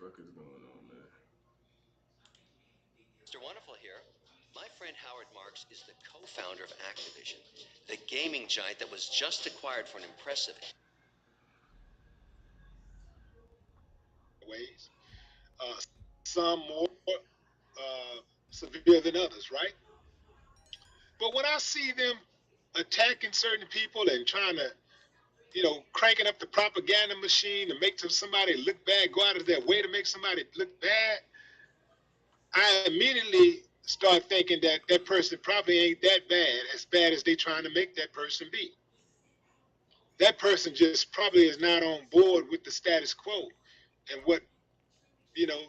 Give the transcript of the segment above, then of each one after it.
fuck is going on, man? Mr. Wonderful here. My friend Howard Marks is the co-founder of Activision, the gaming giant that was just acquired for an impressive ways. Some more severe than others, right? But when I see them attacking certain people and trying to, cranking up the propaganda machine to make somebody look bad, go out of their way to make somebody look bad, I immediately start thinking that that person probably ain't that bad as they trying to make that person be. That person just probably is not on board with the status quo and what, you know,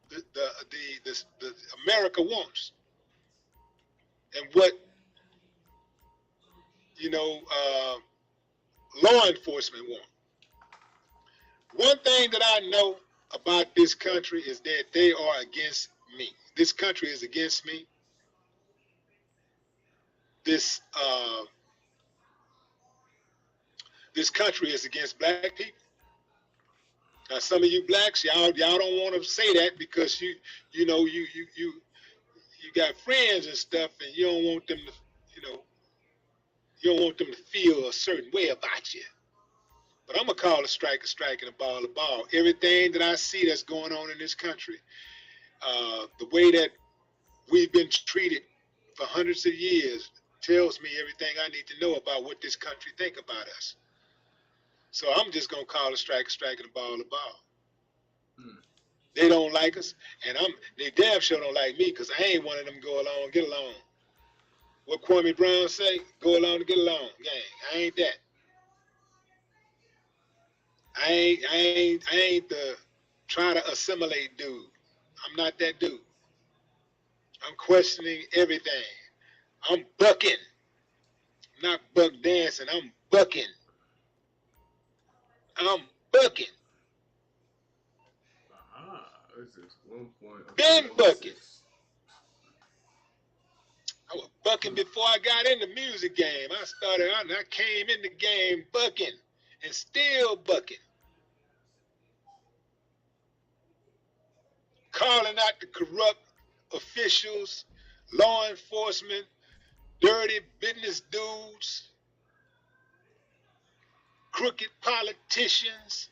the America wants and what, you know, law enforcement want. One thing that I know about this country is that they are against me. This country is against me. This this country is against black people. Now, some of you blacks, y'all don't want to say that because you got friends and stuff, and you don't want them to, you know, you don't want them to feel a certain way about you. But I'm gonna call a strike and a ball a ball. Everything that I see that's going on in this country, the way that we've been treated for hundreds of years, tells me everything I need to know about what this country think about us. So I'm just gonna call a strike and a ball a ball. They don't like us, and they damn sure don't like me because I ain't one of them go along, get along. What Kwame Brown say? Go along to get along, gang. I ain't that. I ain't the try to assimilate dude. I'm not that dude. I'm questioning everything. I'm bucking. I'm not buck dancing. I'm bucking. I'm bucking. This is 1 point. Been Okay, bucking. I was bucking before I got in the music game. I came in the game bucking and still bucking. Calling out the corrupt officials, law enforcement, dirty business dudes, crooked politicians,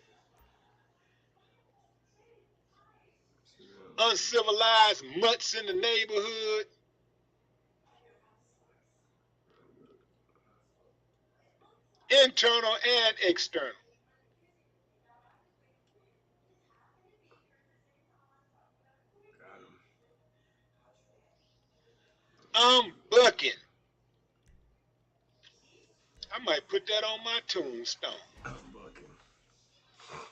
uncivilized mutts in the neighborhood. Internal and external. I'm bucking. I might put that on my tombstone. I'm bucking.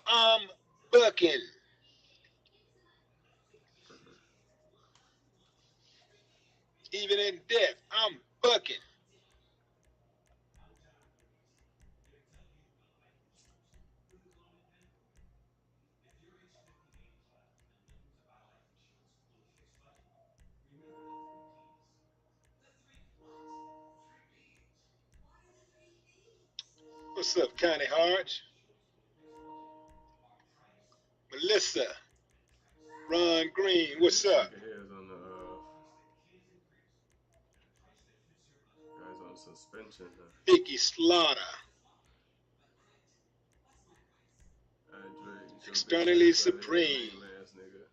I'm bucking. Even in death, I'm bucking. What's up, Connie Harge? Melissa, Ron Green, what's up? Here's on the guys on suspension. Vicky Slaughter. Externally supreme. Last nigga.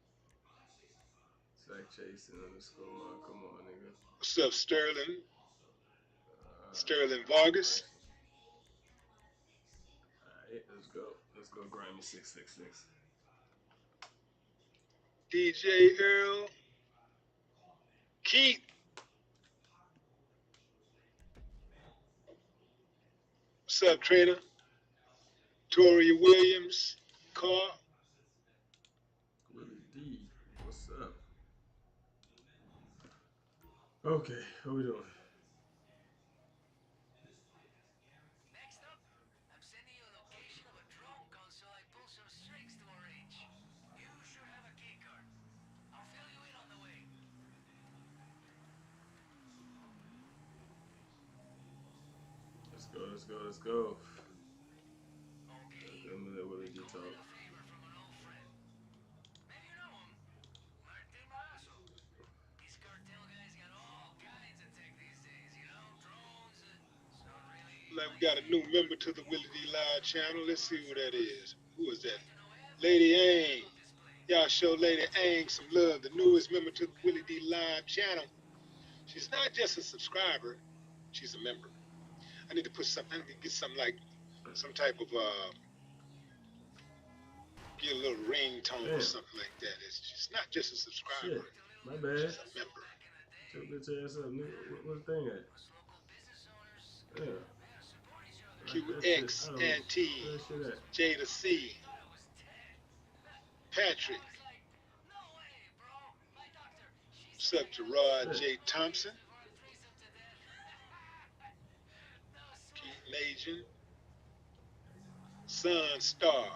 Sack chasing _ come on, nigga. What's up, Sterling? Sterling Vargas. Alright, let's go. Let's go, Grimy 666. DJ Earl. Keith. What's up, trainer? Toria Williams. Carr. Willie D. What's up? Okay, what we doing? Next up, I'm sending you a location of a drone console I pulled some strings to arrange. You should have a key card. I'll fill you in on the way. Let's go, let's go, let's go. Okay, I'm gonna let Willie D come talk. with a favor from an old friend. like we got a new member to the Willie D Live channel. Let's see who that is. Who is that? Lady Ang. Y'all show Lady Ang some love, the newest member to the Willie D Live channel. She's not just a subscriber, she's a member. I need to put something, I need to get something like some type of get a little ringtone or something like that. She's not just a subscriber. Shit, my bad. She's a member. Your bitch ass up, nigga. What's the thing at? Yeah. QX and T, J to C, Patrick. What's up, Gerard J. Thompson? Keith Majan. Sun Star.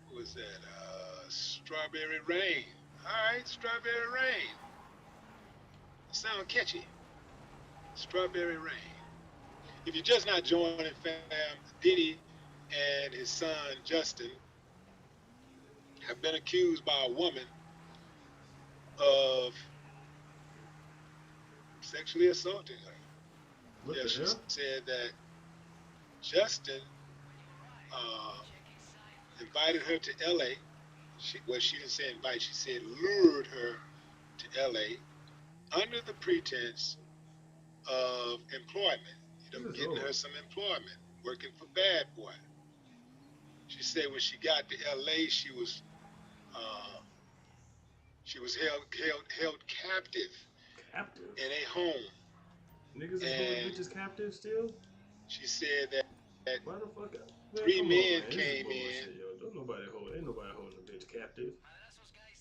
Who was that? Strawberry Rain. Alright, Strawberry Rain. Sound catchy. Strawberry Rain. If you're just not joining, fam, Diddy and his son Justin have been accused by a woman of sexually assaulting her. What yeah, the she hell? said that Justin invited her to LA. She didn't say invite, she said lured her to LA under the pretense of employment. Getting her some employment, working for Bad Boy. She said when she got to LA, she was held captive. Captive? In a home. Niggas is holding bitches captive still? She said that why the fuck? Man, 3 men on, came in. Shit, yo. Ain't nobody holding a bitch captive.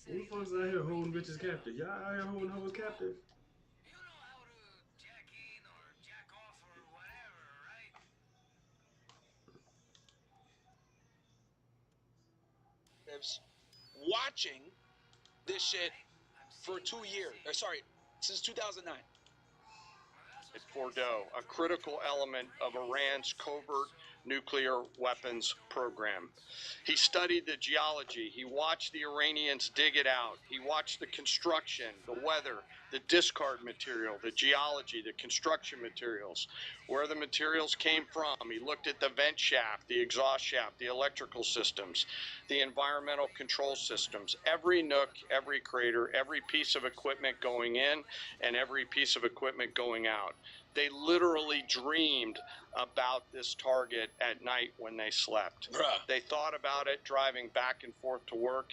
Who the fuck's out here holding bitches captive? Y'all out here holding hoes captive? You know how to jack in or jack off or whatever, right? Watching this shit for 2 years. Since 2009. At Fordo, a critical element of Iran's covert nuclear weapons program. He studied the geology. He watched the Iranians dig it out. He watched the construction, the weather, the discard material, the geology, the construction materials, where the materials came from. He looked at the vent shaft, the exhaust shaft, the electrical systems, the environmental control systems, every nook, every crater, every piece of equipment going in and every piece of equipment going out. They literally dreamed about this target at night when they slept. Bruh. They thought about it driving back and forth to work,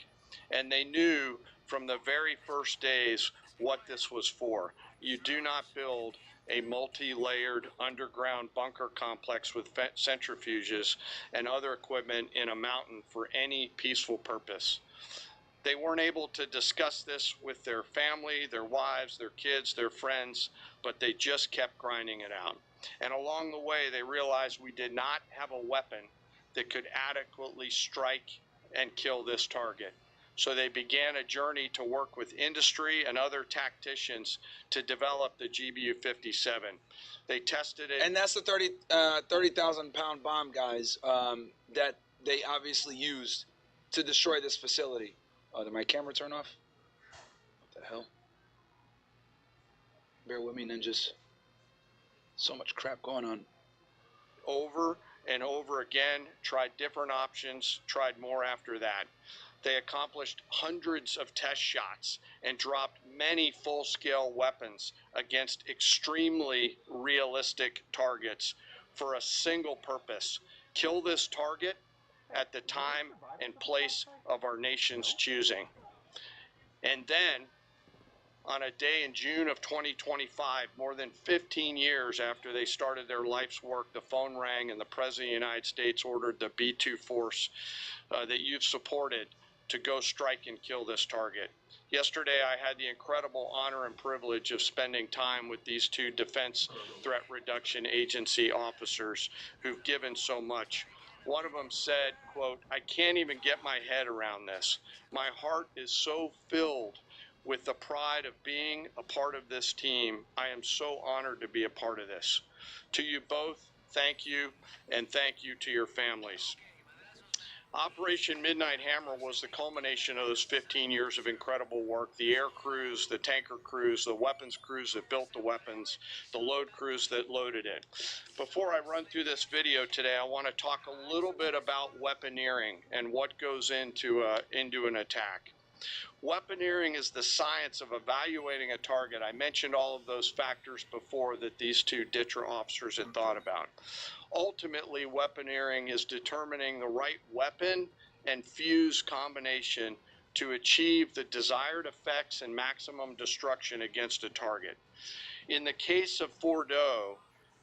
and they knew from the very first days what this was for. You do not build a multi-layered underground bunker complex with centrifuges and other equipment in a mountain for any peaceful purpose. They weren't able to discuss this with their family, their wives, their kids, their friends, but they just kept grinding it out. And along the way, they realized we did not have a weapon that could adequately strike and kill this target. So they began a journey to work with industry and other tacticians to develop the GBU-57. They tested it. And that's the 30,000 pound bomb, guys, that they obviously used to destroy this facility. Oh, did my camera turn off? What the hell? Bear with me, ninjas. So much crap going on. Over and over again, tried different options, tried more after that. They accomplished hundreds of test shots and dropped many full-scale weapons against extremely realistic targets for a single purpose: kill this target at the time and place of our nation's choosing. And then, on a day in June of 2025, more than 15 years after they started their life's work, the phone rang and the President of the United States ordered the B-2 force that you've supported to go strike and kill this target. Yesterday, I had the incredible honor and privilege of spending time with these two Defense Threat Reduction Agency officers who've given so much. One of them said, quote, "I can't even get my head around this. My heart is so filled with the pride of being a part of this team. I am so honored to be a part of this." To you both, thank you, and thank you to your families. Operation Midnight Hammer was the culmination of those 15 years of incredible work. The air crews, the tanker crews, the weapons crews that built the weapons, the load crews that loaded it. Before I run through this video today, I want to talk a little bit about weaponeering and what goes into an attack. Weaponeering is the science of evaluating a target. I mentioned all of those factors before that these two DTRA officers had thought about. Ultimately, weaponeering is determining the right weapon and fuse combination to achieve the desired effects and maximum destruction against a target. In the case of Fordo,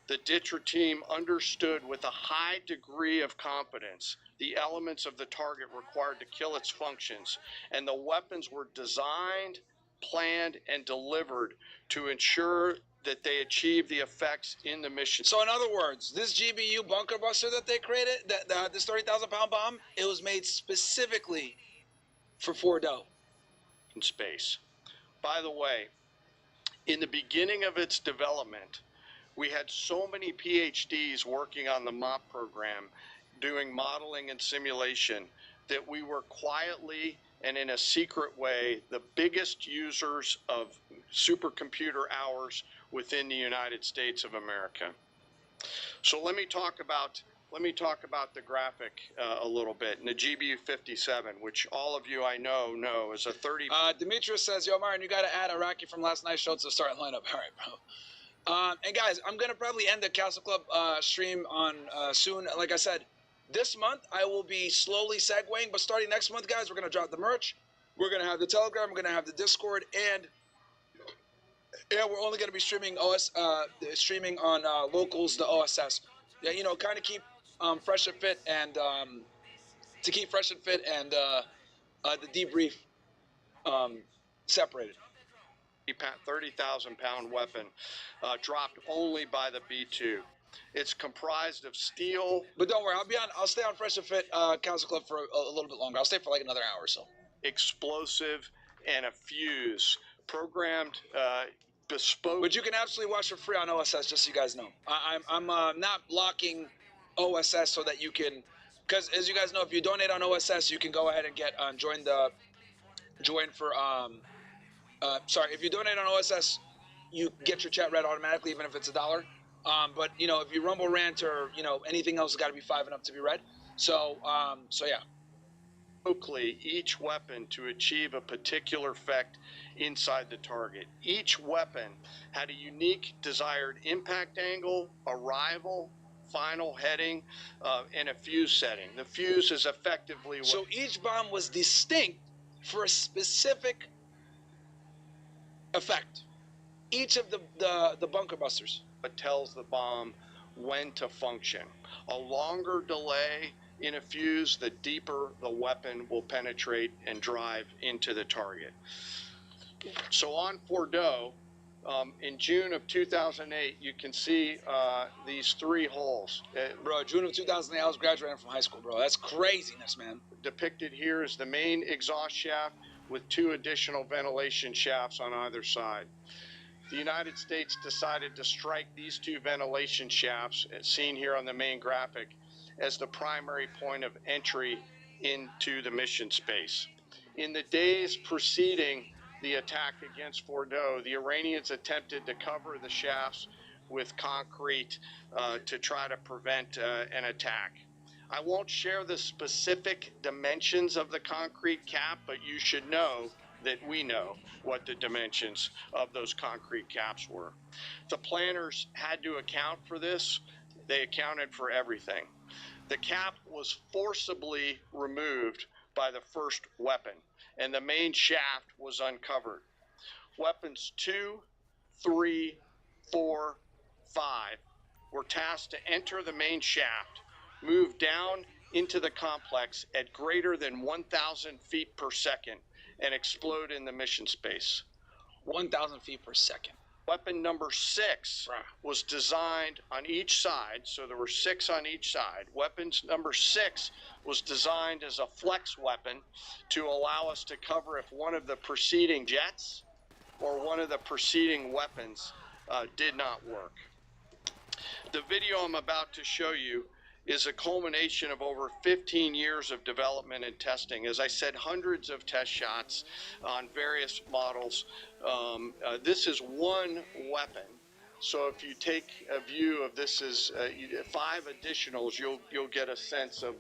the DTRA team understood with a high degree of confidence the elements of the target required to kill its functions, and the weapons were designed, planned, and delivered to ensure that they achieve the effects in the mission. So in other words, this GBU bunker buster that they created, this 30,000-pound bomb, it was made specifically for Fordo. In space. By the way, in the beginning of its development, we had so many PhDs working on the MOP program, doing modeling and simulation, that we were quietly and in a secret way the biggest users of supercomputer hours within the United States of America. So let me talk about the graphic a little bit. And the GBU-57, which all of you I know is a 30. Demetrius says, "Yo, Martin, you got to add Iraqi from last night's show to the starting lineup." All right, bro. And guys, I'm gonna probably end the Castle Club stream on soon. Like I said, this month I will be slowly segueing, but starting next month, guys, we're gonna drop the merch. We're gonna have the Telegram. We're gonna have the Discord, and we're only gonna be streaming streaming on locals, the OSS. Yeah, you know, kind of keep fresh and fit, and to keep fresh and fit, and the debrief separated. 30,000-pound weapon dropped only by the B-2. It's comprised of steel. But don't worry, I'll stay on Fresh and Fit Castle Club for a little bit longer. I'll stay for like another hour or so. Explosive and a fuse, programmed, bespoke. But you can absolutely watch for free on OSS, just so you guys know. I'm not blocking OSS so that you can, because as you guys know, if you donate on OSS, you can go ahead and get if you donate on OSS, you get your chat read automatically, even if it's $1. But you know, if you Rumble Rant or anything else, it's got to be 5 and up to be read. So yeah. Each weapon to achieve a particular effect inside the target. Each weapon had a unique desired impact angle, arrival, final heading, and a fuse setting. The fuse is effectively. So each bomb was distinct for a specific effect. Each of the bunker busters. It tells the bomb when to function. A longer delay in a fuse, the deeper the weapon will penetrate and drive into the target. So on Fordo, in June of 2008, you can see these 3 holes. Bro, June of 2008, I was graduating from high school, bro. That's craziness, man. Depicted here is the main exhaust shaft with 2 additional ventilation shafts on either side. The United States decided to strike these 2 ventilation shafts, as seen here on the main graphic, as the primary point of entry into the mission space. In the days preceding the attack against Fordo, the Iranians attempted to cover the shafts with concrete to try to prevent an attack. I won't share the specific dimensions of the concrete cap, but you should know that we know what the dimensions of those concrete caps were. The planners had to account for this. They accounted for everything. The cap was forcibly removed by the first weapon, and the main shaft was uncovered. Weapons 2, 3, 4, 5 were tasked to enter the main shaft, move down into the complex at greater than 1,000 feet per second, and explode in the mission space. 1,000 feet per second. Weapon number 6 was designed on each side, so there were 6 on each side. Weapons number 6 was designed as a flex weapon to allow us to cover if one of the preceding jets or one of the preceding weapons did not work. The video I'm about to show you is a culmination of over 15 years of development and testing. As I said, hundreds of test shots on various models. This is one weapon. So if you take a view of this as 5 additionals, you'll get a sense of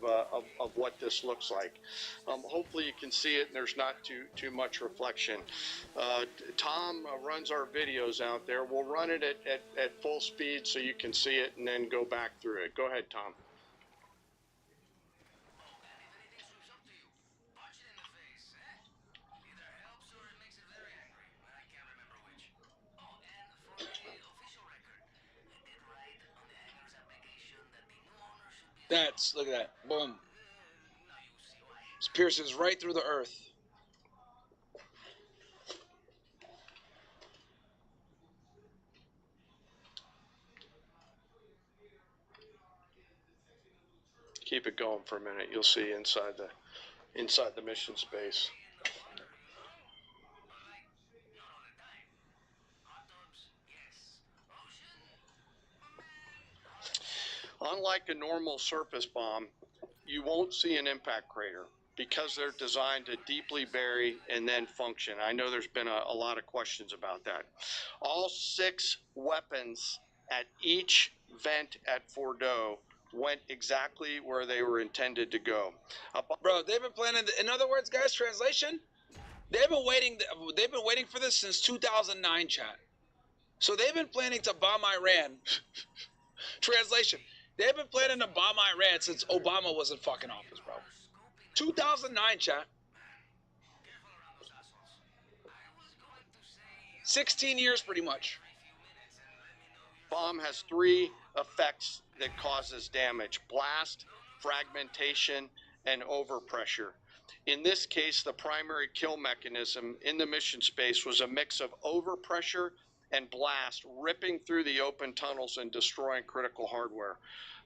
what this looks like. Hopefully you can see it and there's not too much reflection. Tom runs our videos out there. We'll run it at full speed so you can see it and then go back through it. Go ahead, Tom. That's, look at that. Boom. This pierces right through the earth. Keep it going for a minute. You'll see inside the mission space. Unlike a normal surface bomb, you won't see an impact crater because they're designed to deeply bury and then function. I know there's been a lot of questions about that. All 6 weapons at each vent at Fordo went exactly where they were intended to go. Bro, they've been planning. In other words, guys, translation, they've been waiting for this since 2009, chat. So they've been planning to bomb Iran. Translation, they've been planning to bomb Iran since Obama was in fucking office, bro. 2009, chat. 16 years, pretty much. Bomb has 3 effects that causes damage: blast, fragmentation, and overpressure. In this case, the primary kill mechanism in the mission space was a mix of overpressure and blast, ripping through the open tunnels and destroying critical hardware.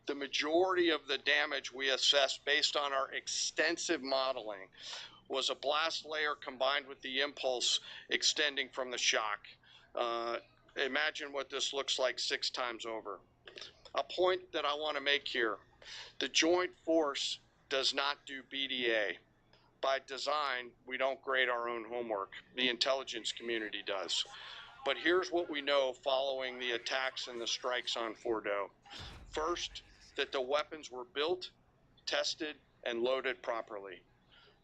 The majority of the damage we assessed based on our extensive modeling was a blast layer combined with the impulse extending from the shock. Imagine what this looks like 6 times over. A point that I want to make here: the Joint Force does not do BDA. By design, we don't grade our own homework. The intelligence community does. But here's what we know following the attacks and the strikes on Fordo. First, that the weapons were built, tested, and loaded properly.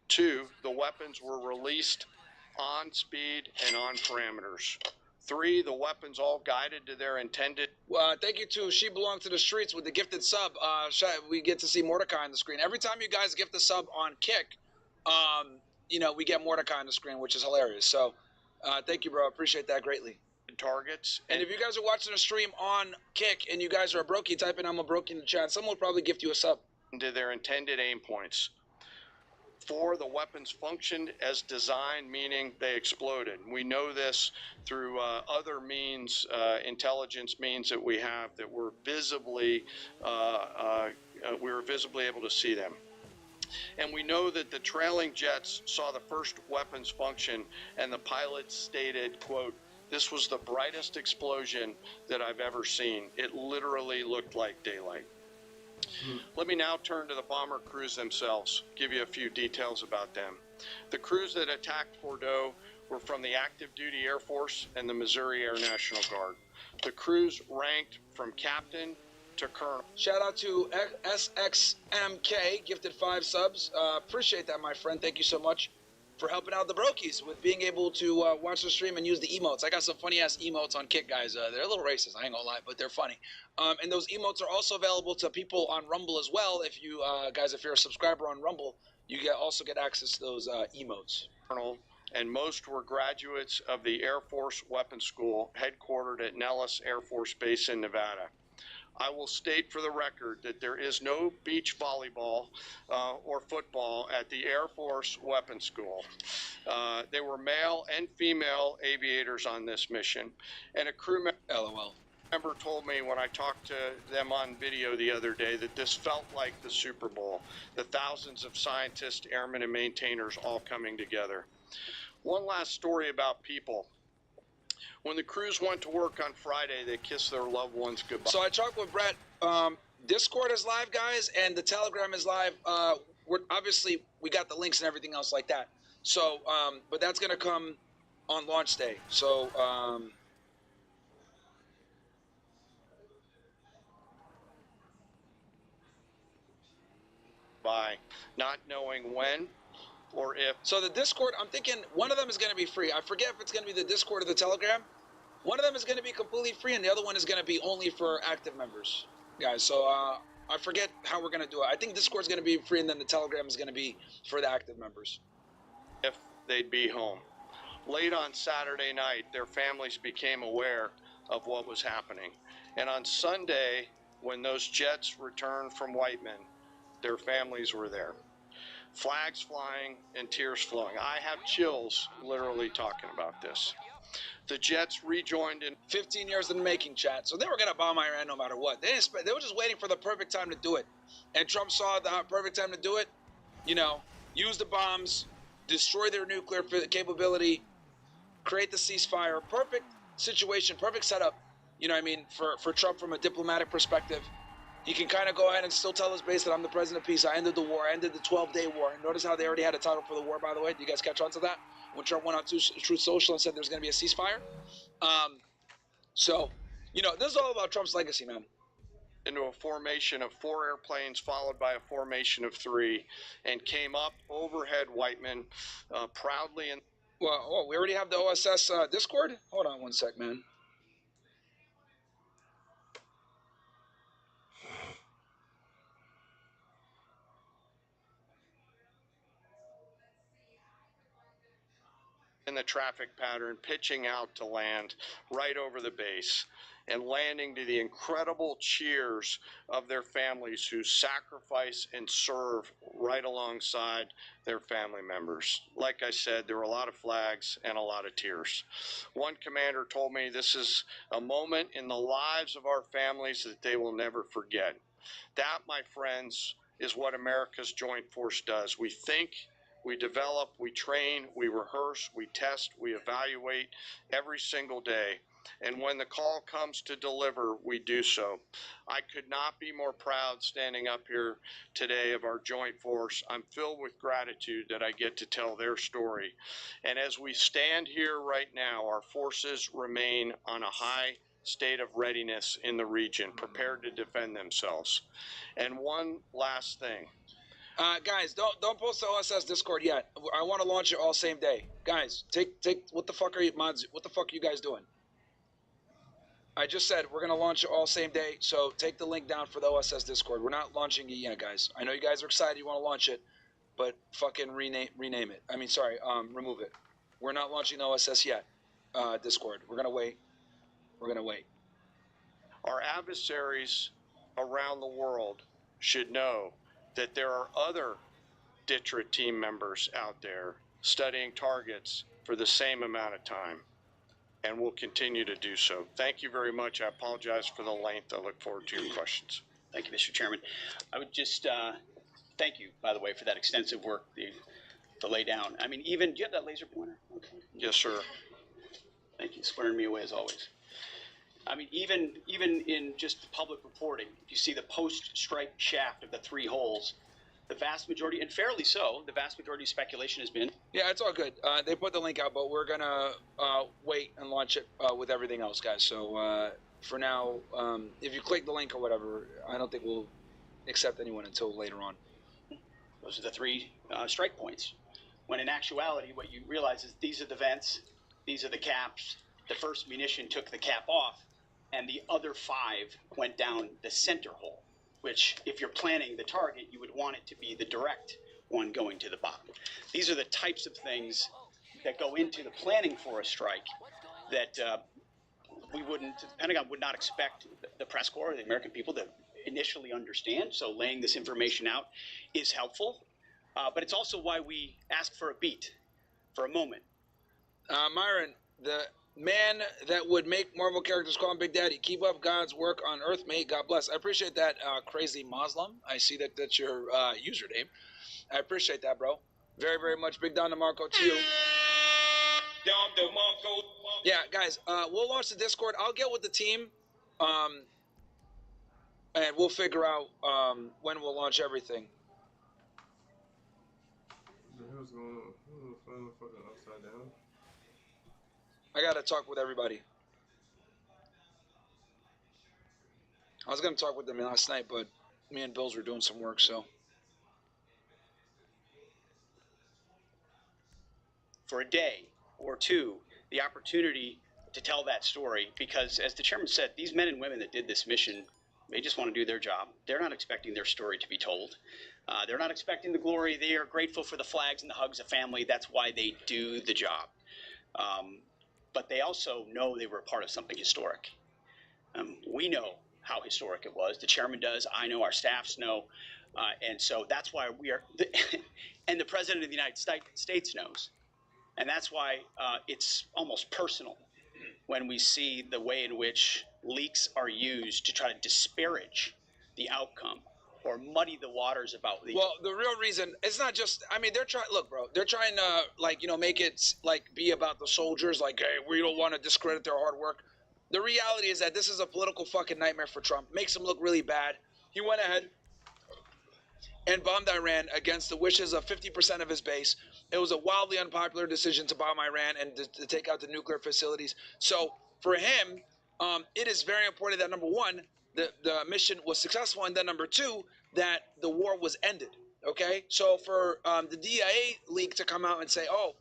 2, the weapons were released on speed and on parameters. 3, the weapons all guided to their intended. Thank you to She Belonged to the Streets with the gifted sub. We get to see Mordecai on the screen. Every time you guys gift a sub on Kick, we get Mordecai on the screen, which is hilarious. So thank you, bro. Appreciate that greatly. Targets. And if you guys are watching a stream on Kick and you guys are a brokey, type in "I'm a brokey" in the chat. Someone will probably gift you a sub. To their intended aim points. 4, the weapons functioned as designed, meaning they exploded. We know this through other means, intelligence means that we have, that were visibly, we were visibly able to see them. And we know that the trailing jets saw the first weapons function, and the pilots stated, quote, "This was the brightest explosion that I've ever seen. It literally looked like daylight." Let me now turn to the bomber crews themselves, give you a few details about them. The crews that attacked Fordo were from the active duty Air Force and the Missouri Air National Guard. The crews ranked from captain to colonel. Shout out to SXMK, gifted 5 subs. Appreciate that, my friend. Thank you so much for helping out the brokies with being able to watch the stream and use the emotes. I got some funny-ass emotes on Kick, guys. They're a little racist, I ain't gonna lie, but they're funny. And those emotes are also available to people on Rumble as well. If you guys, if you're a subscriber on Rumble, you also get access to those emotes. And most were graduates of the Air Force Weapons School, headquartered at Nellis Air Force Base in Nevada. I will state for the record that there is no beach volleyball or football at the Air Force Weapons School. There were male and female aviators on this mission, and a crew member told me when I talked to them on video the other day that this felt like the Super Bowl, the thousands of scientists, airmen, and maintainers all coming together. One last story about people. When the crews went to work on Friday, they kissed their loved ones goodbye. So I talked with Brett Discord is live, guys, and the Telegram is live. We got the links and everything else like that. So, but that's gonna come on launch day. So, by not knowing when or if. So the Discord, I'm thinking one of them is gonna be free. I forget if it's gonna be the Discord or the Telegram. One of them is gonna be completely free, and the other one is gonna be only for active members, guys. So I forget how we're gonna do it. I think Discord's gonna be free, and then the Telegram is gonna be for the active members. If they'd be home. Late on Saturday night, their families became aware of what was happening. And on Sunday, when those jets returned from Whiteman, their families were there. Flags flying and tears flowing. I have chills literally talking about this. The jets rejoined in 15 years in the making, chat. So they were going to bomb Iran no matter what. They were just waiting for the perfect time to do it. And Trump saw the perfect time to do it. You know, use the bombs, destroy their nuclear capability, create the ceasefire. Perfect situation, perfect setup, you know what I mean, for Trump from a diplomatic perspective. He can kind of go ahead and still tell his base that I'm the president of peace. I ended the war. I ended the 12-day war. And notice how they already had a title for the war, by the way. Do you guys catch on to that? When Trump went on Truth Social and said there's going to be a ceasefire. So, you know, this is all about Trump's legacy, man. Into a formation of 4 airplanes followed by a formation of 3 and came up overhead Whiteman proudly. And well, we already have the OSS Discord? Hold on one sec, man. in the traffic pattern, pitching out to land right over the base and landing to the incredible cheers of their families who sacrifice and serve right alongside their family members. Like I said, there were a lot of flags and a lot of tears. One commander told me this is a moment in the lives of our families that they will never forget. That, my friends, is what America's Joint Force does. We think, we develop, we train, we rehearse, we test, we evaluate every single day. And when the call comes to deliver, we do so. I could not be more proud standing up here today of our Joint Force. I'm filled with gratitude that I get to tell their story. And as we stand here right now, our forces remain on a high state of readiness in the region, prepared to defend themselves. And one last thing. Guys, don't post the OSS Discord yet. I want to launch it all same day. Guys, take what the fuck are you mods? What the fuck are you guys doing? I just said we're gonna launch it all same day, so take the link down for the OSS Discord. We're not launching it yet, guys. I know you guys are excited, you want to launch it, but fucking rename it. I mean, sorry, remove it. We're not launching the OSS yet. Discord. We're gonna wait. We're gonna wait. Our adversaries around the world should know that there are other DTRA team members out there studying targets for the same amount of time, and will continue to do so. Thank you very much. I apologize for the length. I look forward to your questions. Thank you, Mr. Chairman. I would just thank you, by the way, for that extensive work, the lay down. I mean, even, do you have that laser pointer? Okay. Yes, sir. Thank you, swearing me away as always. I mean, even in just public reporting, if you see the post-strike shaft of the 3 holes, the vast majority, and fairly so, the vast majority of speculation has been. Yeah, it's all good. They put the link out, but we're gonna wait and launch it with everything else, guys. So for now, if you click the link or whatever, I don't think we'll accept anyone until later on. Those are the 3 strike points. When in actuality, what you realize is these are the vents, these are the caps. The first munition took the cap off, and the other 5 went down the center hole, which if you're planning the target, you would want it to be the direct one going to the bottom. These are the types of things that go into the planning for a strike that the Pentagon would not expect the press corps, the American people, to initially understand. So laying this information out is helpful, but it's also why we ask for a beat, for a moment. Myron, the man that would make Marvel characters call him Big Daddy. Keep up God's work on Earth, mate. God bless. I appreciate that, crazy Muslim. I see that that's your username. I appreciate that, bro. Very, very much. Big Don DeMarco to you. Yeah, guys, we'll launch the Discord. I'll get with the team. and we'll figure out when we'll launch everything. What the hell's going on? I'm fucking upside down. I gotta talk with everybody. I was gonna talk with them last night, but me and Bills were doing some work, so. For a day or two, the opportunity to tell that story, because as the chairman said, these men and women that did this mission, they just want to do their job. They're not expecting their story to be told. They're not expecting the glory. They are grateful for the flags and the hugs of family. That's why they do the job. But they also know they were a part of something historic. We know how historic it was. The chairman does. I know. Our staffs know. And so that's why we are, and the president of the United States knows. And that's why it's almost personal when we see the way in which leaks are used to try to disparage the outcome or muddy the waters about the. Well, the real reason, it's not just, I mean, they're trying, look, bro, they're trying to, like, you know, make it, like, be about the soldiers, like, hey, we don't want to discredit their hard work. The reality is that this is a political fucking nightmare for Trump. Makes him look really bad. He went ahead and bombed Iran against the wishes of 50% of his base. It was a wildly unpopular decision to bomb Iran and to take out the nuclear facilities. So for him, it is very important that, number one, the mission was successful, and then number two, that the war was ended. Okay? So for the DIA league to come out and say, oh,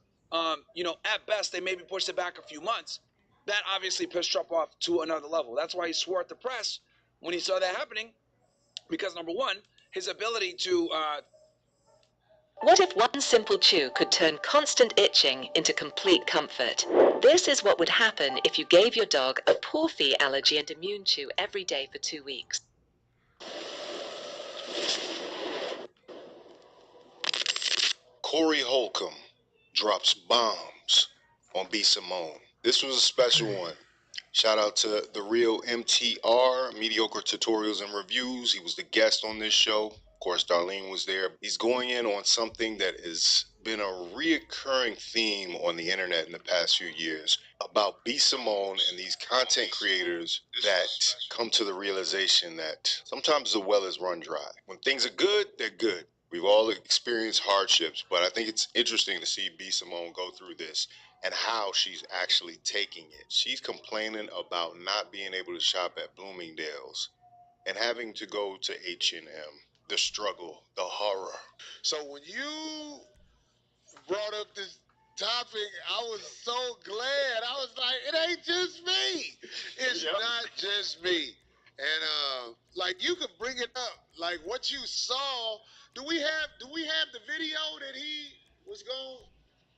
you know, at best, they maybe pushed it back a few months, that obviously pissed Trump off to another level. That's why he swore at the press when he saw that happening, because number one, his ability to What if one simple chew could turn constant itching into complete comfort? This is what would happen if you gave your dog a Porphy allergy and immune chew every day for 2 weeks. Corey Holcomb drops bombs on B. Simone. This was a special one. Shout out to the real MTR, Mediocre Tutorials and Reviews. He was the guest on this show. Of course, Darlene was there. He's going in on something that has been a reoccurring theme on the internet in the past few years about B. Simone and these content creators that come to the realization that sometimes the well is run dry. When things are good, they're good. We've all experienced hardships, but I think it's interesting to see B. Simone go through this and how she's actually taking it. She's complaining about not being able to shop at Bloomingdale's and having to go to H&M. The struggle, the horror. So when you brought up this topic, I was so glad. I was like, it ain't just me. It's not just me. And like you could bring it up, like what you saw. Do we have the video that he was gonna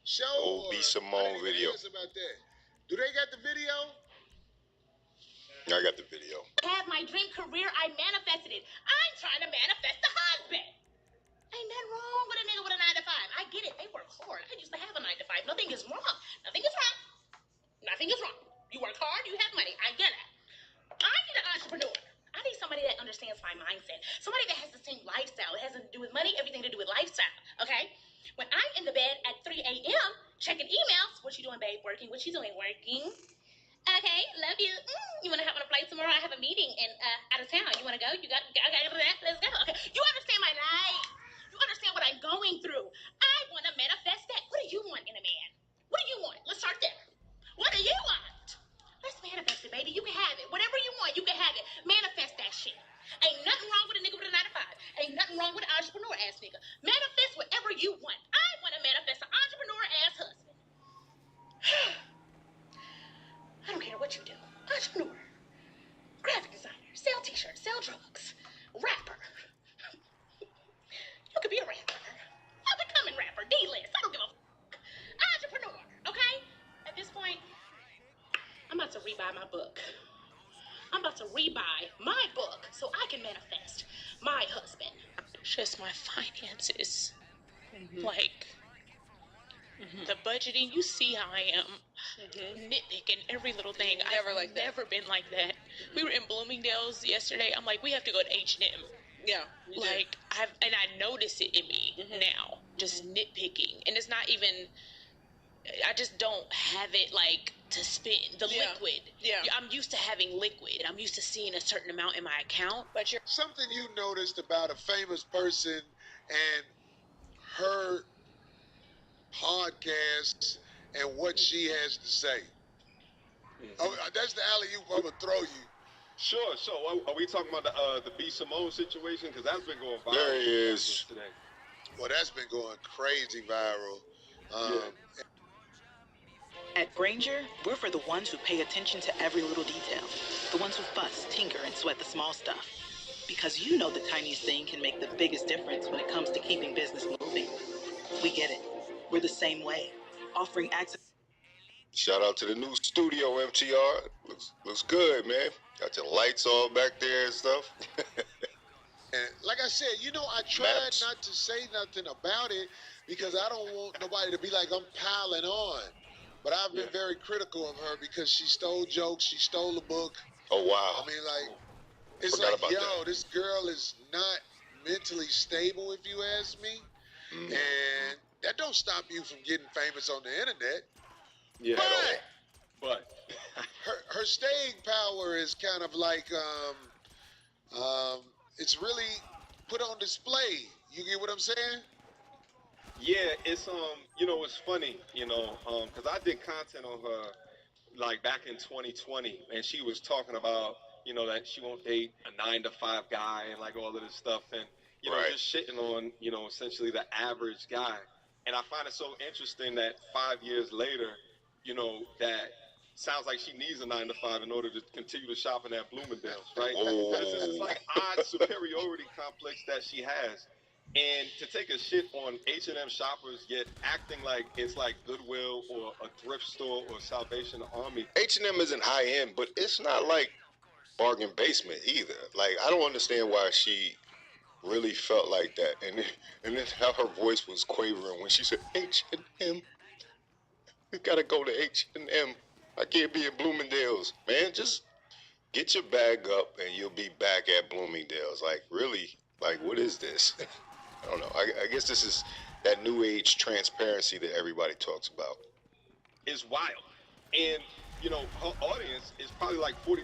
show? Oh, B. Simone video. About that. Do they got the video? I got the video. Have my dream career, I manifested it. I'm trying to manifest a husband. Ain't nothing wrong with a nigga with a 9 to 5. I get it. They work hard. I used to have a 9 to 5. Nothing is wrong. Nothing is wrong. Nothing is wrong. You work hard, you have money. I get it. I need an entrepreneur. I need somebody that understands my mindset. Somebody that has the same lifestyle. It has nothing to do with money, everything to do with lifestyle. Okay? When I'm in the bed at 3 a.m. checking emails, what you doing, babe? Working. What you doing? Working. Okay, love you. You want to hop on a flight tomorrow? I have a meeting in out of town. You want to go? You got that? Let's go. Okay, you understand my life. You understand what I'm going through. I want to manifest that. What do you want in a man? What do you want? Let's start there. What do you want? Let's manifest it, baby. You can have it. Whatever you want, you can have it. Manifest that shit. Ain't nothing wrong with a nigga with a 9 to 5. Ain't nothing wrong with an entrepreneur ass nigga. Manifest whatever you want. I want to manifest an entrepreneur ass husband. I don't care what you do. Entrepreneur, graphic designer, sell t-shirts, sell drugs, rapper. You could be a rapper. I'm becoming rapper, D-list. I don't give a entrepreneur, okay? At this point, I'm about to rebuy my book. I'm about to rebuy my book so I can manifest my husband. Just my finances. Like, the budgeting, you see how I am. Nitpicking every little thing. I've never been like that. We were in Bloomingdale's yesterday. I'm like, we have to go to H&M. Yeah. Like, I notice it in me now. Just nitpicking. And it's not even, I just don't have it like to spend the liquid. Yeah. I'm used to having liquid. I'm used to seeing a certain amount in my account. But you're something you noticed about a famous person and her podcast and what she has to say. Oh, that's the alley-oop I'm gonna throw you. Sure. So are we talking about the B. Simone situation? Because that's been going viral. There he is. Today. Well, that's been going crazy viral. At Granger, we're for the ones who pay attention to every little detail. The ones who fuss, tinker, and sweat the small stuff. Because you know the tiniest thing can make the biggest difference when it comes to keeping business moving. We get it. We're the same way, offering access. Shout out to the new studio, MTR. Looks good, man. Got your lights all back there and stuff. And like I said, you know, I tried not to say nothing about it because I don't want nobody to be like I'm piling on. But I've been very critical of her because she stole jokes, she stole a book. Oh, wow. I mean, like, it's like, yo, this girl is not mentally stable, if you ask me. And that don't stop you from getting famous on the internet. Yeah. But her staying power is kind of like it's really put on display. You get what I'm saying? Yeah, it's you know, it's funny, you know, because I did content on her like back in 2020, and she was talking about, you know, that she won't date a 9-to-5 guy and like all of this stuff, and you know, just shitting on, you know, essentially the average guy. And I find it so interesting that 5 years later, you know, that sounds like she needs a 9-to-5 in order to continue to shop in that Bloomingdale's, right? But it's this like odd superiority complex that she has. And to take a shit on H&M shoppers, yet acting like it's like Goodwill or a thrift store or Salvation Army. H&M isn't high end, but it's not like bargain basement either. Like, I don't understand why she really felt like that. And then how her voice was quavering when she said, H&M. You gotta go to H&M. I can't be at Bloomingdale's. Man, just get your bag up and you'll be back at Bloomingdale's. Like, really? Like, what is this? I don't know. I guess this is that new age transparency that everybody talks about. It's wild. And, you know, her audience is probably like 43%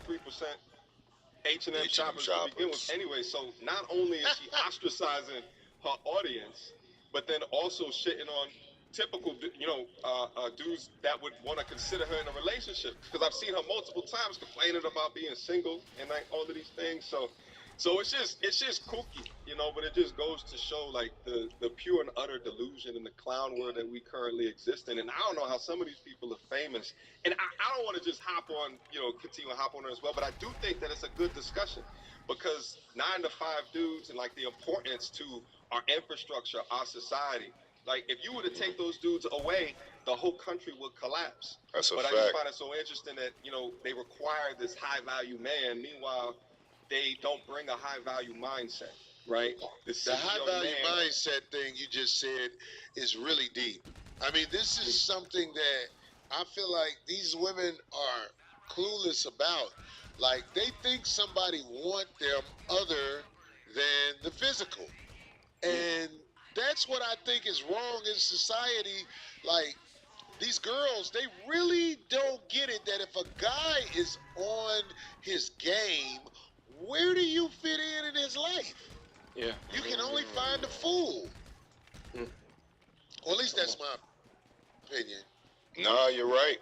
H&M shoppers to begin with anyway. So not only is she ostracizing her audience, but then also shitting on typical, you know, dudes that would want to consider her in a relationship. Because I've seen her multiple times complaining about being single and like all of these things. So it's just kooky, you know, but it just goes to show like the pure and utter delusion in the clown world that we currently exist in. And I don't know how some of these people are famous. And I don't want to just hop on, you know, continue to hop on her as well, but I do think that it's a good discussion because 9-to-5 dudes and like the importance to our infrastructure, our society. Like if you were to take those dudes away, the whole country would collapse. That's a fact. But I just find it so interesting that, you know, they require this high value man. Meanwhile, they don't bring a high value mindset, right? The high value mindset thing you just said is really deep. I mean, this is something that I feel like these women are clueless about. Like they think somebody want them other than the physical. And that's what I think is wrong in society. Like these girls, they really don't get it that if a guy is on his game, where do you fit in his life? Yeah. You can only find a fool. Or at least that's my opinion. No, you're right.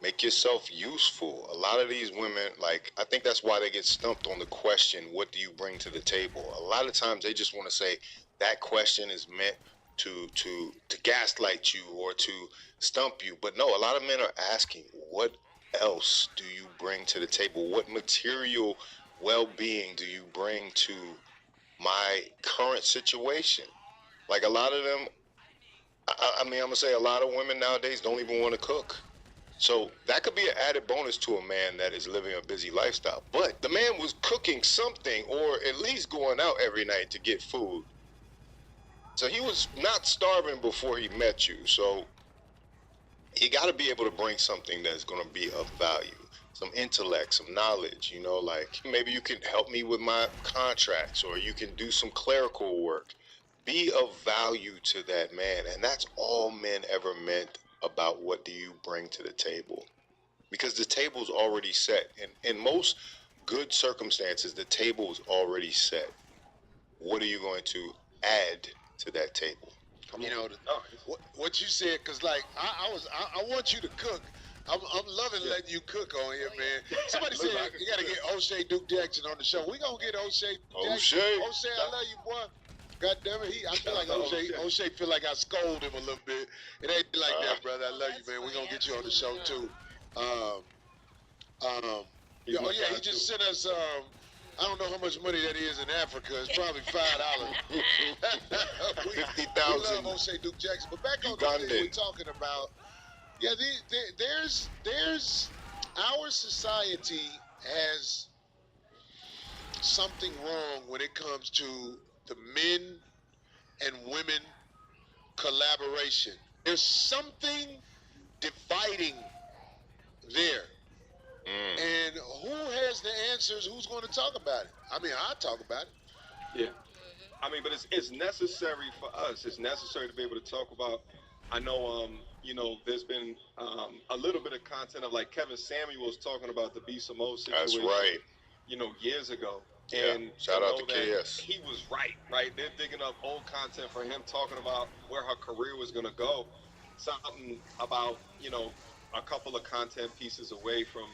Make yourself useful. A lot of these women, like, I think that's why they get stumped on the question, what do you bring to the table? A lot of times they just want to say that question is meant to gaslight you or to stump you. But no, a lot of men are asking, what else do you bring to the table? What material well-being do you bring to my current situation? Like a lot of them, I mean, I'm gonna say a lot of women nowadays don't even want to cook. So that could be an added bonus to a man that is living a busy lifestyle. But the man was cooking something or at least going out every night to get food. So he was not starving before he met you. So you got to be able to bring something that's going to be of value. Some intellect, some knowledge, you know, like maybe you can help me with my contracts or you can do some clerical work. Be of value to that man. And that's all men ever meant about what do you bring to the table, because the table's already set. In most good circumstances, the table's already set. What are you going to add to that table? You know, what you said, because like I want you to cook. I'm loving letting you cook on here, man. Somebody said you got to get O'Shea Duke Jackson on the show. We gonna get O'Shea. O'Shea, I love you, boy. God damn it, I feel like O'Shea feel like I scold him a little bit. It ain't like that, brother. I love you, man. We gonna get you on the show too. He just sent us. I don't know how much money that is in Africa. It's probably $5. 50,000. We love O'Shea Duke Jackson. But back on the thing we're talking about, there's our society has something wrong when it comes to the men and women collaboration. There's something dividing there. And who has the answers? Who's going to talk about it? I mean, I'll talk about it. Yeah. I mean, but it's necessary for us. It's necessary to be able to talk about. I know, there's been a little bit of content of like Kevin Samuels talking about the B. Simone situation. That's right. Years ago. Yeah. And Shout out to KS. He was right? They're digging up old content for him talking about where her career was going to go. Something about, a couple of content pieces away from,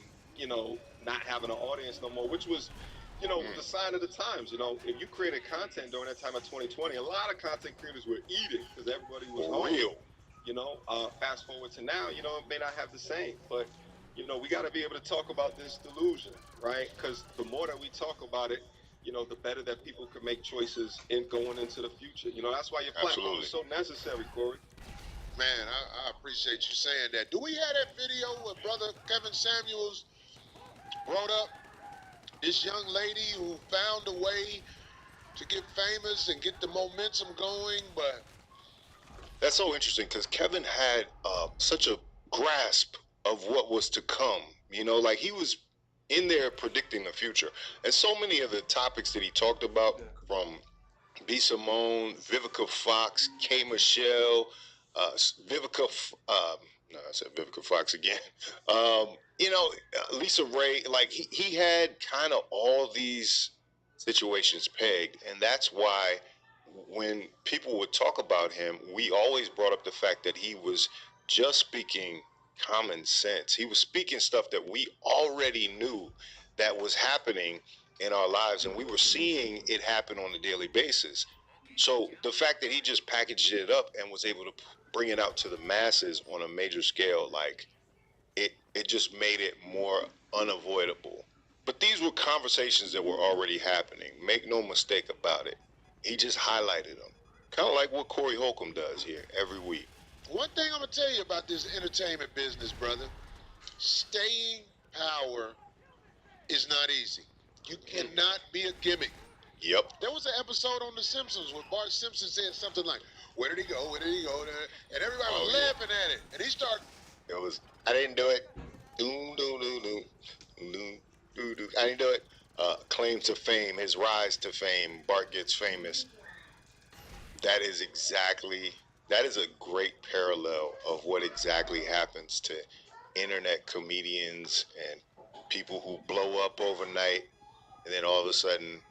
not having an audience no more, which was, the sign of the times. If you created content during that time of 2020, a lot of content creators were eating because everybody was home. Fast forward to now, it may not have the same, but, we got to be able to talk about this delusion, right? Because the more that we talk about it, the better that people can make choices in going into the future. That's why your platform is so necessary, Corey. Man, I appreciate you saying that. Do we have that video where brother Kevin Samuels brought up this young lady who found a way to get famous and get the momentum going? But that's so interesting because Kevin had such a grasp of what was to come. Like he was in there predicting the future. And so many of the topics that he talked about, from B. Simone, Vivica Fox, K. Michelle, Vivica Fox again. Lisa Ray, like he had kind of all these situations pegged, and that's why when people would talk about him, we always brought up the fact that he was just speaking common sense. He was speaking stuff that we already knew that was happening in our lives, and we were seeing it happen on a daily basis. So the fact that he just packaged it up and was able to bring it out to the masses on a major scale, like it just made it more unavoidable. But these were conversations that were already happening. Make no mistake about it. He just highlighted them. Kind of like what Corey Holcomb does here every week. One thing I'm going to tell you about this entertainment business, brother, staying power is not easy. You cannot be a gimmick. Yep. There was an episode on The Simpsons where Bart Simpson said something like, "Where did he go? Where did he go?" And everybody was laughing at it. And he started. It was, I didn't do it. I didn't do it. Claim to fame, his rise to fame. Bart gets famous. That is a great parallel of what exactly happens to internet comedians and people who blow up overnight and then all of a sudden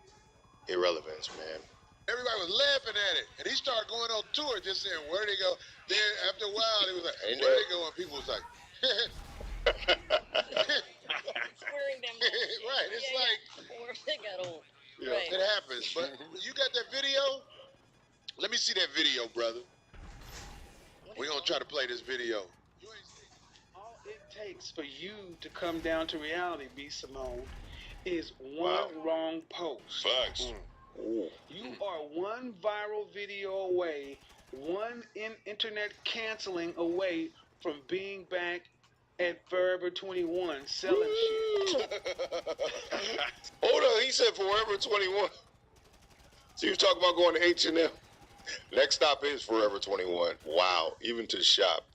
irrelevance, man. Everybody was laughing at it, and he started going on tour just saying, "Where'd he go?" Then after a while, he was like, "Where'd he go?" And people was like, right, it's they got old. Yeah, right. It happens. But you got that video? Let me see that video, brother. We're going to try to play this video. All it takes for you to come down to reality, B. Simone, is one wrong post. Facts. You are one viral video away, one internet canceling away from being back at Forever 21 selling shit. Hold on, he said Forever 21. So you talking about going to H&M? Next stop is Forever 21. Wow, even to shop.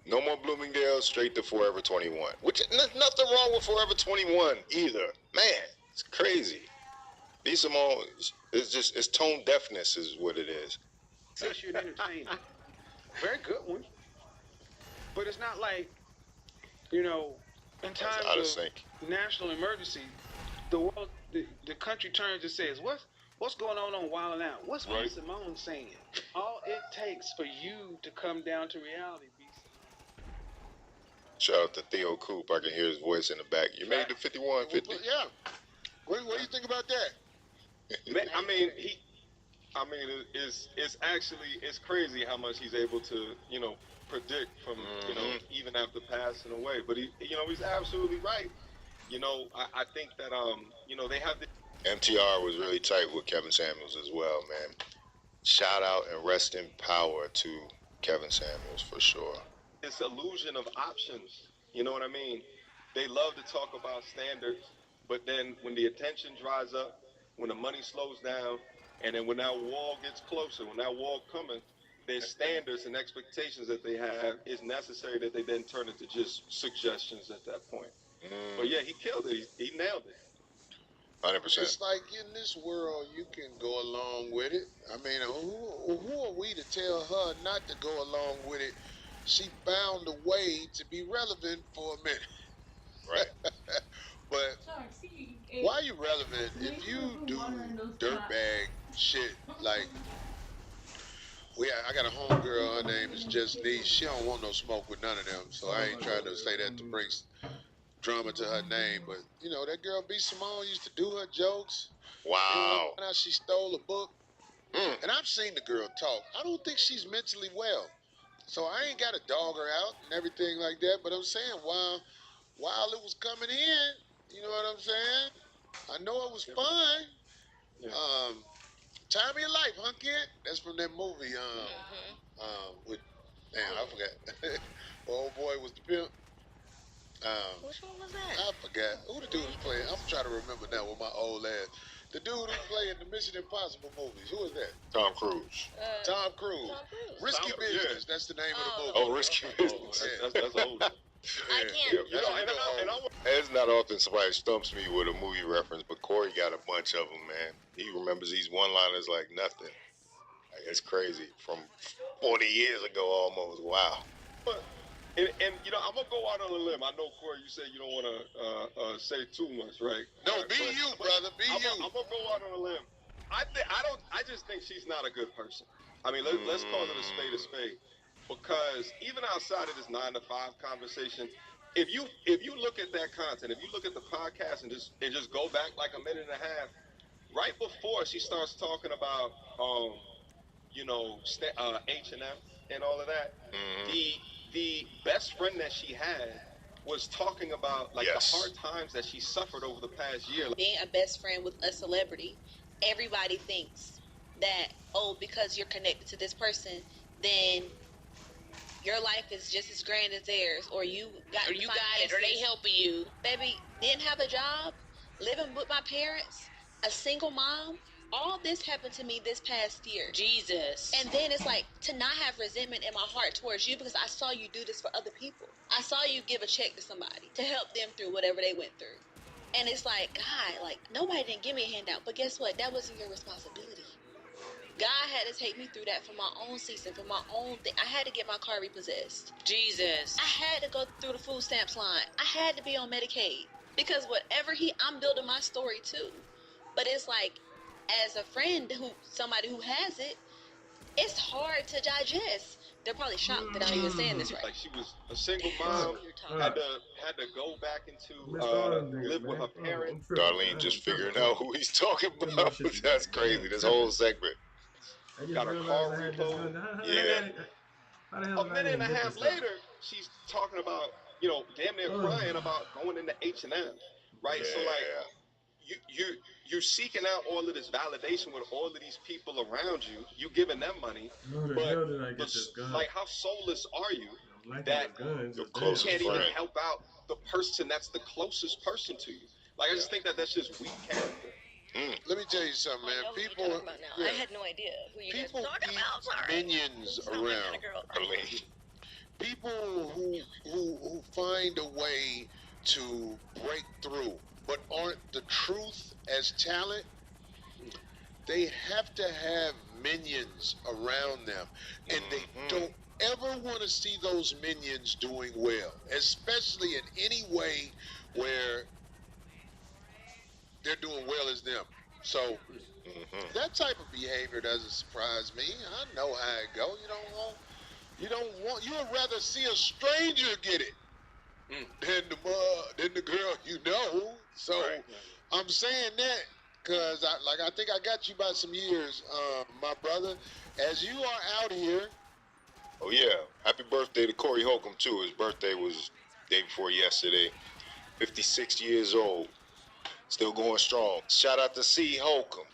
No more Bloomingdale, straight to Forever 21. Which, nothing wrong with Forever 21 either. Man, it's crazy. B. Simone, it's tone deafness is what it is. Says you're an entertainer. Very good one. But it's not like, you know, in times out of of sync. national emergency, the world, the country turns and says, what's going on Wild 'N Out? What's Right. B. Simone saying? All it takes for you to come down to reality, B. Shout out to Theo Coop. I can hear his voice in the back. You made the 5150. Yeah. What do you think about that? I mean, it's actually, it's crazy how much he's able to, you know, predict from, you know, even after passing away. But he, you know, he's absolutely right. You know, I think that, you know, they have the MTR was really tight with Kevin Samuels as well, man. Shout out and rest in power to Kevin Samuels for sure. this illusion of options. You know what I mean? They love to talk about standards, but then when the attention dries up, when the money slows down, and then when that wall gets closer, when that wall coming, their standards and expectations that they have is necessary that they then turn into just suggestions at that point. But yeah, he killed it. He nailed it. 100%. It's like in this world, you can go along with it. I mean, who are we to tell her not to go along with it? She found a way to be relevant for a minute. Right. But why are you relevant if you do dirtbag shit like... I got a homegirl, her name is Just Nee. She don't want no smoke with none of them, so I ain't trying to say that to bring drama to her name. But, you know, that girl B. Simone used to do her jokes. Wow. Now she stole a book. And I've seen the girl talk. I don't think she's mentally well. So I ain't got to dog her out and everything like that. But I'm saying, while it was coming in, you know what I'm saying? I know it was fun. Time of Your Life, huh, kid? That's from that movie. With, I forgot. Old boy was the pimp. Which one was that? I forgot. Who the dude was playing? I'm trying to remember now with my old ass. The dude who played the Mission Impossible movies. Who was that? Tom Cruise. Tom Cruise. Risky Business. That's the name of the movie. Oh, Risky Business. That's old. I can't. It's not often somebody stumps me with a movie reference, but Corey got a bunch of them, man. He remembers these one-liners like nothing. Like, it's crazy. From 40 years ago almost. Wow. And you know, I'm gonna go out on a limb. I know, Corey, you said you don't want to say too much, right? No, be you, brother. Be you. I'm gonna go out on a limb. I just think she's not a good person. I mean, let's call it a spade, because even outside of this 9 to 5 conversation, if you look at that content, if you look at the podcast and just go back like a minute and a half, right before she starts talking about you know, H&M and all of that, the best friend that she had was talking about like the hard times that she suffered over the past year. Being a best friend with a celebrity, everybody thinks that, oh, because you're connected to this person, then your life is just as grand as theirs, or you got it, or they helping you. Baby, didn't have a job, living with my parents, a single mom. All this happened to me this past year. Jesus. And then it's like, to not have resentment in my heart towards you because I saw you do this for other people. I saw you give a check to somebody to help them through whatever they went through. And it's like, God, like, nobody didn't give me a handout. But guess what? That wasn't your responsibility. God had to take me through that for my own season, for my own thing. I had to get my car repossessed. Jesus. I had to go through the food stamps line. I had to be on Medicaid. Because whatever I'm building my story too. But it's like, as a friend, somebody who has it, it's hard to digest. They're probably shocked that I'm even saying this right. Like, she was a single mom, had to go back into live with her parents. Darlene just figuring out who he's talking about. That's crazy. This whole segment. Got a car repo. Yeah. A minute and a half later, she's talking about, you know, damn near crying about going into H&M, right? Yeah. So like, you're seeking out all of this validation with all of these people around you. You giving them money, but like, how soulless are you that you can't even help out the person that's the closest person to you? Like, I just think that's just weak character. Let me tell you something, man. People, I had no idea who you guys were talking about. Sorry. Minions around. People who find a way to break through, but aren't the truth as talent. They have to have minions around them, and they don't never want to see those minions doing well, especially in any way where they're doing well as them. So that type of behavior doesn't surprise me. I know how it go. You would rather see a stranger get it than the girl you know. So I'm saying that because I think I got you by some years, my brother. As you are out here. Oh yeah, happy birthday to Corey Holcomb too. His birthday was day before yesterday. 56 years old, still going strong. Shout out to C. Holcomb.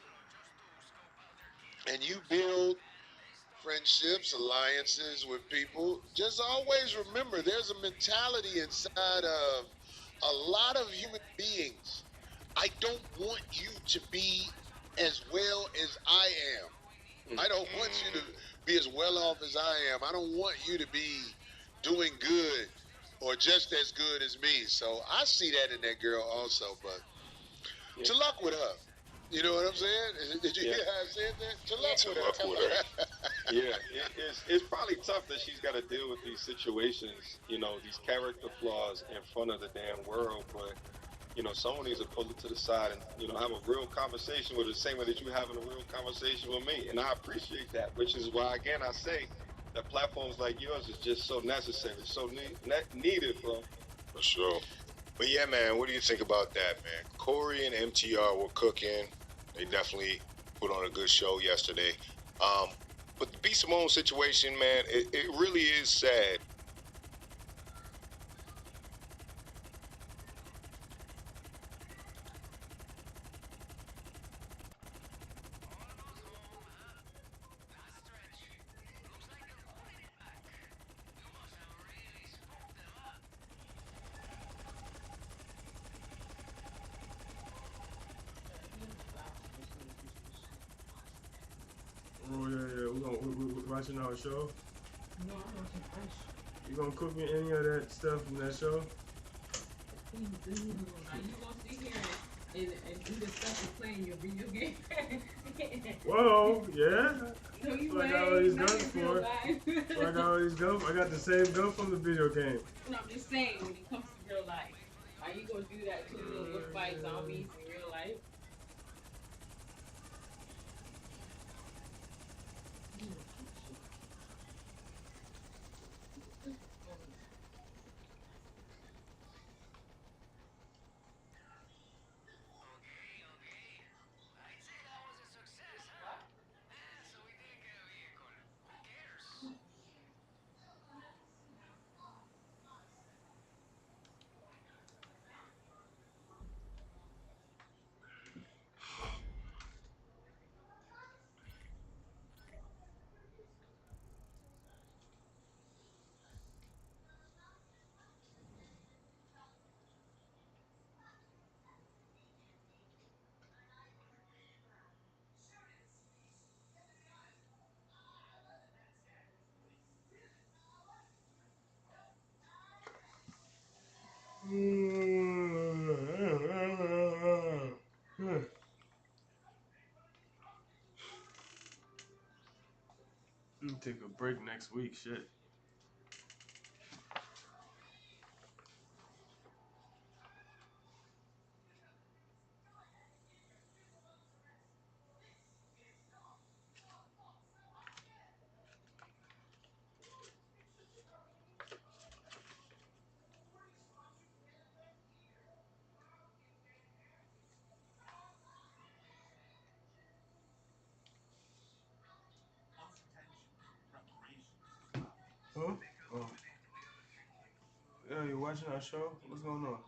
And you build friendships, alliances with people. Just always remember, there's a mentality inside of a lot of human beings. I don't want you to be as well as I am. I don't want you to be as well off as I am. I don't want you to be doing good or just as good as me. So I see that in that girl also, but to luck with her. You know what I'm saying? Did you hear how I said that? To luck with her. Yeah, it's probably tough that she's got to deal with these situations, these character flaws in front of the damn world, but someone needs to pull it to the side and, have a real conversation with her, the same way that you're having a real conversation with me. And I appreciate that, which is why, again, I say that platforms like yours is just so necessary, so needed, bro. For sure. But yeah, man, what do you think about that, man? Corey and MTR were cooking. They definitely put on a good show yesterday. But the B. Simone situation, man, it really is sad. Oh yeah. We're watching our show. No, I'm watching Ice. You gonna cook me any of that stuff from that show? Now you gonna sit here and do the stuff and play in your video game. Whoa, yeah. No, you so I ain't. got all these Not guns in real for. life. So I got all these guns. I got the same gun from the video game. No, I'm just saying, when it comes to real life, are you gonna do that too? Go fight zombies in real life? I'm gonna take a break next week. Shit. Huh? Oh. Yeah, you watching our show? What's going on?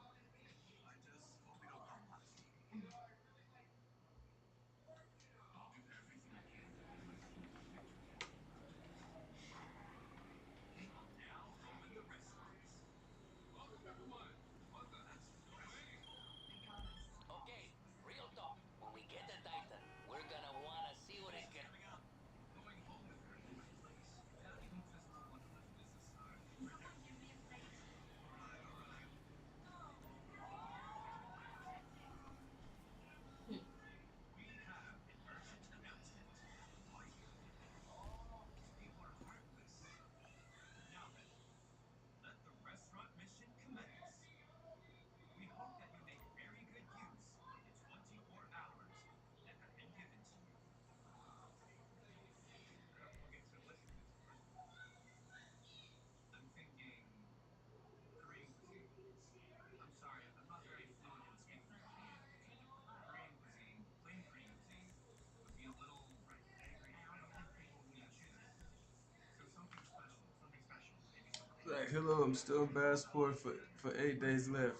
Okay, real talk. When we get the Titan, we're gonna wanna see what it can. hello, I'm still in passport for 8 days left.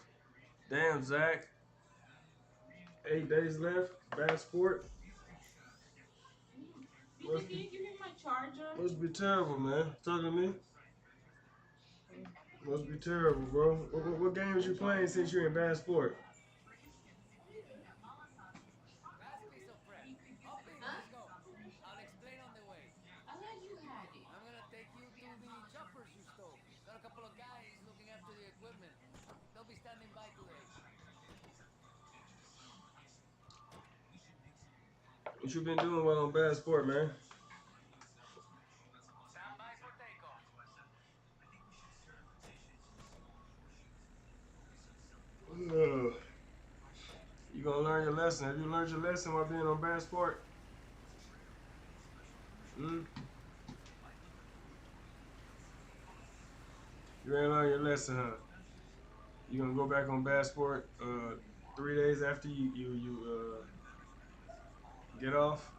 Damn, Zach. 8 days left, passport. Did you give me my charger? Must be terrible, man. Talking to me? Must be terrible, bro. What games you playing since you're in passport? Last piece of prep. Up in, let's go. I'll explain on the way. I thought you had it. I'm gonna take you to the choppers you stole. Got a couple of guys looking after the equipment. They'll be standing by today. What you been doing while on passport, man? Stand by for takeoff. You gonna learn your lesson. Have you learned your lesson while being on passport? You ain't learned your lesson, huh? You gonna go back on passport 3 days after you get off?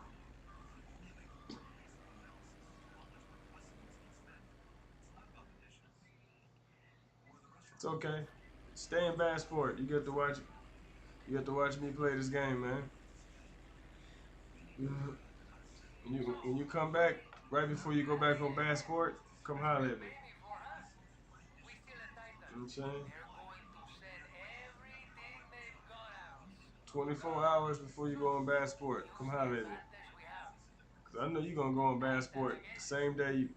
It's okay. Stay in passport. You get to watch. You get to watch me play this game, man. When you come back, right before you go back on passport, come holler at me. You know what I'm saying? 24 hours before you go on passport, come holler at me. Cause I know you gonna go on passport the same day you.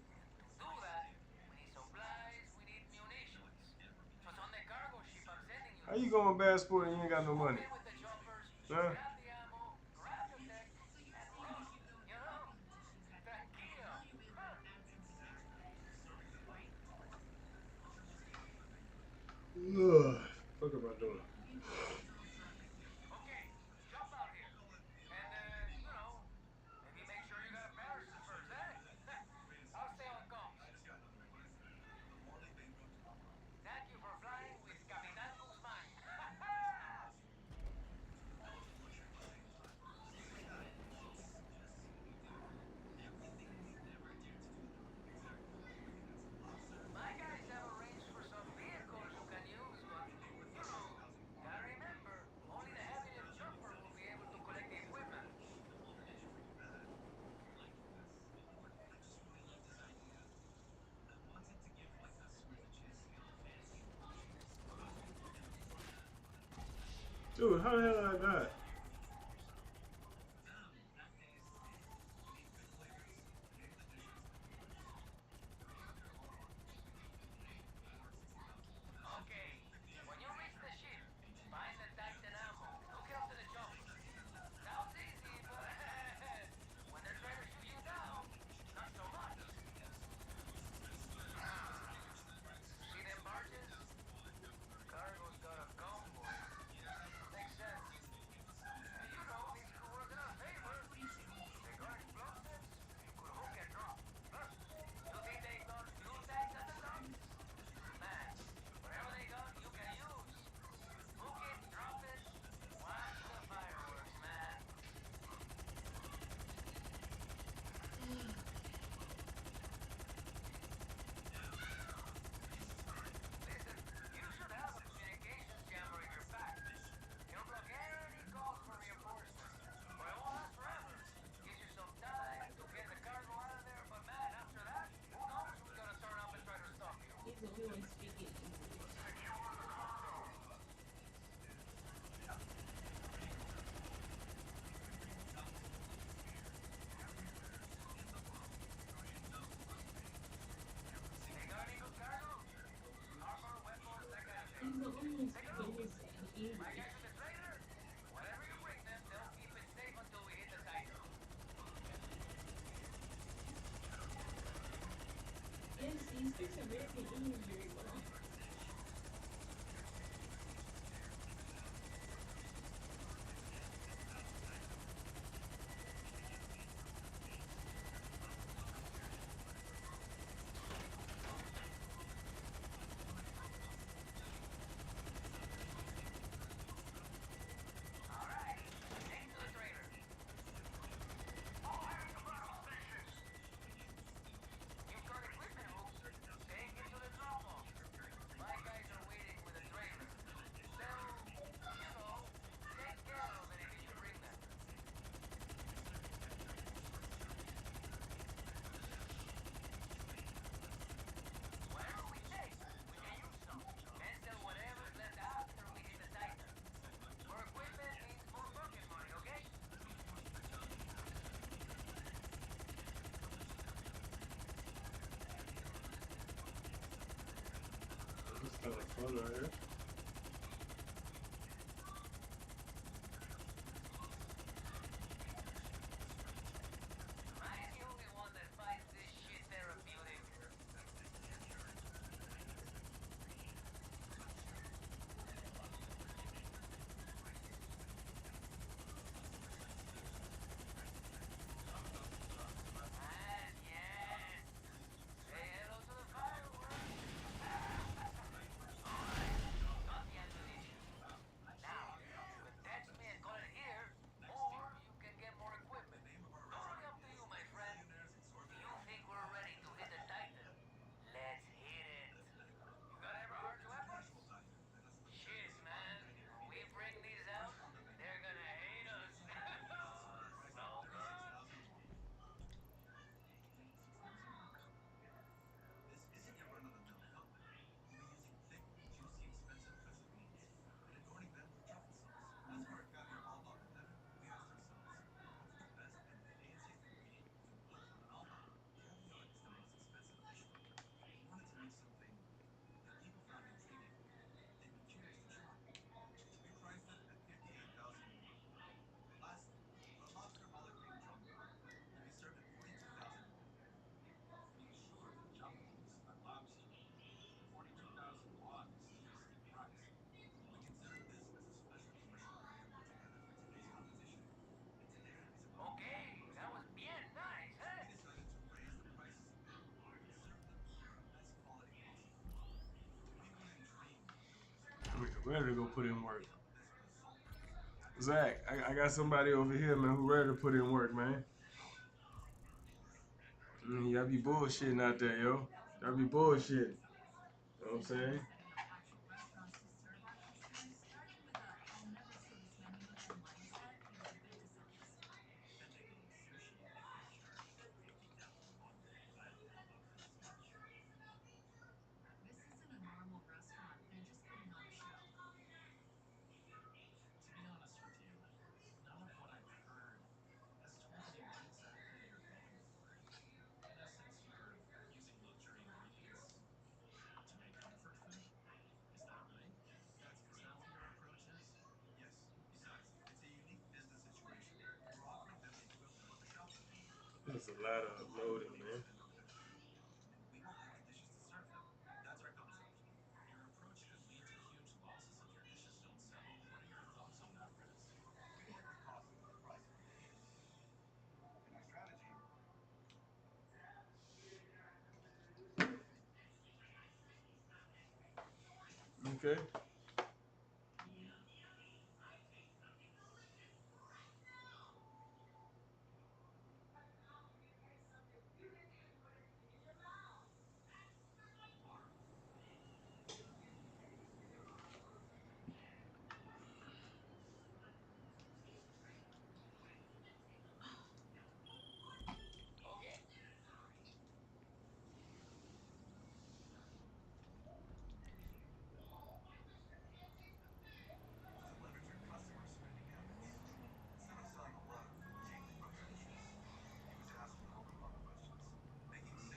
How you go on passport and you ain't got no money? Huh? Ugh. What am I doing? Okay, jump out here. And, maybe make sure you got a parachute first, eh? I'll stay on comms. Thank you for flying with Capitan Guzman. My guys have arranged for some vehicles you can use, but, gotta remember, only the heavy lift chopper will be able to collect the equipment. Dude, how the hell did I die? Okay, when you reach the ship, find the tanks and ammo. Hook it up to the chopper. Sounds easy, but when they're trying to shoot you down, not so much. See them barges? Cargo's got a convoy. Makes sense. And these could work in our favor. They got explosives, you could hook and drop. Plus, you think they got fuel tanks at the top? Man, whatever they got, you can use. Hook it, drop it, watch the fireworks, man. Listen, you should have a communications jammer in your pack. It'll block any calls for reinforcements. But it won't last forever. Gives you some time to get the cargo out of there, but man, after that, who knows who's gonna turn up and try to stop you. He's the only one speaking English. They got any good cargo? Armor, weapons, that kind of thing. He's the only one Take a look. speaking My English. guys in the trailer, whatever you bring them, they'll keep it safe until we hit the tight zone. Yes, he speaks American English very well. Alright, into the trailer. All hands to battle stations. You've got equipment hooks. Take it to the drop-off. Fun right here. Ready to go put in work. Zach, I got somebody over here, man, who ready to put in work, man. Y'all be bullshitting out there, yo. Y'all be bullshitting. You know what I'm saying? There's a lot of uploading, man. Okay.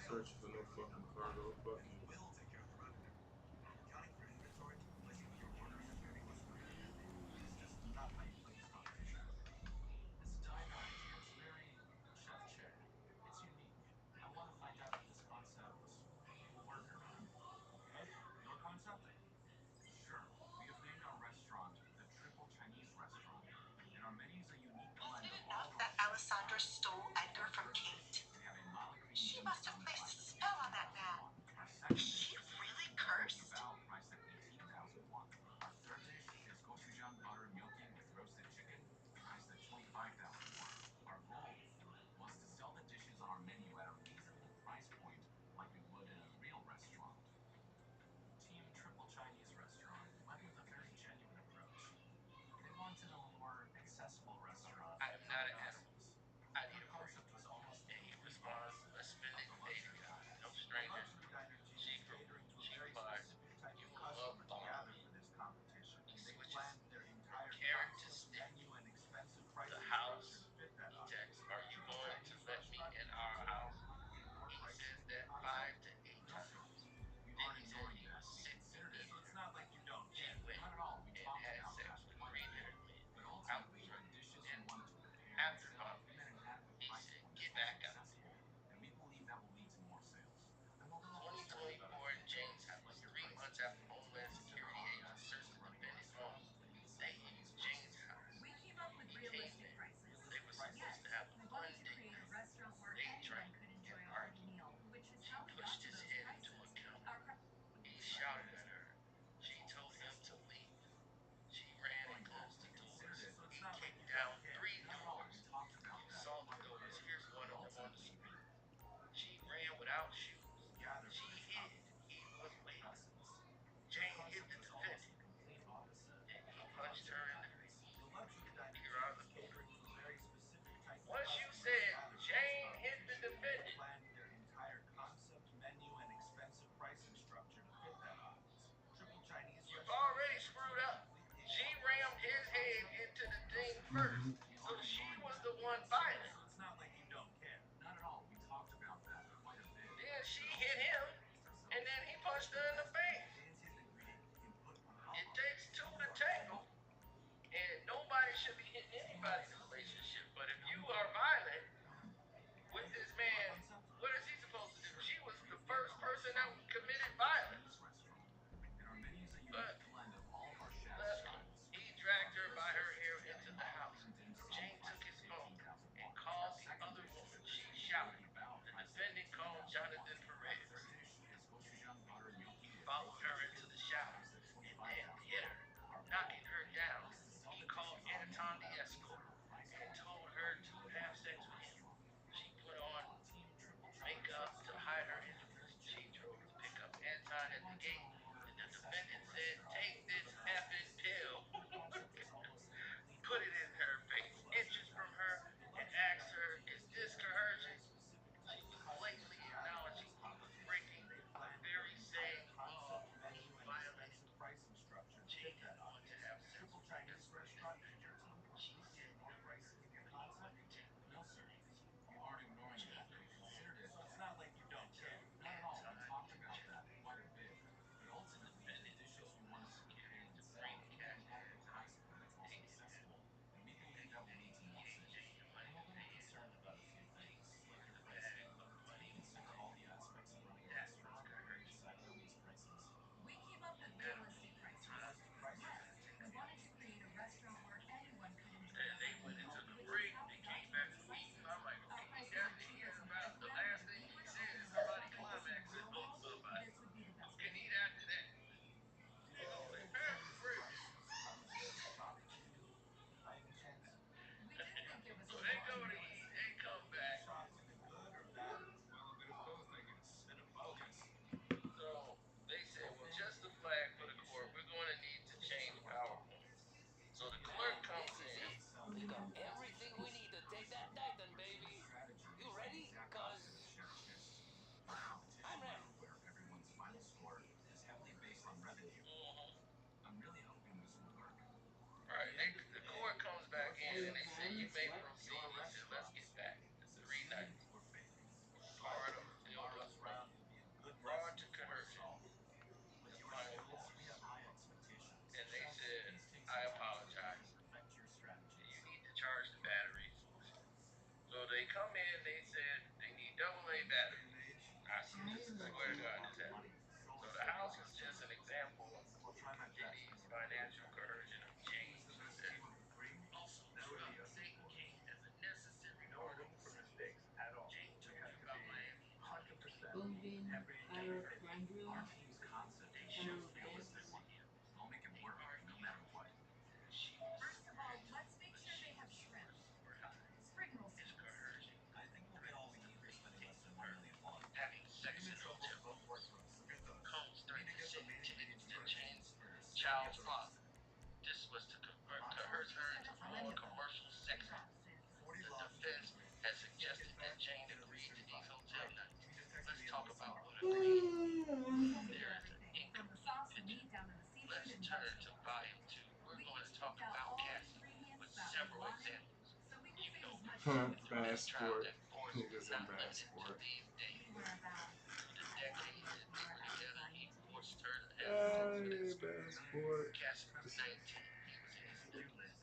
Search for no fucking cargo. Fuck you. Wasn't it enough that Alessandra stole Edgar from Kate? She must have placed a spell on that man. Is she really cursed? I am not an animal. I need a friend. And he responds, let's spend it dating. No strangers. She replies, you will love bomb. He switches from carrot to stick. The house. He texts, are you going to let me in our house? He says that 5 to 8 times. Then he said he will sit with me first. So she was the one violent. Then she hit him, and then he punched her in the face. It takes two to tango, and nobody should be hitting anybody in a relationship. But if you are violent with this man, what is he supposed to do? She was the first person that committed violence. But he dragged her by her hair into the house. Jane took his phone and called the other woman. She shouted. The defendant called Jonathan Perez. He followed her into the shower and then hit her, knocking her down. He called Anton the escort and told her to have sex with him. She put on makeup to hide her injuries. She drove to pick up Anton at the gate, and the defendant said, "Take this effing pill." Put it in her face, inches from her, and asked her, "Is this coercion?" She was blatantly acknowledging he was breaking the very same law he violated. She didn't want to have sex with her desperately. She said no. They went and took a break. They came back from eating. I'm like, okay, we got to hear about the last thing he said is somebody climaxes on somebody. Who can eat after that? Oh, they passed the break. So they go to eat. They come back. So they said, well, just a flag for the court. We're going to need to change PowerPoints. So the clerk comes in. We got everything we need to take that Titan, baby. You ready? Cause I'm ready. Right. The court comes back in and they say you may proceed. He said, let's get back to 3 nights. Florida filled up. Fraud to coercion. The final course. And they said, I apologize. You need to charge the batteries. So they come in, they said they need AA batteries. I swear to God, this happened. So the house is just an example of Diddy's financial coercion of James. Also, Trump Satan came as a necessary part of the sequence. Jane told you about Miami in 2020. Alexandria. They showed faces in him. They argued. She was Spring rolls. His coercion. Having sex in a hotel room. Combs threatened to send Jane's child's father. This was to coerce her into more commercial sex acts. The defense has suggested that Jane agreed to these hotel nights. Let's talk about what agreed. There is an incomplete picture. Let's turn to volume 2. We're going to talk about Cassie with several examples. You know, Bad sport. that force Niggas is in not bad limited to sport. these days. Through the decades that they were together, he forced her to have sex with his Bad sport. Cassie was 19. He was in his 30s.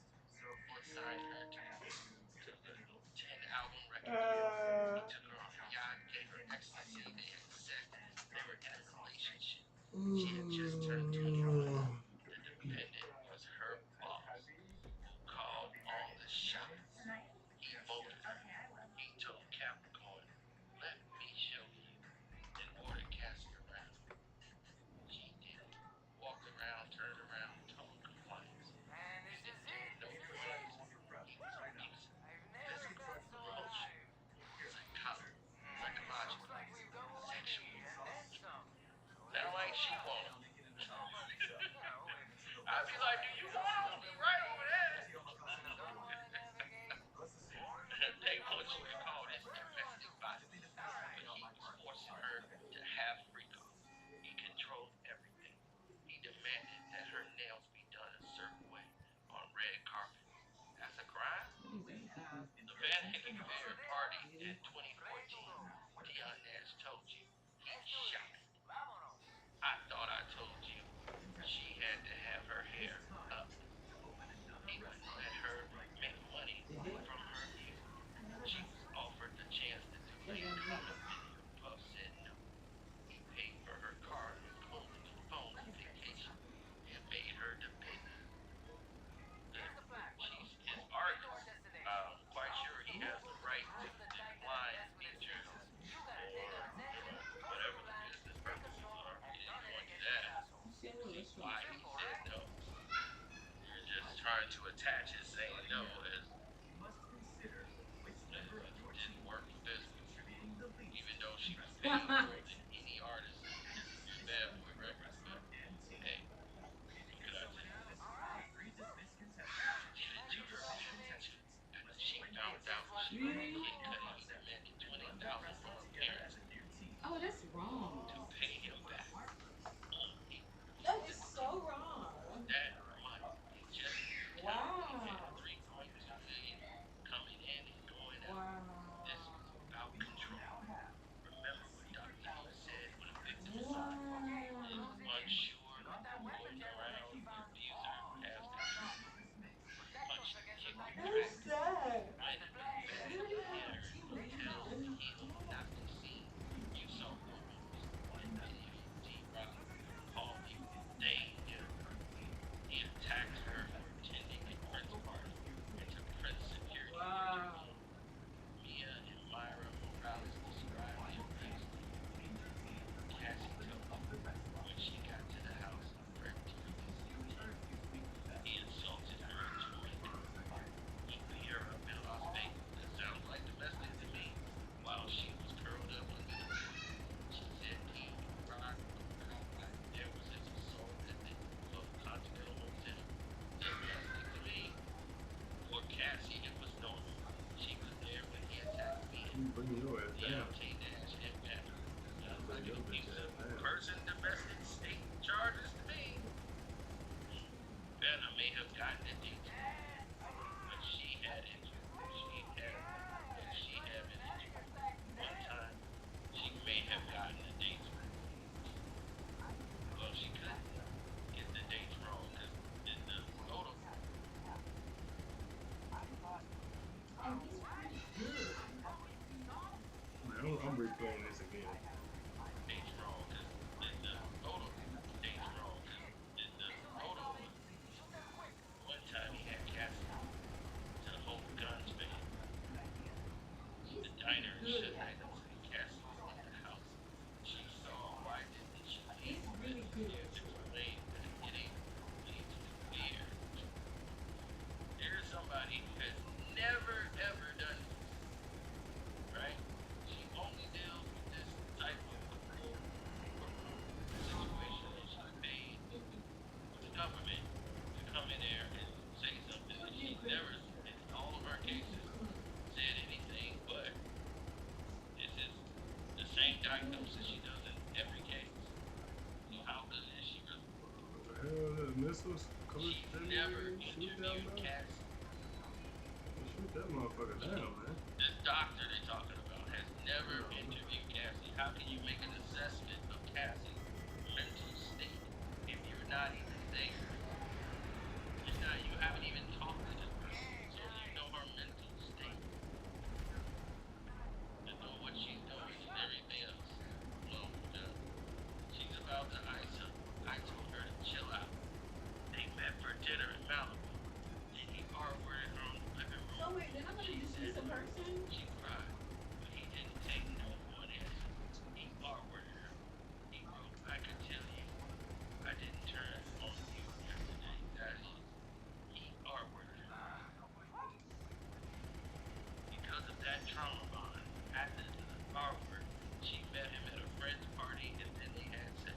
He signed her to the 10-album record deal. He took her on a yacht, gave her ecstasy, they had sex, they were in a relationship. She had just turned 21. The defendant was her boss, who called all the shots. He voted her. He told Capricorn, let me show you, and ordered Cassie around. She did it. Walked around, turned around, total compliance. And this is it. No drugs. He was physical, emotional, psychological, Looks like we've done what we sexual. need and then some. Now ain't she want him? trying to attach his saying no as it didn't work for business. Even though she was paying more than any artist to do Bad Boy records, but hey, what could I say? She didn't charge me attention. And she found out she couldn't even make $20,000 from her parents Oh, that's wrong. to pay him back. That is so wrong. That money just Wow. 3.2 million coming in and going out. Wow. This was about control. Remember what Dr. Lee said when a victim is unsure, going around, your abuser has control. Punch the kick the That's sad. when it was bad, tells the heel not to see. You saw the most wanted video. D-Rock called you danger. He attacked her for attending a Prince party and took Prince security. Wow. Mia and Myra Morales described the abuse. Cassie told me when she got to the house on February 16th, he insulted her in Jamaica. He beat her up in Las Vegas. That sounds like domestic to me. While she was curled up under the bed, she said he rocked her. There was his assault at the Continental Hotel. Domestic to me. For Cassie, it was normal. She was there when he attacked me. Bringing your ass down. Dash and back. Sounds like an abusive person, domestic state charges to me. Vanna may have gotten it deep, but she had injured. She had been injured. One time, she may have gotten the dates wrong. Well, she couldn't get the dates wrong because in the photo. And he's pretty good. Man, I'm replaying this again. Dates wrong because in the photo. Dates wrong because in the photo. One time he had Cassie to hold guns for him. The diner in San Andreas and Cassie was in the house. She saw why didn't she leave? He's really good. Explain that it leads to fear. Here's somebody who has never ever done this. Right? She only deals with this type of situation and she paid the government to come in there and say something that she's never, in all of her cases, said anything but this is the same diagnosis she does in every case. So how good is she really? What the hell is missiles? She's never interviewed Cassie. Shoot that motherfucker down, man. This doctor they're talking about has never interviewed Cassie. How can you make an assessment of Cassie's mental state if you're not even there? You haven't even talked to this person, so you know her mental state. You know what she's doing and everything else. No, she's about to ice up. I told her to chill out. They met for dinner in Malibu. And he R-worded her on the living room. So wait, then I'm gonna just use a person? She cried, but he didn't take no for an answer. He R-worded her. He wrote, I could tell you, I didn't turn on you yesterday. That is, he R-worded her. Because of that trauma bond, after the R-word, she met him at a friend's party and then they had sex.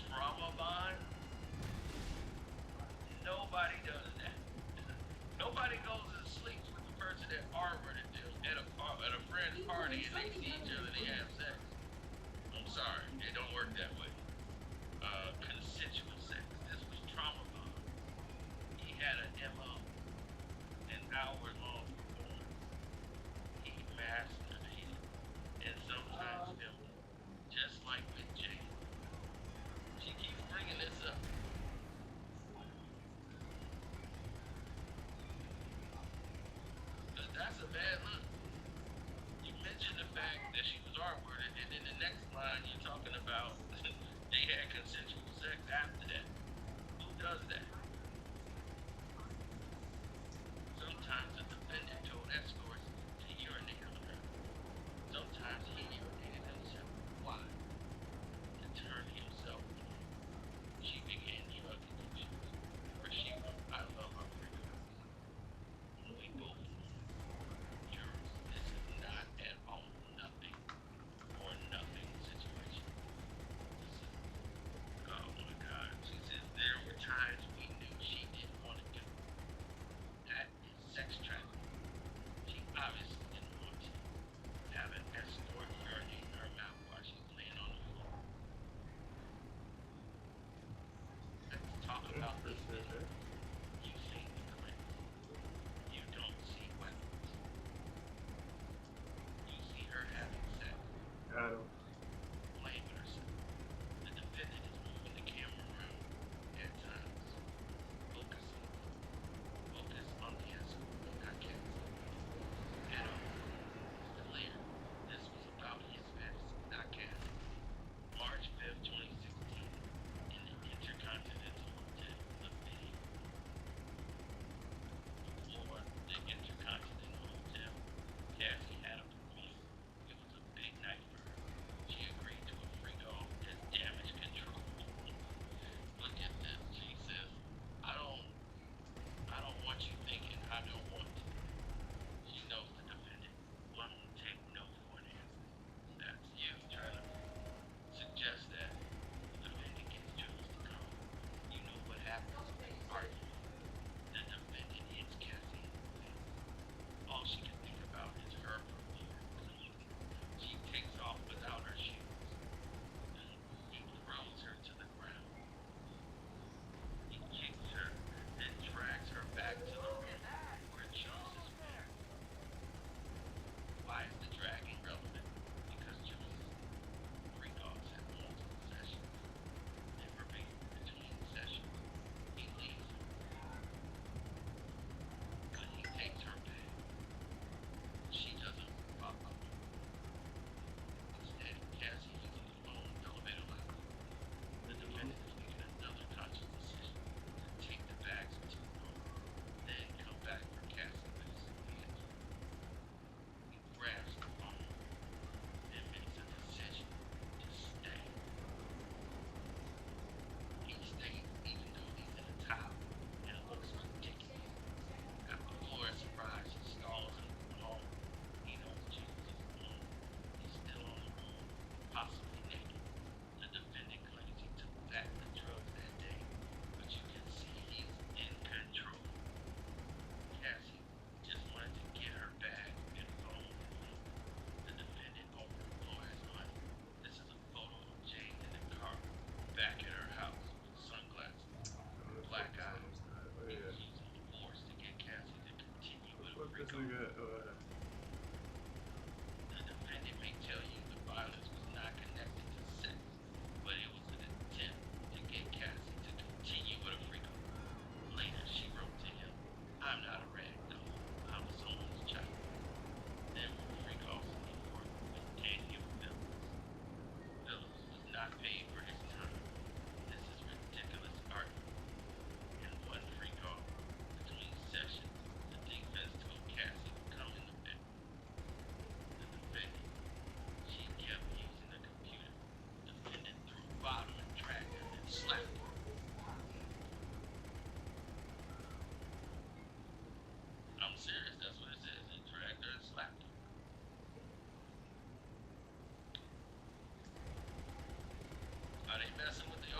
Trauma bond? Nobody does that. Nobody goes and sleeps with the person that R-worded them at a friend's party and they see each other and they have sex. I'm sorry, it don't work that way. Consensual sex. This was trauma bond. He had an MO, an hour-long performance. He masturbated and sometimes filmed it, just like with Jay. She keeps bringing this up. Because that's a bad look. You mentioned the fact that she was R-worded, and then the next line you're talking about they had consensual sex after that. Who does that? Sometimes the defendant told escorts to urinate on her. Sometimes he urinated himself. Why? To turn himself on. She began drug addictions. Where she from? I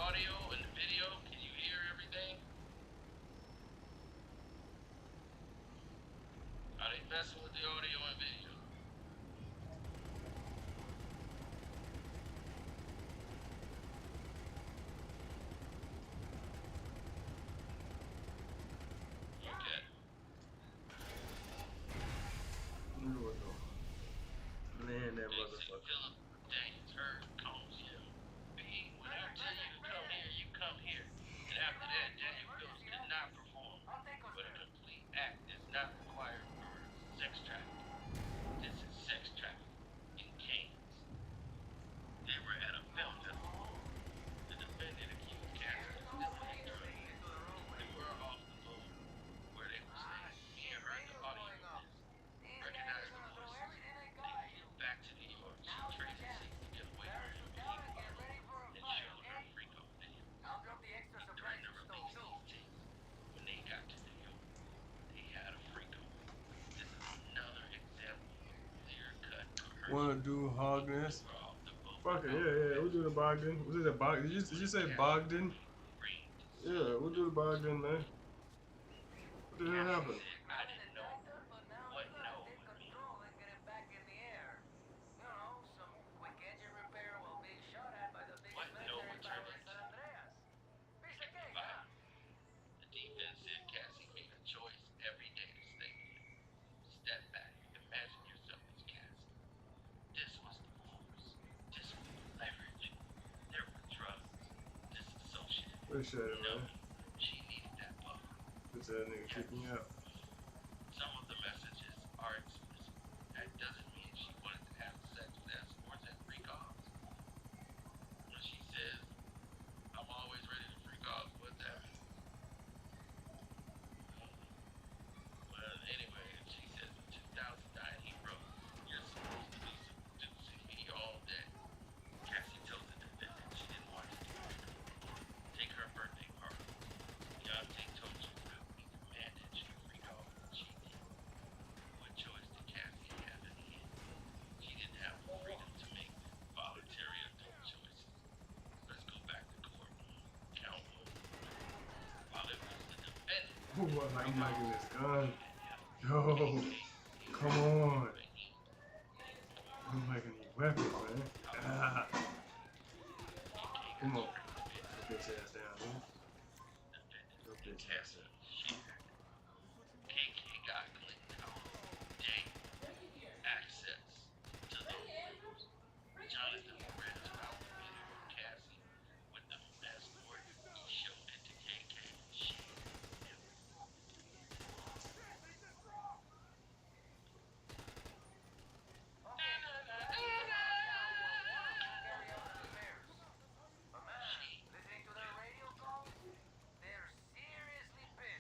audio and the video? Can you hear everything? Are they messing with the audio and video? Okay. Man, that They said motherfucker. Philip Daniels heard Combs yell. B, when I tell you to come here, you come here. And after that, Daniel Phillips did not perform. But a complete act is not required for sex trafficking. This is sex trafficking in Canes. They were at a film festival. The defendant accused Cassie of distributing drugs. They were off the boat where they were staying. Mia heard the audio of this, recognized the voices. They flew back to New York. She traced the seats to get away from him, but he followed and showed her freak-out video. He threatened to release these tapes. When they got to New York, they had a freak-out. This is another example of clear-cut coercion. Wanna do Hogness? Fuck it, yeah, we'll do the Bogdan. Was it a Bogdan? Did you say Bogdan? Yeah, we'll do the Bogdan, man. What the hell happened? I didn't know what no would mean. What no would turn into. San Andreas. The defense said Cassie made a choice every day to stay here. Step back. Imagine yourself as Cassie. This was the force. This was the leverage. There were drugs. Disassociation. Where's that, man? She needed that buffer. What's that nigga kicking out? Some of the messages are explicit. That doesn't mean she wanted to have sex with escorts and freak offs. When she says, I'm always ready to freak off, what's that mean? Well, anyway, she says in 2009 he wrote, you're supposed to be seducing me all day. Cassie told the defendant she didn't want to do it. Take her birthday party. Deontay told you we demanded she freak off and she did. What choice did Cassie have in the end? She didn't have the freedom to make voluntary adult choices. Let's go back to court. Count one. While it was the defendant. Ooh, I'm liking this gun. Yo, come on. I'm liking these weapons, man. Ah. Come on. Get this ass down, man. Go bitch ass up. KK got clicked out. Dang. Access to the rooms. Jonathan read about the video of Cassie with the escort. He showed it to KK. She Listening to their radio calls, they're seriously pissed.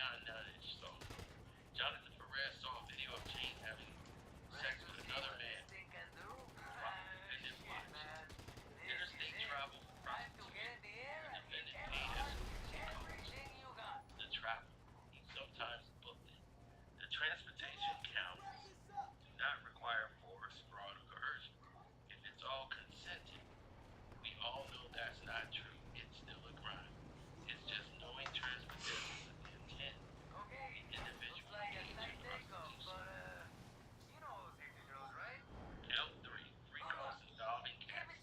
beyond nuttish. So, Jonathan Perez saw a video of Jane having sex with another man. Interstate travel for prostitution. The defendant paid escorts costs. The travel, he sometimes booked it. The transportation counts do not require force, fraud, or coercion. If it's all consented, we all know that's not true. It's still a crime. It's just knowing transportation with the intent. Individual engaged in prostitution. Count 3. Free calls involving cats.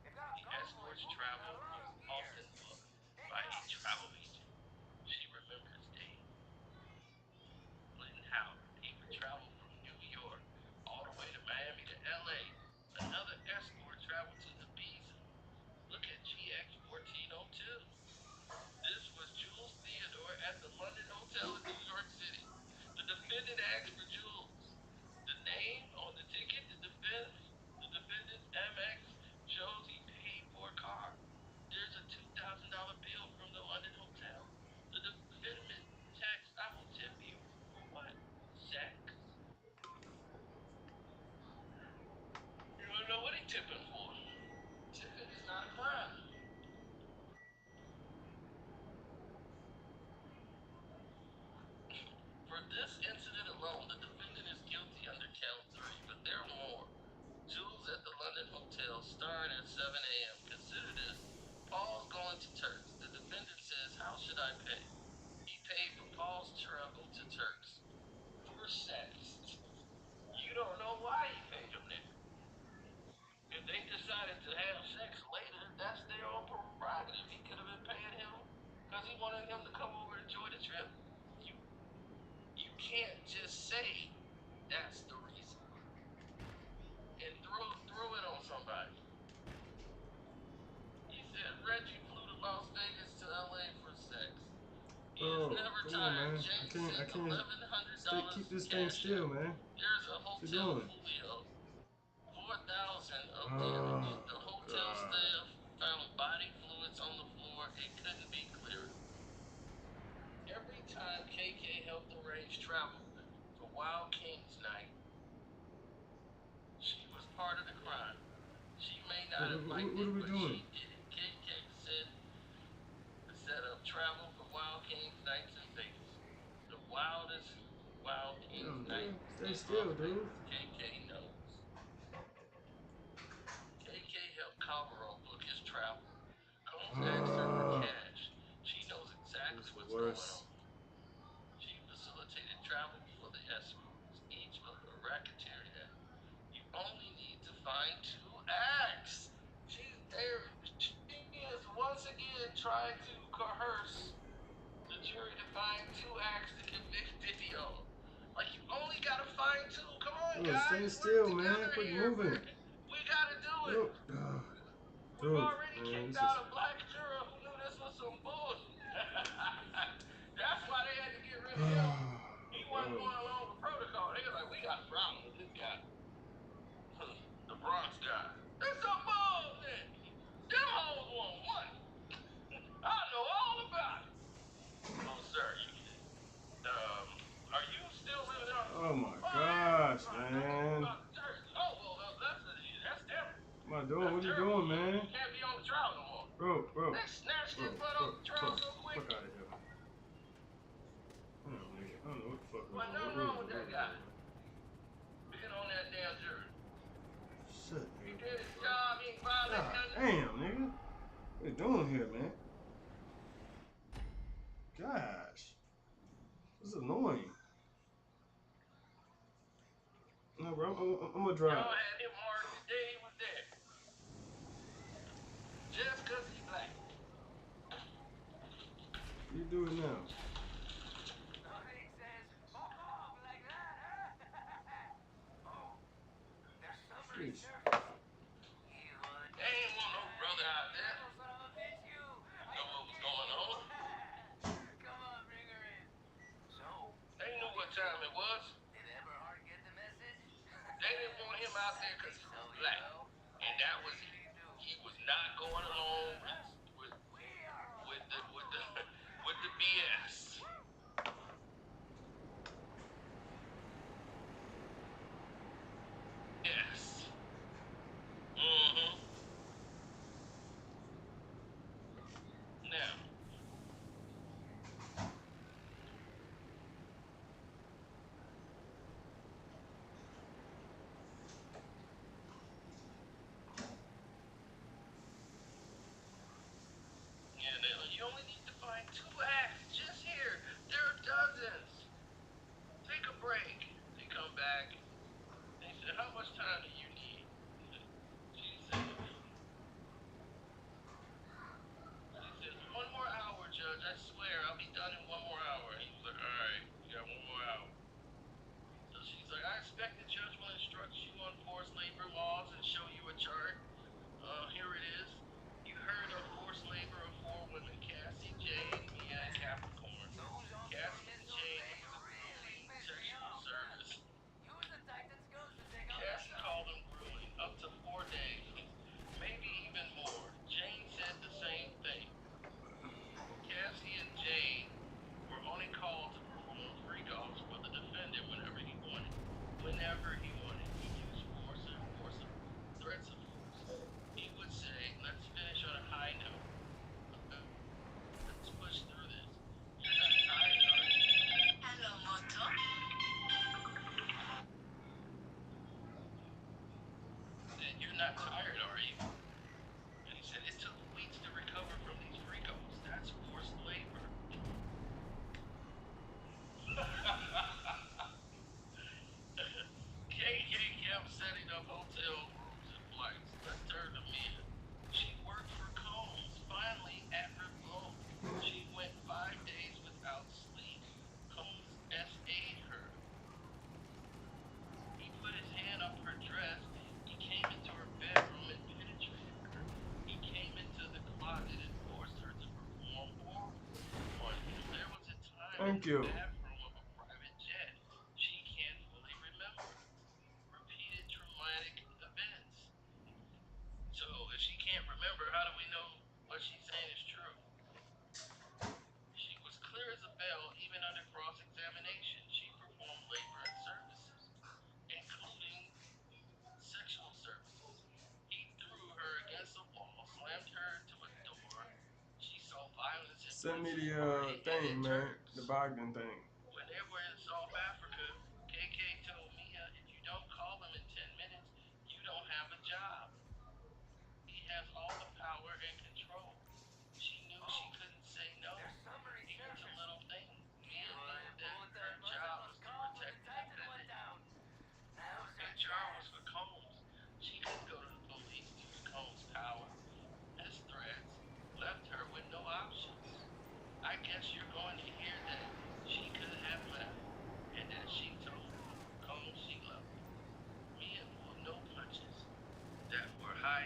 The escort's travel was often booked by a travel agent. She remembers days. Clinton Howard, he would travel from New York all the way to Miami to LA. Another escort traveled to Ibiza. Look at GX1402. This was Jules Theodore at the London Hotel in New York City. The defendant asked for Jules. The name on the ticket, the defendant's Amex, shows he paid for a car. There's a $2,000 bill from the London Hotel. The defendant text, I will tip you. For what? Sex? You don't know what he tipping for. Tipping is not a crime. For this incident alone, the defendant is guilty under count 3, but there are more. Jules at the London Hotel starred at 7 a.m. Consider this. Paul's going to Turks. The defendant says, how should I pay? He paid for Paul's travel to Turks. For sex. You don't know why he paid him there. If they decided to have sex later, that's their own prerogative. He could have been paying him because he wanted him to come over and enjoy the trip. You can't just say that's the reason and throw it on somebody. He said Reggie flew to Las Vegas to LA for sex. He is never tired. Jane sent $1,100. Keep this thing still, man. There's a hotel Julio. 4,000 of damage. The hotel staff found body fluids on the floor. It couldn't be clearer. Every time KK helped arrange travel for Wild Kings Night, she was part of the crime. She may not have liked it, but she did it. KK said to set up travel for Wild Kings Nights in Vegas. The wildest Wild Kings Night. Stay still, dude. KK knows. KK helped Calvaro book his travel. Combs asked her for cash. She knows exactly what's going on. She facilitated travel for the escorts, each of a racketeer. You only need to find 2 acts. She's there. She is once again trying to coerce the jury to find 2 acts to convict Diddy on. Like, you only gotta find 2. Come on, guys. Stay still, man. Quit moving. We gotta do it. We've already kicked out a black juror who knew this was some bullshit. That's why they had to get rid of him. He wasn't going along with protocol. They were like, we got a problem with this guy. The Bronx guy. That's some bullshit. Them hoes want money. I know all about it. Oh, sir, are you still living out? Oh my gosh, man. Oh, well, that's them. What am I doing? What are you doing, man? You can't be on the trial no more. Bro. They snatched his butt off the trial so quick. Fuck out of here. I don't know what the fuck. What's wrong with that guy? Being on that damn jury. Shit, He did his job. He ain't violated nothing. Damn, nigga. What you doing here, man? Gosh. This is annoying. No, bro, I'm gonna drive. Y'all had him marked the day he was there. Just because he's black. You do it now. Sheesh. They ain't want no brother out there. Know what was going on? They knew what time it was. They didn't want him out there because he was black. And that was it. He was not going along with the BS. labor laws and show you a chart. Here it is. You heard of forced labor of 4 women, Cassie, Jane, Mia, and Capricorn. Cassie and Jane were the grueling sexual service. Cassie called them grueling, up to 4 days, maybe even more. Jane said the same thing. Cassie and Jane were only called to perform free calls for the defendant whenever he wanted. Whenever he wanted. He used force and threats of force. He would say, let's finish on a high note. Let's push through this. You're not tired, are you? Hello, Moto. And you're not tired, are you? And he said, it took weeks to recover from these free calls. That's forced labor. KK kept setting up hotel rooms and flights. Let's turn to Mia. She worked for Combs. Finally, at her goal, she went 5 days without sleep. Combs S.A.'d her. He put his hand up her dress. He came into her bedroom and penetrated her. He came into the closet and forced her to perform oral on him. There was a time in the bathroom of a private jet she can't fully remember. Repeated traumatic events. So if she can't remember, how do we know what she's saying is true? She was clear as a bell even under cross-examination. She performed labor and services, including sexual services. He threw her against a wall, slammed her to a door. She saw violence in Send me the thing, man. The Bogdan thing. When they were in South Africa, KK told Mia, if you don't call him in 10 minutes, you don't have a job. He has all the power and control. She knew she couldn't say no, even to little things. Mia learned that her job was to protect the defendant. HR was for Combs. She couldn't go to the police due to Combs' power. His threats left her with no options. I guess you're going to hear that she could have left, and that she told Combs she loved him. Mia pulled no punches that were high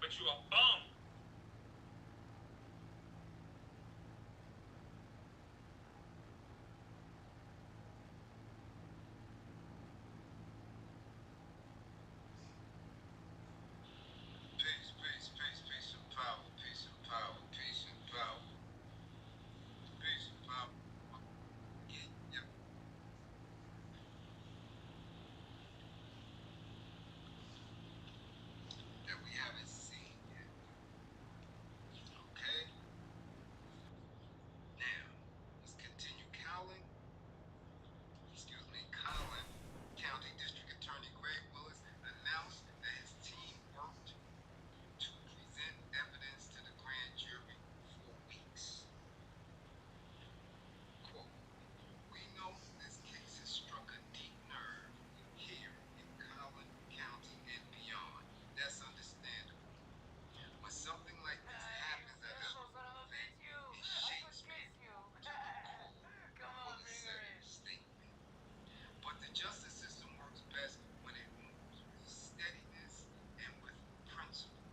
but you a bum. Peace and power, peace and power, peace and power, peace and power. Yeah. That we haven't seen yet. Okay? Now, let's continue Colin. Colin County District Attorney Greg Willis announced that his team worked to present evidence to the grand jury for weeks. Quote, we know this case has struck a deep nerve here in Collin County and beyond. That's understandable. When something like this happens at a event, it shakes me to the core, Willis said in a statement. But the justice system works best when it moves with steadiness and with principle.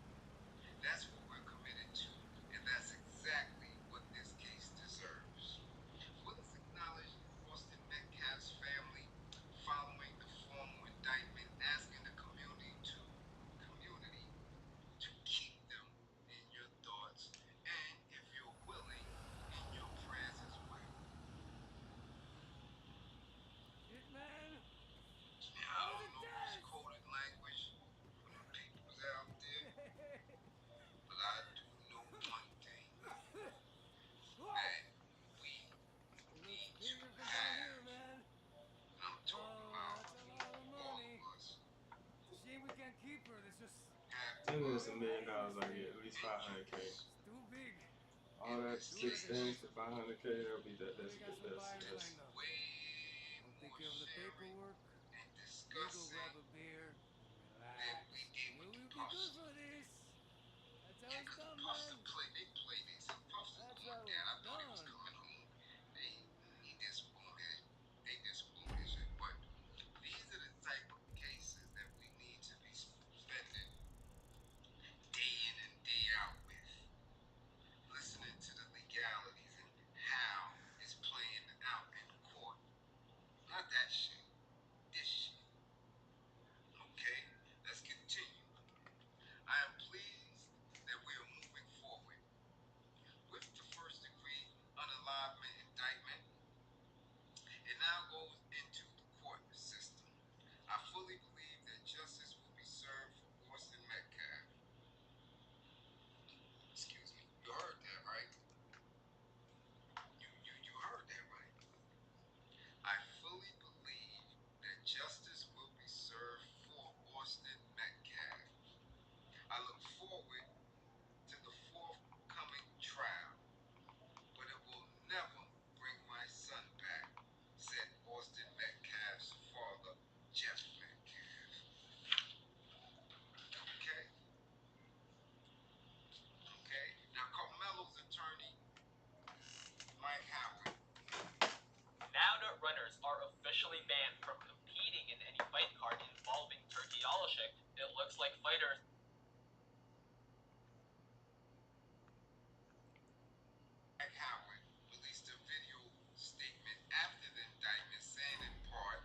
That's what we're committed to, and that's exactly what this case deserves. Willis acknowledged Austin Metcalf's family following the formal indictment, asking the community to keep them in your thoughts, and if you're willing, in your prayers as well. Shit, man. Now, I don't know this coded language for the peoples out there, but I do know one thing, that we need to have, and I'm talking about all of us, Shame we can't keep her. There's just Then there's $1 million I get, at least 500K. too big. All that 6 things to 500K, that'll be that. That's Got some buyers that's lined up. We'll take care of the paperwork. You go grab a beer. Relax. We'll be good for this. That's how it's done, man. They said Puff's is going down. I thought he was coming home. He diswounded it. But these are the type of cases that we need to be spending day in and day out with. Listening to the legalities and how it's playing out in court. Not that shit. This shit. Okay? Let's continue. I am pleased that we are moving forward. With the first degree unalignment indictment, it now goes into the court system. I fully believe that justice will be served for Austin Metcalf. Excuse me. You heard that, right? You heard that, right? I fully believe that justice will be served for Austin Metcalf. I look forward to the forthcoming trial, but it will never bring my son back, said Austin Metcalf's father, Jeff Metcalf. Okay? Okay? Now, Carmelo's attorney, Mike Howard. Now nut runners are officially banned from competing in any fight card involving Turkey Alashik. It looks like fighters Mike Howard released a video statement after the indictment saying in part,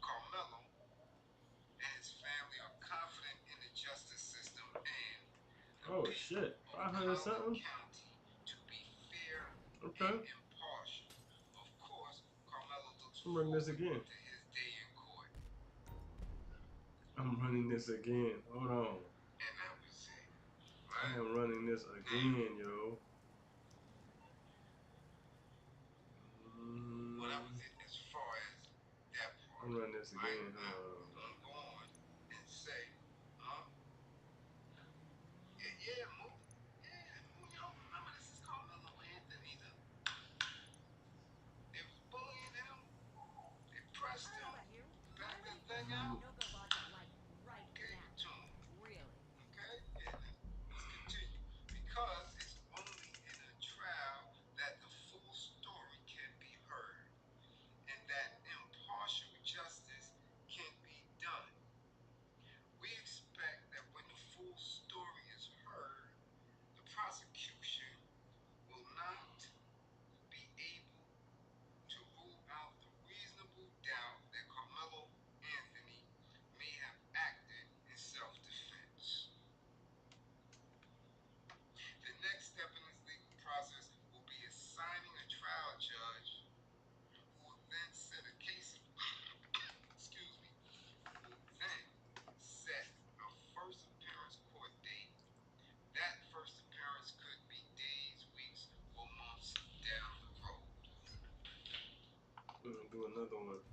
Carmelo and his family are confident in the justice system and oh shit, 500 something. to be fair Okay. and impartial. Of course, Carmelo looks I'm running this again. to his day in court. I'm running this again. Hold on. And that was it. I am running this again, yo. Well, that was it as far as that part. I'm running this again. Now, we're gonna go on and say, yeah, y'all remember this is Carmelo Anthony. They was bullying him. They pressed him. Back that thing out. Gave it to him. Really? Okay? And let's continue. Because it's only in a trial that the full story can be heard. And that impartial justice can be another one.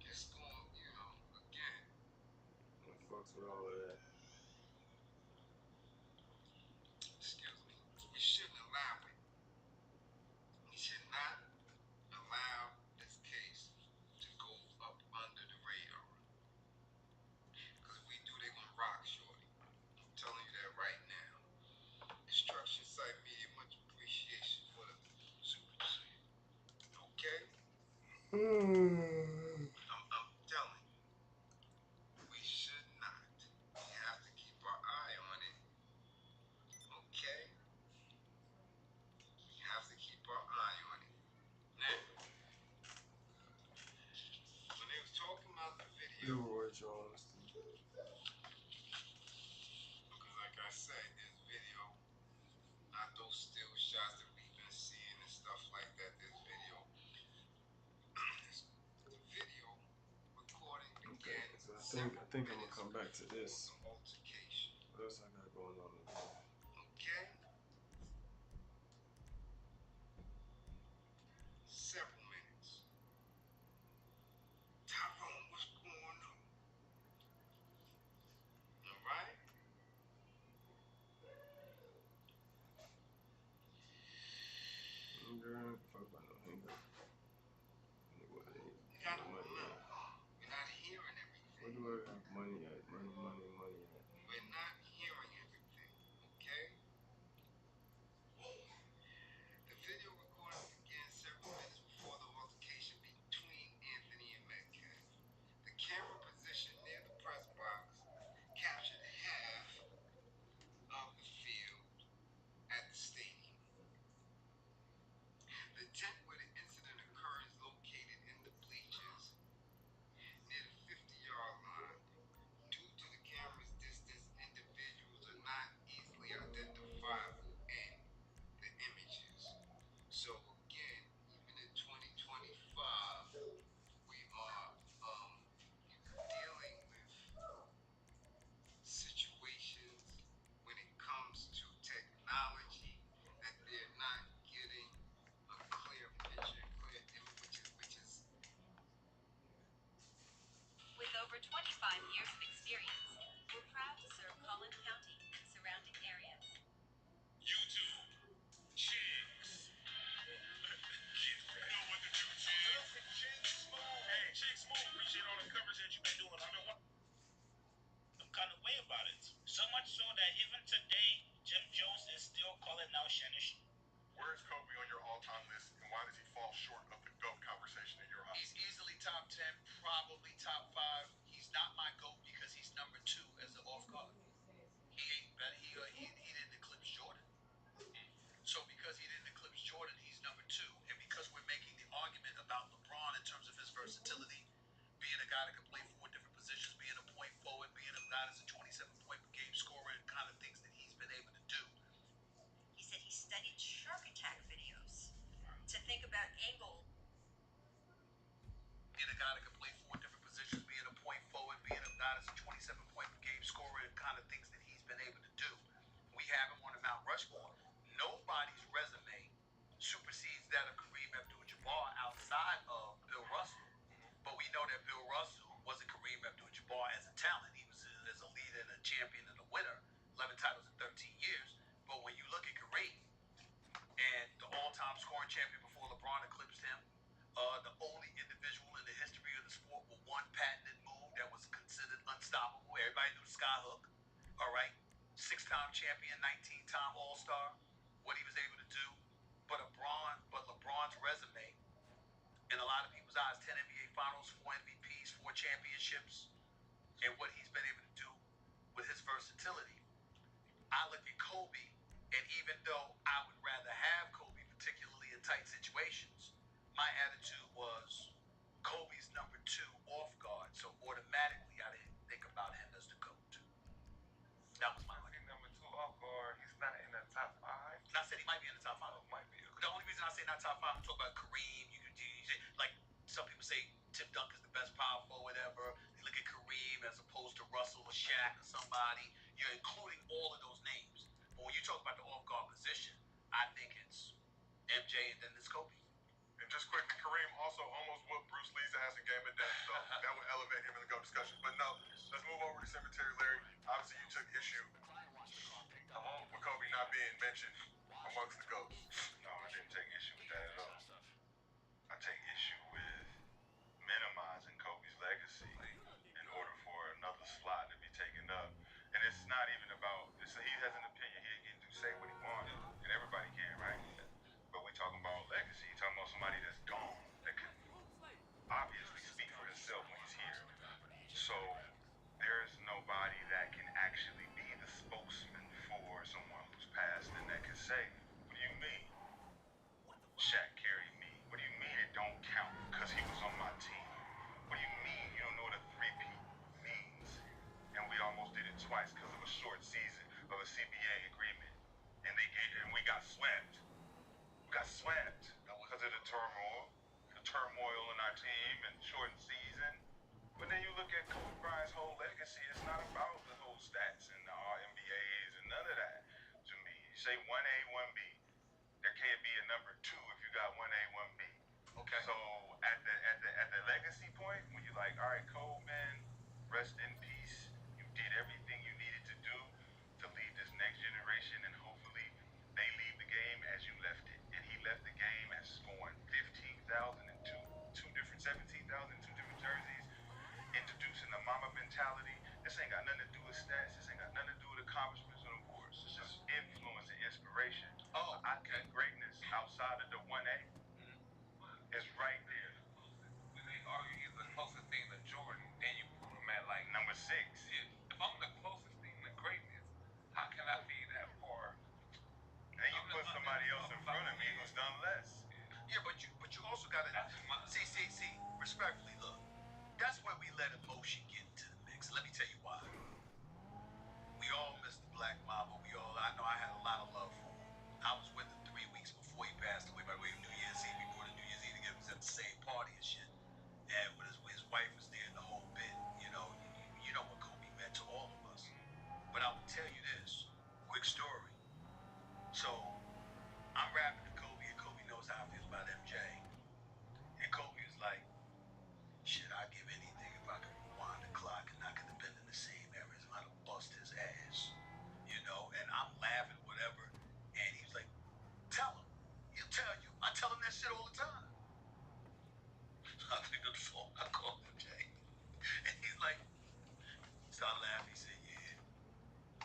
It's going, you know, again. What fucks with all of that? Excuse me. We shouldn't allow it. We should not allow this case to go up under the radar. Because if we do, they're going to rock, shorty. I'm telling you that right now. Instruction Site Media, much appreciation for the super chat. Okay? I'm telling you, we should not. We have to keep our eye on it. Okay? We have to keep our eye on it. Now, when they was talking about the video, because like I said, this video, not those still shots that we've been seeing and stuff like that. This video, the video recording began. So I think I'm gonna come back to this. What else I got going on in here? Okay. Several minutes. Tyrone, what's going on? All right. Girl, fuck about no hanger. What You gotta remember, we're not hearing everything. Where do I have money at? Money at. We're not hearing everything, okay? The video recording began several minutes before the altercation between Anthony and Metcalf. The camera position near the press box captured half of the field at the stadium. The tent where the incident occurred is located in the bleachers near the 50-yard line. Due to the camera's distance, individuals are not easily identifiable in the images. So again, even in 2025, we are dealing with situations when it comes to technology that they're not getting a clear picture, clear image, which is. With over 25 years of experience, we're proud to serve Collin County and surrounding areas. YouTube. Chicks. Kids, you know what to do, Chicks. Hey, Chicks, move. Appreciate all the coverage that you've been doing. I've been some kind of way about it. So much so that even today, Jim Jones is still calling out Shanish. Where's Kobe on your all-time list, and why does he fall short of the GOAT conversation in your eyes? He's easily top 10, probably top 5. He's not my GOAT because he's number 2 as an off-guard. He ain't better. He didn't eclipse Jordan. So because he didn't eclipse Jordan, he's number 2. And because we're making the argument about LeBron in terms of his versatility, being a guy that can play 4 different positions, being a point forward, being a guy that's a 27-point per game scorer, and kind of things that he's been able to do. He said he studied shark attack videos to think about angle. Being a guy that can play 4 different positions, being a point forward, being a guy that's a 27-point per game scorer, and kind of things that he's been able to do. We have him on the Mount Rushmore. Nobody's resume supersedes that of Kareem Abdul-Jabbar outside of Bill Russell. But we know that Bill Russell wasn't Kareem Abdul-Jabbar as a talent. He was as a leader and a champion and a winner, 11 titles in 13 years. But when you look at Kareem and the all-time scoring champion before LeBron eclipsed him, the only individual in the history of the sport with 1 patented move that was considered unstoppable. Everybody knew Skyhook, all right? 6-time champion, 19-time All-Star, what he was able to do. But LeBron's resume, in a lot of people's eyes, 10 NBA Finals, 4 MVPs, 4 championships, and what he's been able to do with his versatility. I look at Kobe, and even though I would rather have Kobe, particularly in tight situations, my attitude was Kobe's number 2 off guard, so automatically I didn't think about him as the GOAT. That was my argument. Number 2 off guard, he's not in the top 5. And I said he might be in the top 5. Oh, might be. Okay. The only reason I say not top 5, I'm talking about Kareem. You could like some people say Tim Duncan's the best power forward ever. They look at Kareem as opposed to Russell or Shaq or somebody. You're including all of those names. But when you talk about the off guard position, I think it's MJ and then it's Kobe. And just quickly, Kareem also almost whooped Bruce Lee's ass in Game of Death, so that would elevate him in the GOAT discussion. But no, let's move over to Cemetery Larry. Obviously, you took issue with Kobe not being mentioned amongst the GOATs. No, I didn't take issue with that at all. I take issue with minimizing Kobe's legacy in order for another slot to be taken up. And it's not even about, he has an opinion, he can say what he wants, and everybody can, right? But we talking about legacy, talking about somebody that's gone, that can obviously speak for himself when he's here. So there's nobody that can actually be the spokesman for someone who's passed and that can say, what do you mean Shaq carried me? What do you mean it don't count because he was on my team? What do you mean you don't know what a three-peat means? And we almost did it twice because of a short season of a CBA agreement. And we got swept. We got swept because of the turmoil in our team and shortened season. But then you look at Kobe Bryant's whole legacy, it's not about the whole stats and the MBAs and none of that to me. You say 1A, 1B. There can't be a number 2 if you got 1A, 1B. Okay. So at the legacy point, when you're like, all right, Kobe, man, rest in peace. You did everything you needed to do to lead this next generation, and hopefully they leave the game as you left it. And he left the game as scoring 15,000 in two different 17,000 in 2 different jerseys, introducing the mama mentality. This ain't got nothing to do with stats. This ain't got nothing to do with accomplishments on the boards. It's just influence and inspiration. Oh, I think greatness outside of the 1A is right there. We may argue he's the closest thing to Jordan, then you put him at like number 6. Yeah. If I'm the closest thing to greatness, how can I be that far? Then you put somebody else in front of me who's done less. Yeah, but you also gotta see, respectfully, look. That's where we let emotion get into the mix. Let me tell you why. We all miss the Black Mamba. I know I had a lot of love for him. I was with him 3 weeks before he passed away. By the way, New Year's Eve, before the New Year's Eve together, we was at the same party and shit. And when his wife was there and the whole bit, you know what Kobe meant to all of us. But I will tell you this, quick story. So I'm rapping to Kobe, and Kobe knows how I feel about MJ. And Kobe was like, shit, I'd give anything if I could rewind the clock and I could have been in the same era as him. I'd have bust his ass. You know, and I'm laughing, whatever. And he was like, tell him. He'll tell you. I tell him that shit all the time. I picked up the phone. I called MJ. And he's like, he started laughing. He said, yeah.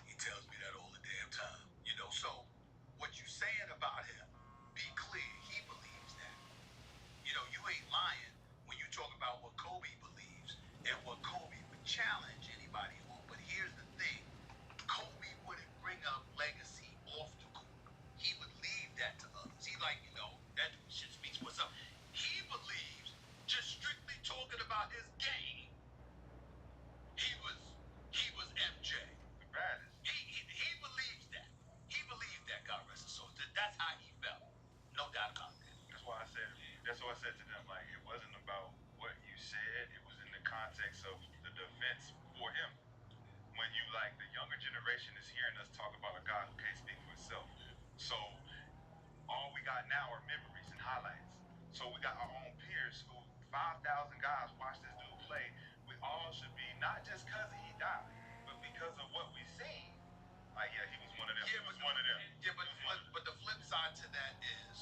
He tells me that all the damn time. You know, so what you saying about him, be clear, he believes that. You know, you ain't lying when you talk about what Kobe believes and what Kobe would challenge anybody on. But here's the thing. Kobe wouldn't bring up legacy off the court. He would leave that to others. He like, you know, that shit speaks for itself. He believes just strictly talking about his game. He was MJ. The baddest. He believes that. He believed that, God rest his soul. That's how he felt. No doubt about that. That's what I said to them. Like, it wasn't about what you said. It was in the context of the defense for him. When you, like, the younger generation is hearing us talk about a guy who can't speak for himself. So all we got now are memories and highlights. So we got our own peers who 5,000 guys watch this dude play. We all should be, not just because he died, but because of what we've seen. Like, yeah, he was one of them. Yeah, but the flip side to that is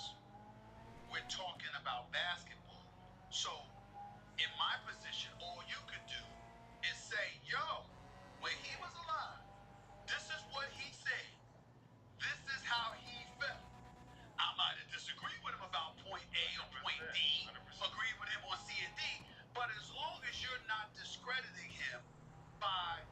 we're talking about basketball. So in my position, all you could do is say, yo, when he was alive, this is what he said. This is how he felt. I might have disagreed with him about point A or point D, 100%. Agreed with him on C and D, but as long as you're not discrediting him by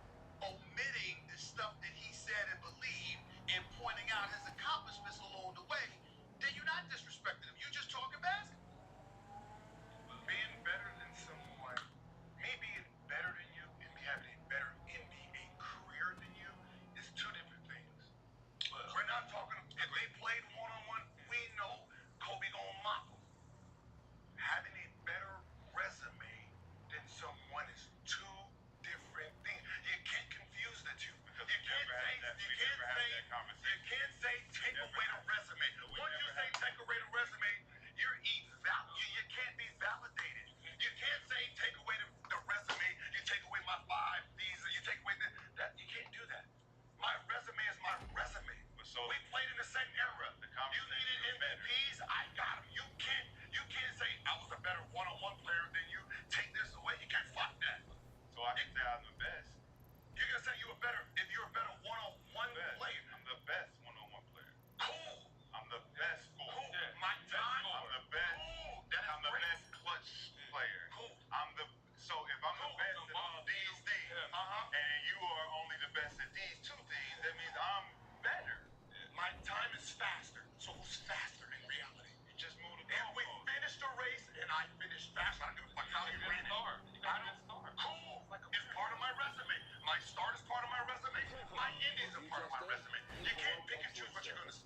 is a part of my resume. You can't pick and choose what you're gonna use.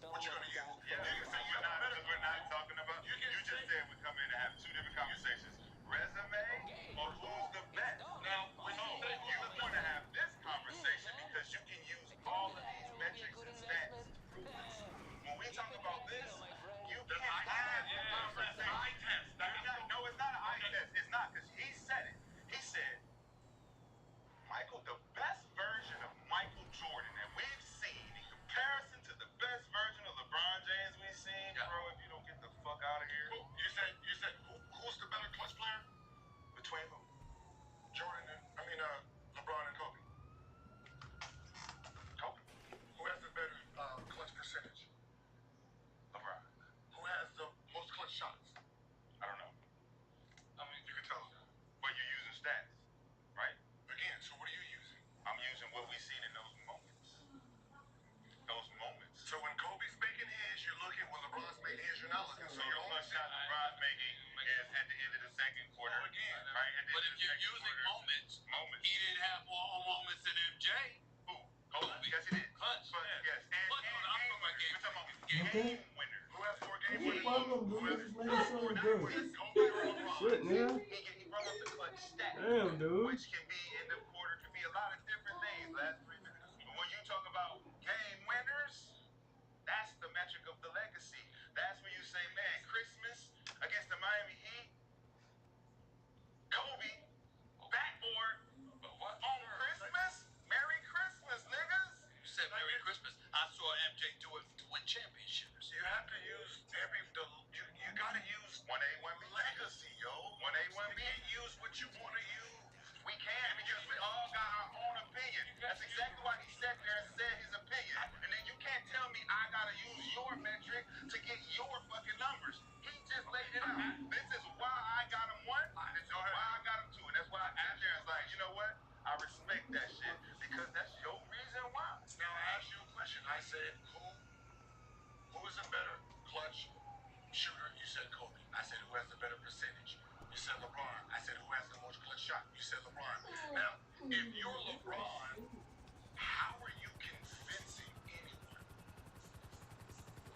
Yeah, we're not talking about. You just said we come in to have two different conversations: resume or who's the best. Now, when You want to have this conversation because you can use all of these metrics and stats to prove this. When we talk about this, you can't have the conversation. No, it's not an eye test. It's not, because he said it. He said, Michael, the best version of Michael Jordan that we've seen in comparison to the best version of LeBron James we've seen, bro, if you don't get the fuck out of here. You said who's the better clutch player? Between who? LeBron and Kobe. Kobe. Who has the better clutch percentage? LeBron. Who has the most clutch shots? I don't know. You can tell us. But you're using stats, right? Again, so what are you using? I'm using what we've seen in those moments. Those moments. So when Kobe's making his, you're looking. When LeBron's made his, you're not looking. So your clutch shot LeBron's making is at the end of the second quarter. Again, right? but if you're using moments, he didn't have more moments than MJ. Who? Kobe. Yes, he did. Clutch. Yes. And I'm talking about game. We're talking about game winners. Who has more game What winners? the fuck, dude? This nigga so good. Kobe or LeBron? Shit, nigga. He brought up the clutch stat. Damn, dude. Which can be end of quarter, can be a lot of different things. Last 3 minutes. But when you talk about game winners, that's the metric of the legacy. That's when you say, man, Christmas against the Miami Heat, Kobe, backboard, on Christmas, Merry Christmas, niggas. You said Merry Christmas. I saw MJ do it to win championships. You have to use you gotta use 1A, 1B. legacy, yo. 1A, 1B. You can't use what you want to use. We can, because we all got our own opinion. That's exactly why he sat there and said his opinion. And then you can't tell me I gotta use your metric to get your fucking numbers. He just laid it out. This is why I got him 1. This is why I got him 2. And that's why I sat there and was like, you know what? I respect that shit because that's your reason why. Now I asked you a question. I said, who is a better clutch shooter? You said Kobe. I said, who has the better percentage? You said LeBron. I said, who has the most clutch shot? You said LeBron. Now, if you're LeBron, how are you convincing anyone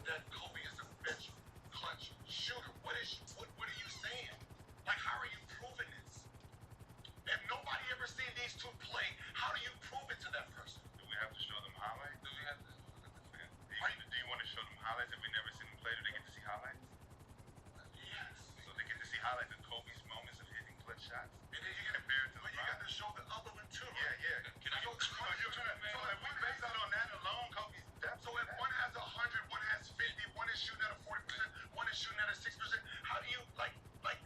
that Kobe is the best clutch shooter? What are you saying? Like, how are you proving this? If nobody ever seen these two play, how do you prove it to that person? Do we have to show them highlights? Do you want to show them highlights if we never seen them play? Do they get to see highlights? Yes. So they get to see highlights of Kobe's moments of hitting clutch shots? And then you compare it to but you got to show the other one too. Yeah. Can I go to So if we base it on that alone, Kobe's depth. So if one has 100, one has 50, one is shooting at a 40%, one is shooting at a 6%, how do you like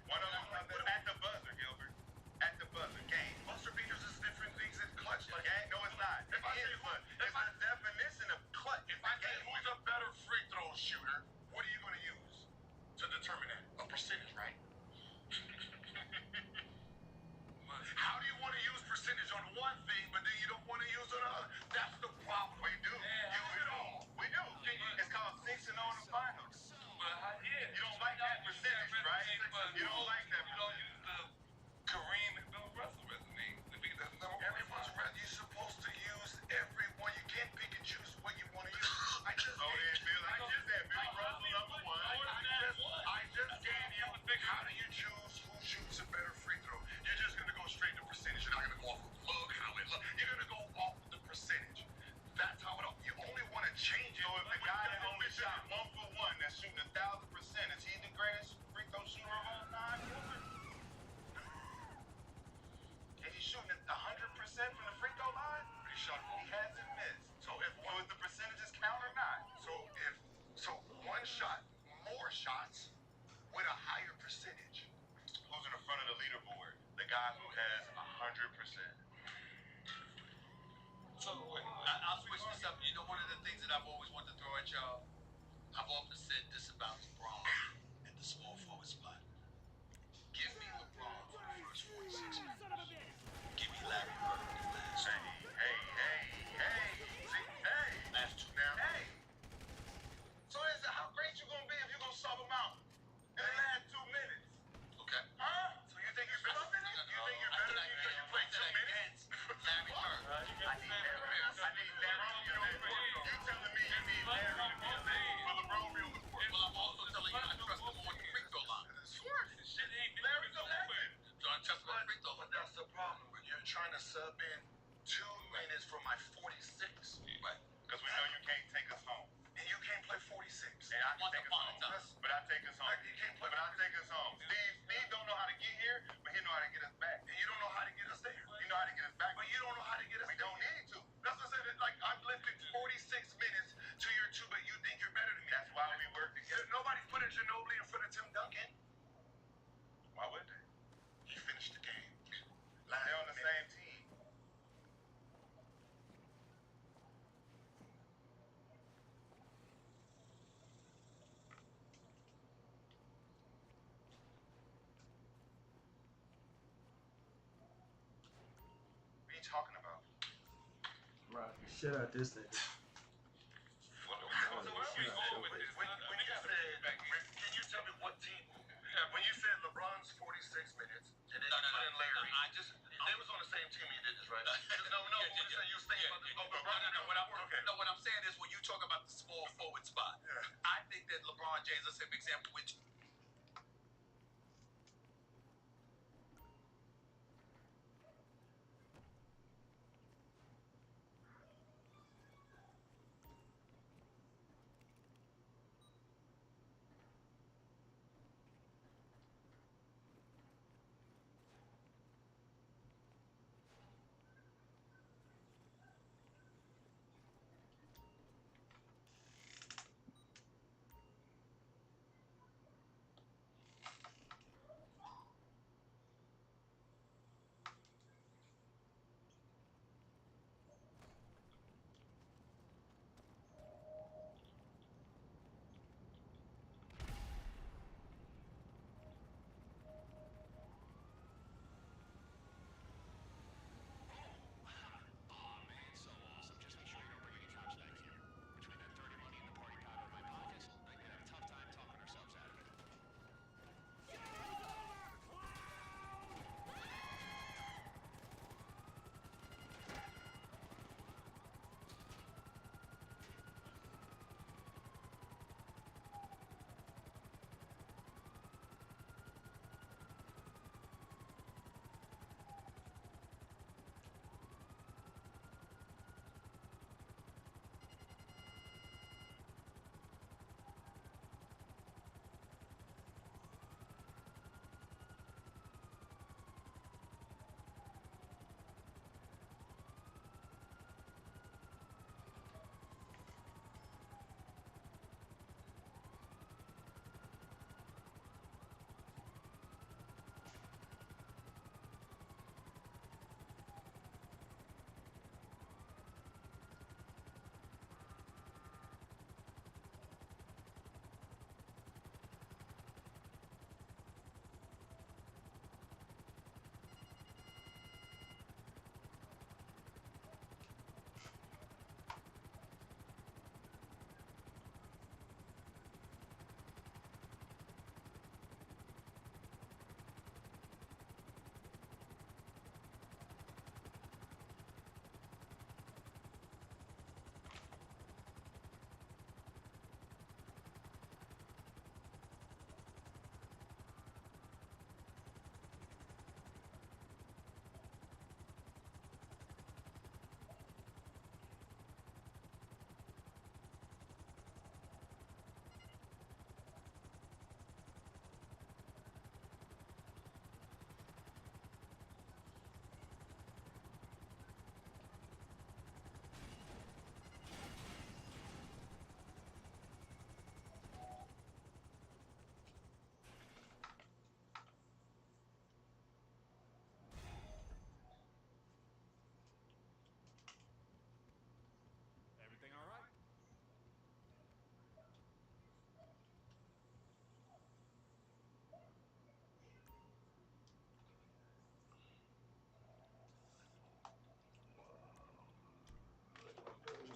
one of them at the buzzer, Gilbert? At the buzzer, game. Buzzer beaters is different things than clutch. Like, Game? No, it's not. If I say It's the definition of clutch. If I say who's a better free throw shooter, what are you going to use to determine that? A percentage, right? How do you want to use percentage on one thing, but then you don't want to use it on another? That's the problem. We do. Use it all. We do. It's called 6-0 in the finals. You don't like that percentage, right? You don't like that. You don't use the Kareem and Bill Russell resume. Everyone's resume. You're supposed to use everyone. You can't pick and choose what you want to use. I just said Bill Russell number 1. I just gave you how do you choose who shoots a better free throw? You're just going to go straight to percentage. You're not going to go off of how it looks. You're going to go off the percentage. That's how it. You only want to change it. So if the guy that only shot 1 for 1 that's shooting 1,000%, is he the greatest free throw shooter of all time? Is he shooting 100% from the free throw line? He hasn't missed. So if the percentages count or not? So one shot, more shots with a higher percentage. Who's in the front of the leaderboard? The guy who has 100%. So I'll switch this up. You know, one of the things that I've always wanted to throw at y'all, I've often said this about LeBron at the small forward spot. Give me LeBron for the first 46 minutes. Give me Larry Bird for the last. Hey. Last 2 now. Hey. So how great you gonna be if you gonna sub him out in the last 2 minutes? Okay. Huh? So you think you're better than him? You think you're better than him because you played 2 minutes? Larry Bird. I need that. You know perfecto, but that's the problem. You're trying to sub in 2 minutes for my 46. Right. Because we know you can't take us home. And you can't play 46. And I can take us home. But I take us home. You can't play. But I take us home. Steve don't know how to get here, but he know how to get us back. And you don't know how to get us there. He know how to get us back. But you don't know how to get us We there. don't need to. That's what I said. Like, I'm lifting 46 minutes to your 2, but you think you're better than me. That's why we work together. Nobody's putting Ginobili in front of Tim Duncan. Why would they? He finished the game. They're on the same team. What are you talking about? Rock the shit out this nigga. When you said, can you tell me what team? When you said LeBron's 46 minutes, and then you put in Larry, they was on the same team when you did this, right? You was thinking about this. What I'm saying is when you talk about the small forward spot, I think that LeBron James, let's say for example, which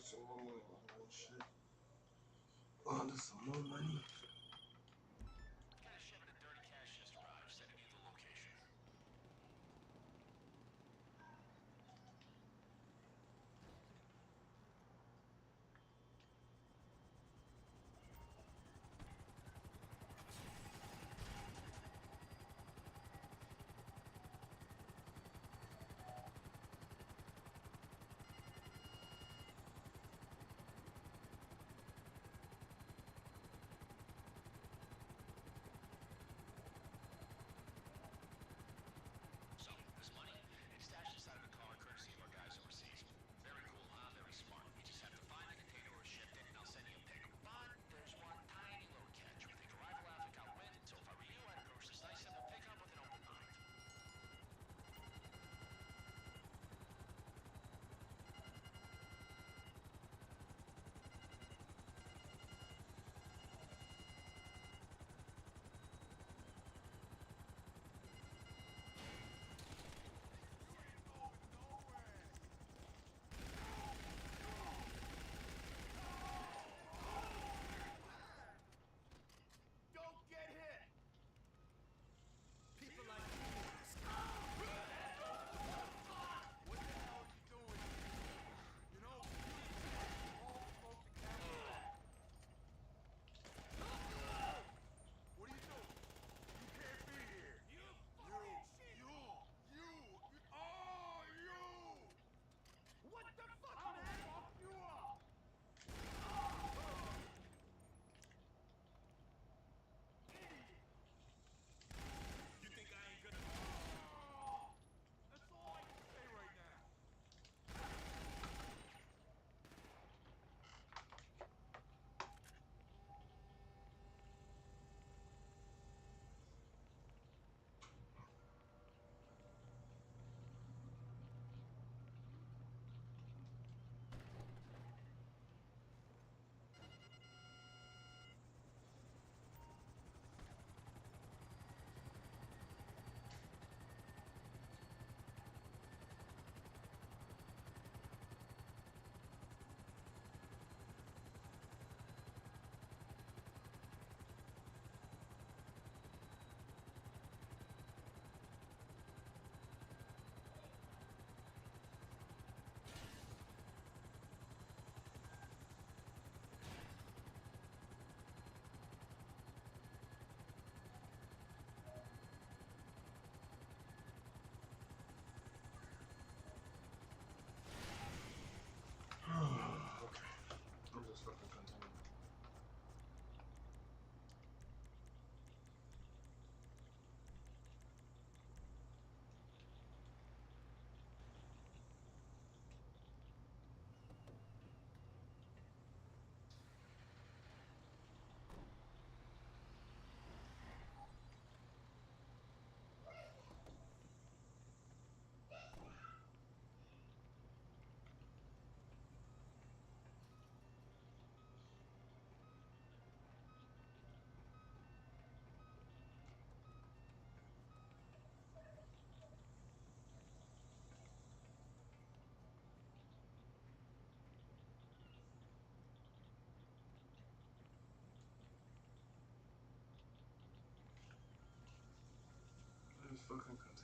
Some more money. Oh, shit. Oh, there's some more money.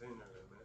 container there, man.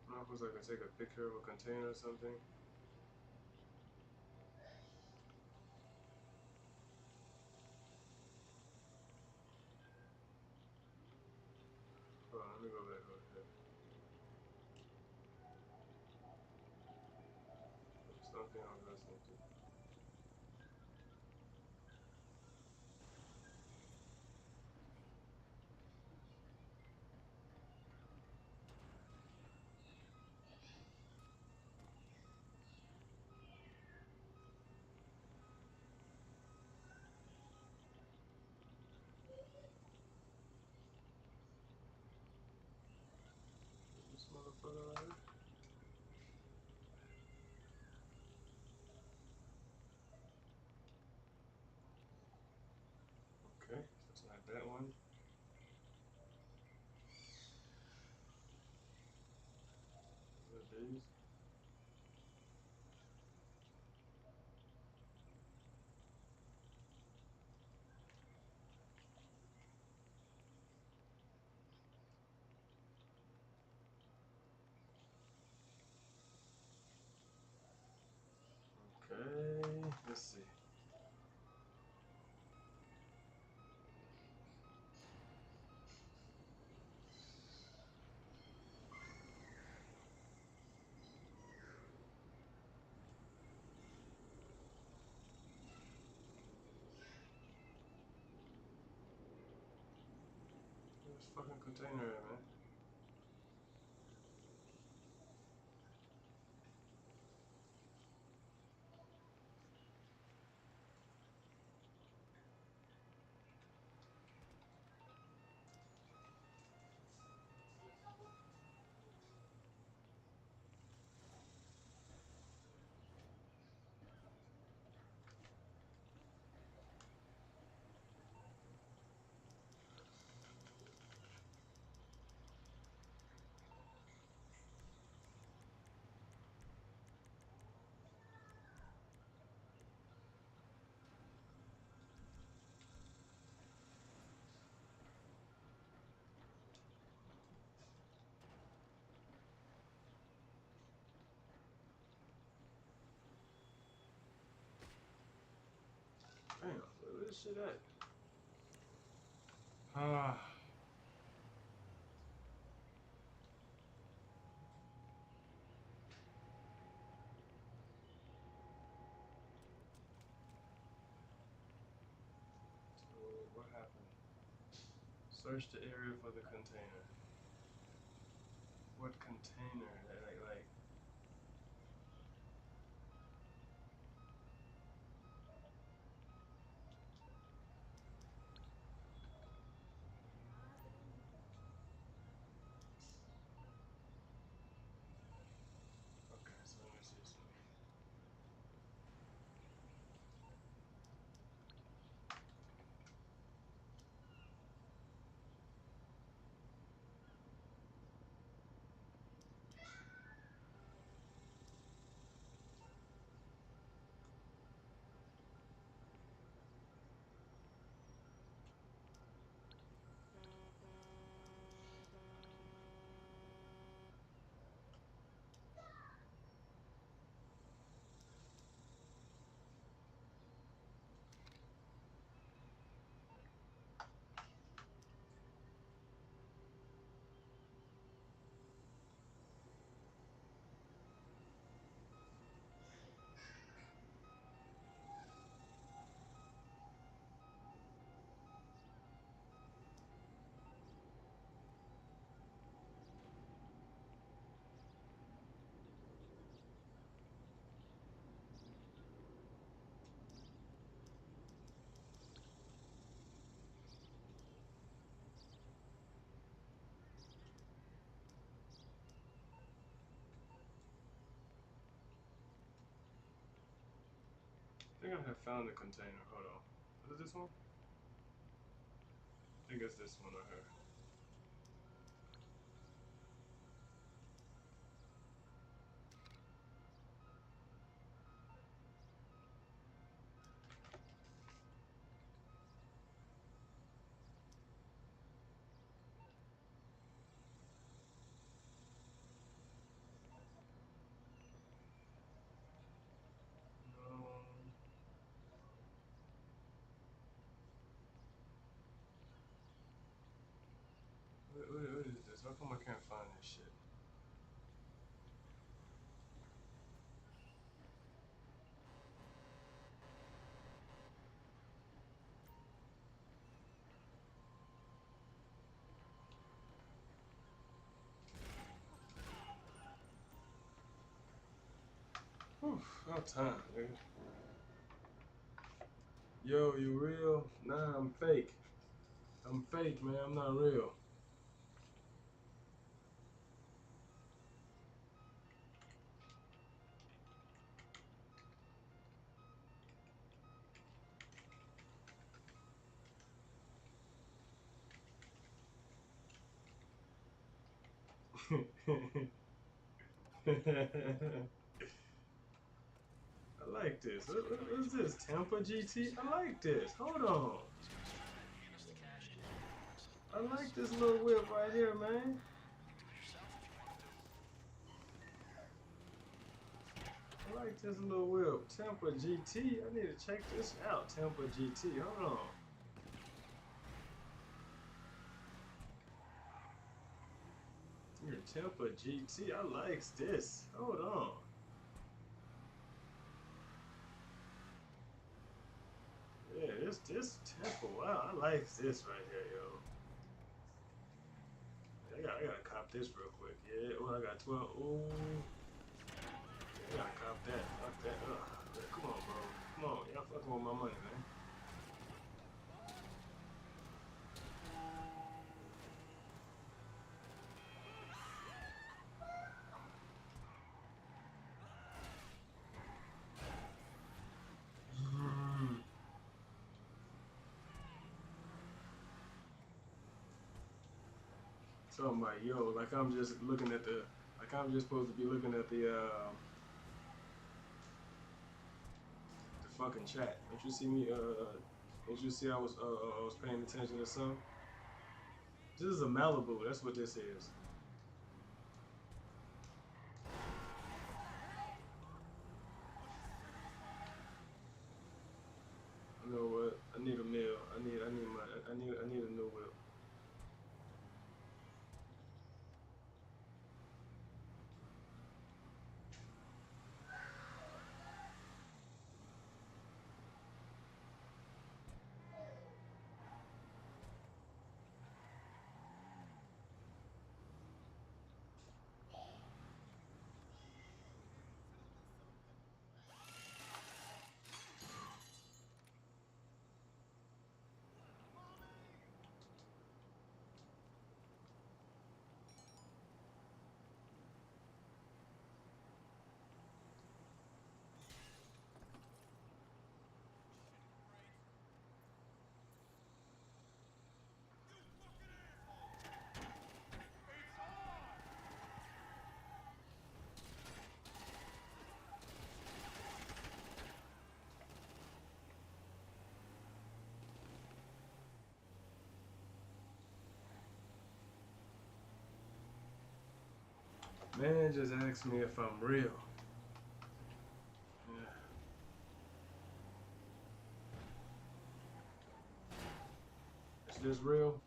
I don't know if I can take a picture of a container or something. Hold on, let me go back over here. Something I was listening to. This motherfucker right here. Okay, so it's not that one. Is it these? Okay, let's see. Where's this fucking container at, man? Damn, where this shit at? Ah. So what happened? Search the area for the container. What container? Like. Okay, so let me see something. think I have found the container. Hold on. What is this one? I think it's this one right here. What is this? How come I can't find this shit? Whew, about time, nigga. Yo, you real? Nah, I'm fake. I'm fake, man. I'm not real. I like this. What is this? Tampa GT? I like this. Hold on. I like this little whip right here, man. I like this little whip. Tampa GT. I need to check this out. Tampa GT. Hold on. Your Tampa GT. I like this. Hold on. Yeah, this Tampa. Wow, I like this right here, yo. I gotta cop this real quick. Yeah. Oh, I got 12. Ooh. I gotta cop that. Fuck that. Ugh. Come on, bro. Come on. Y'all fucking with my money, man. Something like, yo, like I'm just looking at the, like I'm just supposed to be looking at the fucking chat. Don't you see me? Don't you see I was paying attention to something? This is a Malibu. That's what this is. You know what? I need a meal. I need a new whip. Man just asked me if I'm real. Yeah. Is this real?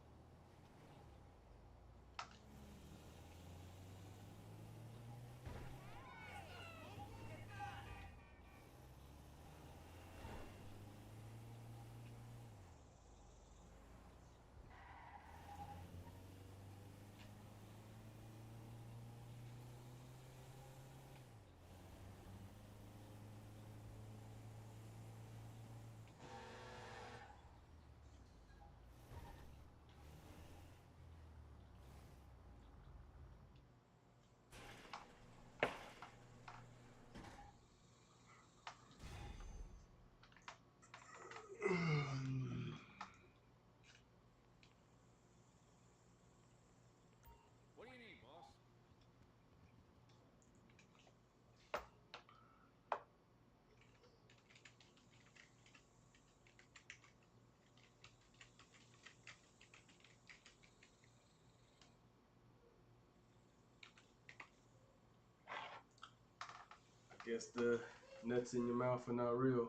Guess the nuts in your mouth are not real.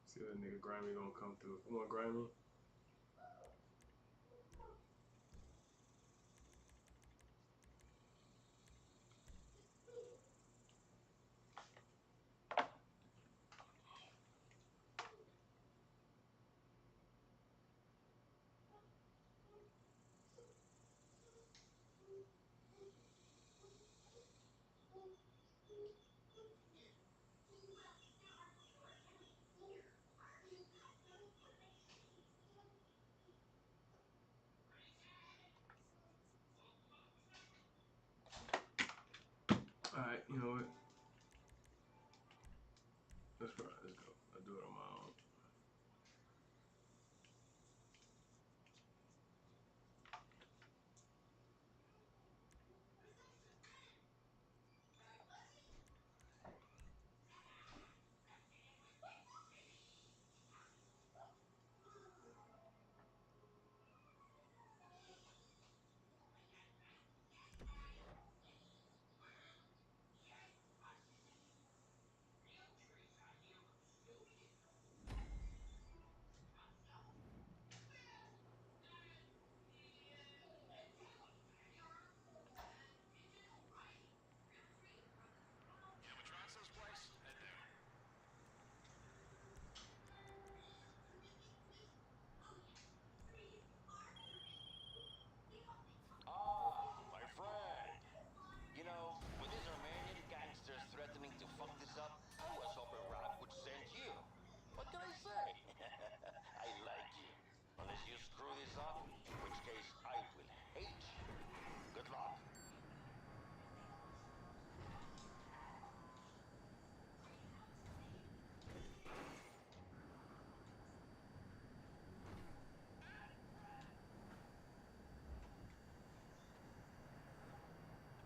See what nigga Grimy gonna come through. Come on, Grimy. Alright, you know what? Let's go. I'll do it on my own. My friend. You know, with these Armenian gangsters threatening to fuck this up, I was hoping Rob would send you. What can I say? I like you. Unless you screw this up, in which case I will hate you. Good luck.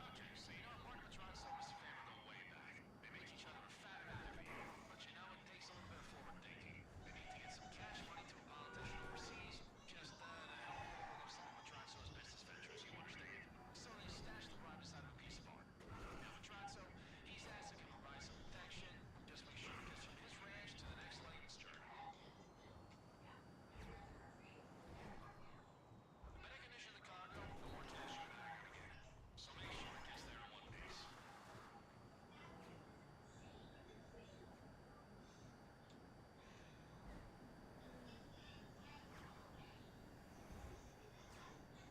Okay, so you know Mark Madrazo was a fan of the way back. They make each other a fat movie. But you know, it takes a little bit of forward thinking. They need to get some cash money to a politician overseas, just to help overlook some of Madrazo's business ventures, you understand? So they stash the bribe inside of a piece of art. Now Madrazo, he's asked to come provide some protection, just make sure it gets from his ranch to the next leg of its journey. The better condition of the cargo, the more tools you and I are gonna get. So make sure it gets there in one piece.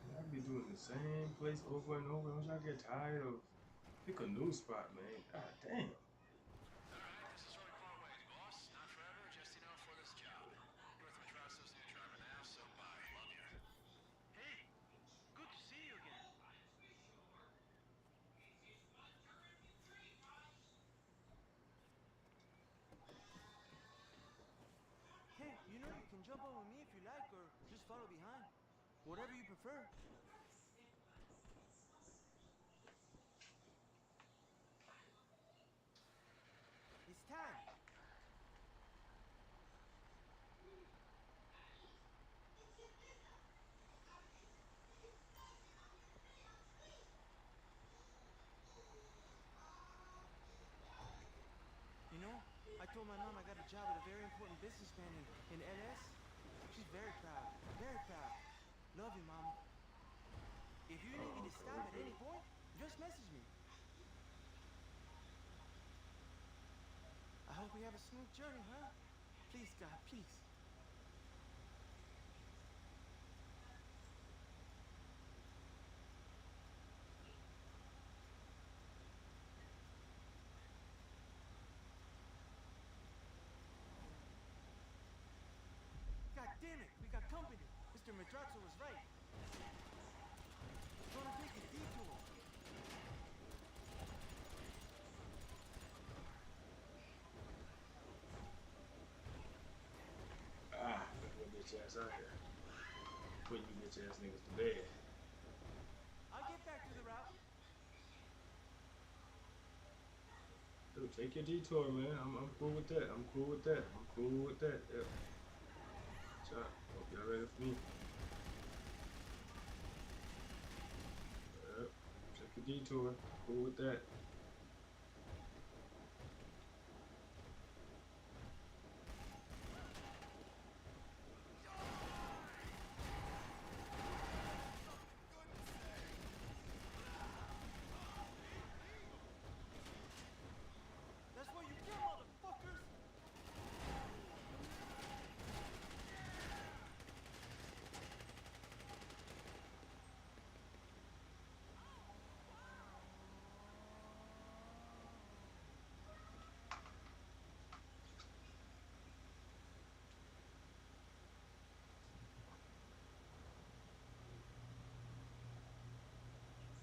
Y'all be doing the same place over and over. Don't y'all get tired of pick a new spot, man? God damn. Alright, this is really far away, boss. Not forever, just enough for this job. You're with Madrazo's new driver now, so bye. Love ya. Hey, good to see you again. Hey, you know you can jump on with me if you like, or just follow behind. Whatever you prefer. It's time. You know, I told my mom I got a job at a very important businessman in LS. She's very proud. Very proud. Love you, Mama. If you need me to stop at any point, just message me. I hope we have a smooth journey, huh? Please, God, please. God damn it, we got company. Mr. Madrazo was right. Gonna take a detour. Ah, look at that bitch ass out here. Put you bitch ass niggas to bed. I'll get back to the route. Dude, take your detour, man. I'm cool with that. I'm cool with that. I'm cool with that. Yep. Shot. Hope y'all ready for me. Yep. Take your detour. Cool with that. That's what you get, motherfuckers!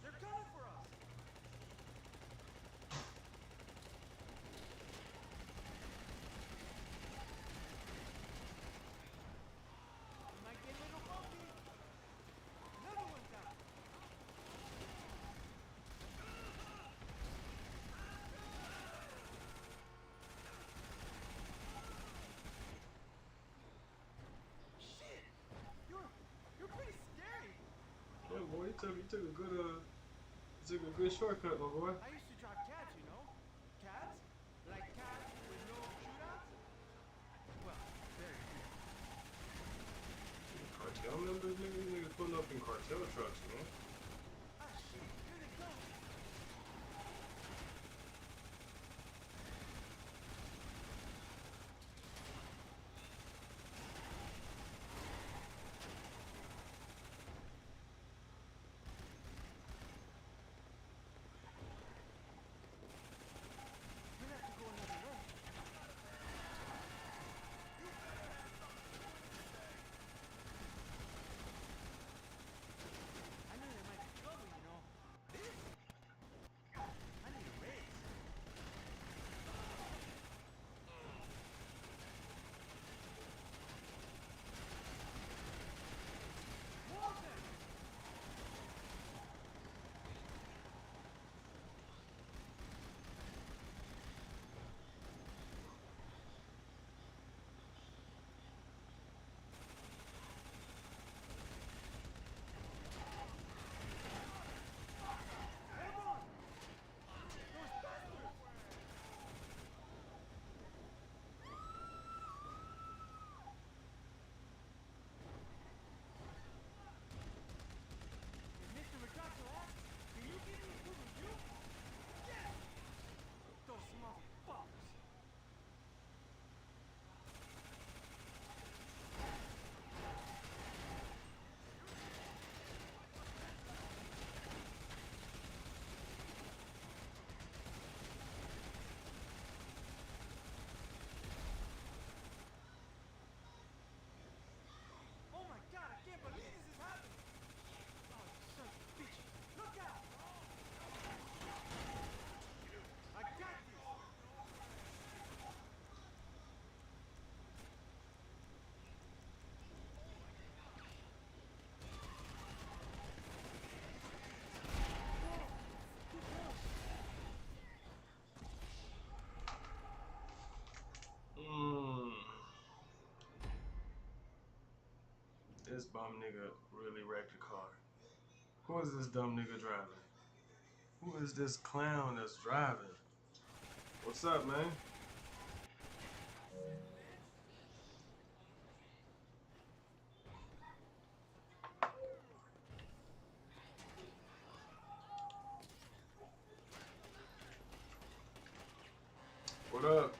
They're coming for us! We might get a little bumpy. Another one's down. Shit! You're pretty scary. Yeah, boy, you took a good shortcut, my boy. I used to drive cabs, you know? Cabs? Like cabs with no shootouts? Well, very few. Cartel members, nigga, these niggas pulling up in cartel trucks, man. Ah, shit! Here they go! We'll have to go another way. I knew there might be trouble, you know. This? I need a raise. More of them! Hold on! Those bastards! If Mr. Retrato asks, can you give me a good review? Yes! Those motherfuckers! Oh my god, I can't believe this is happening! Oh, you son of a bitch! Look out! I got this! Whoa! Too close! This bum nigga really wrecked the car. Who is this dumb nigga driving? Who is this clown that's driving? What's up, man? What up?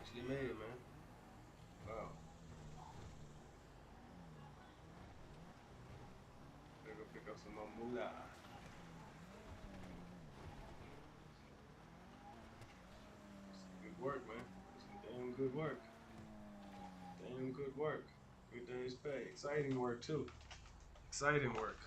Actually made it, man. Wow. Gotta go pick up some more moolah. Some good work, man. Some damn good work. Damn good work. Good day's pay. Exciting work, too. Exciting work.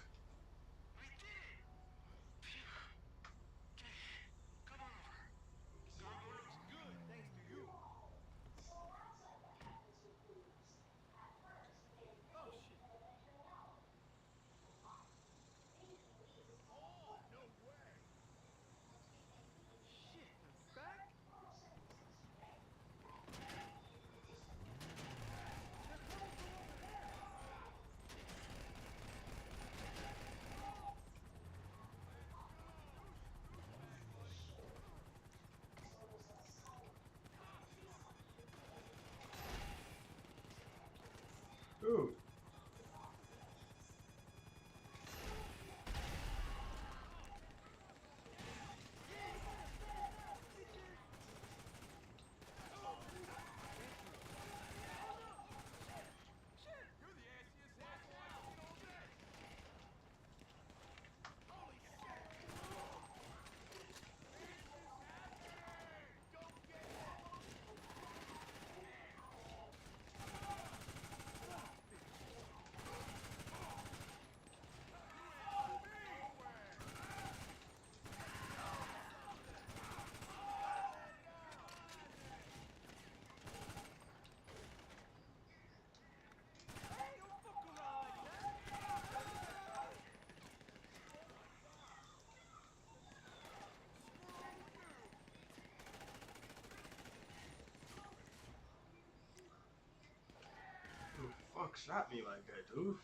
Ooh. Who the fuck shot me like that, dude?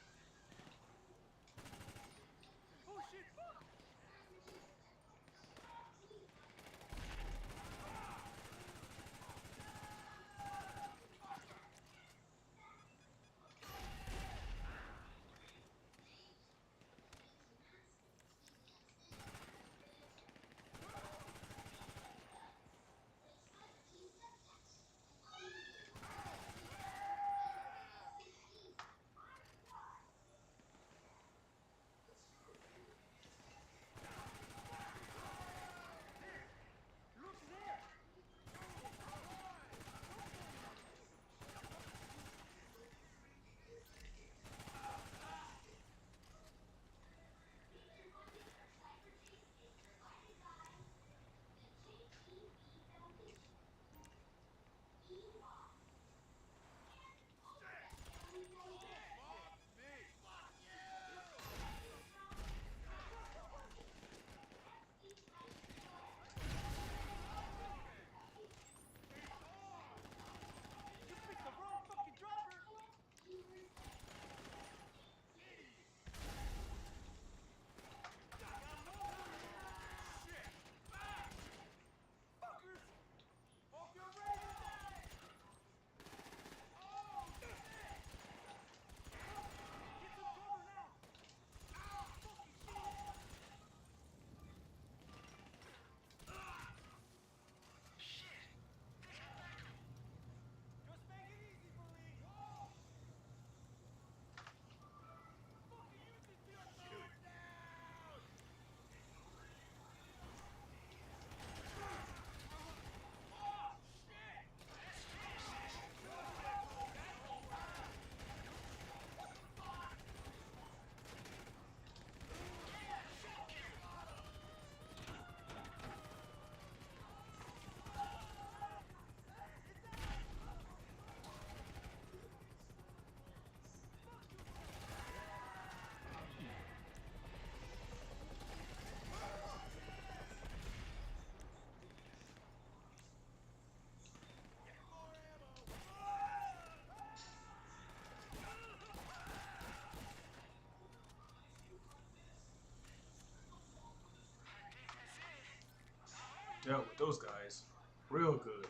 Dealt with those guys real good.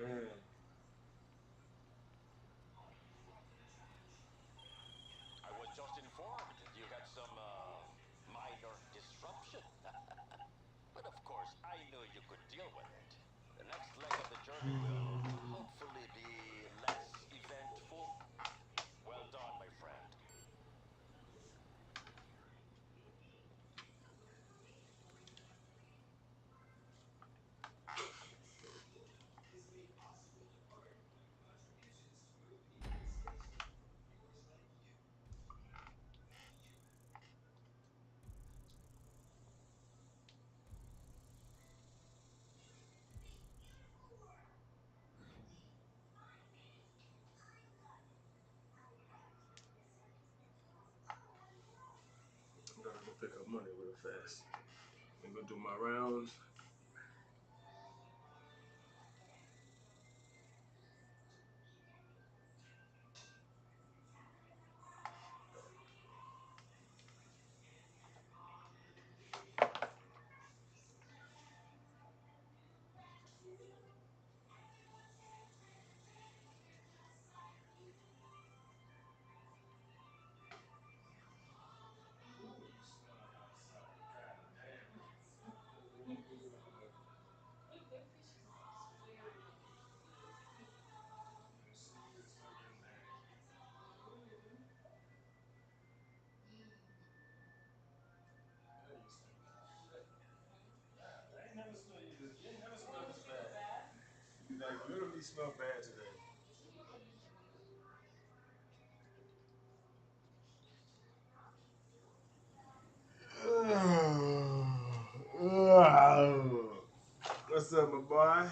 Man. I was just informed you had some minor disruption. But of course, I knew you could deal with it. The next leg of the journey will pick up money real fast. I'm gonna do my rounds. You like literally smell bad today. What's up, my boy?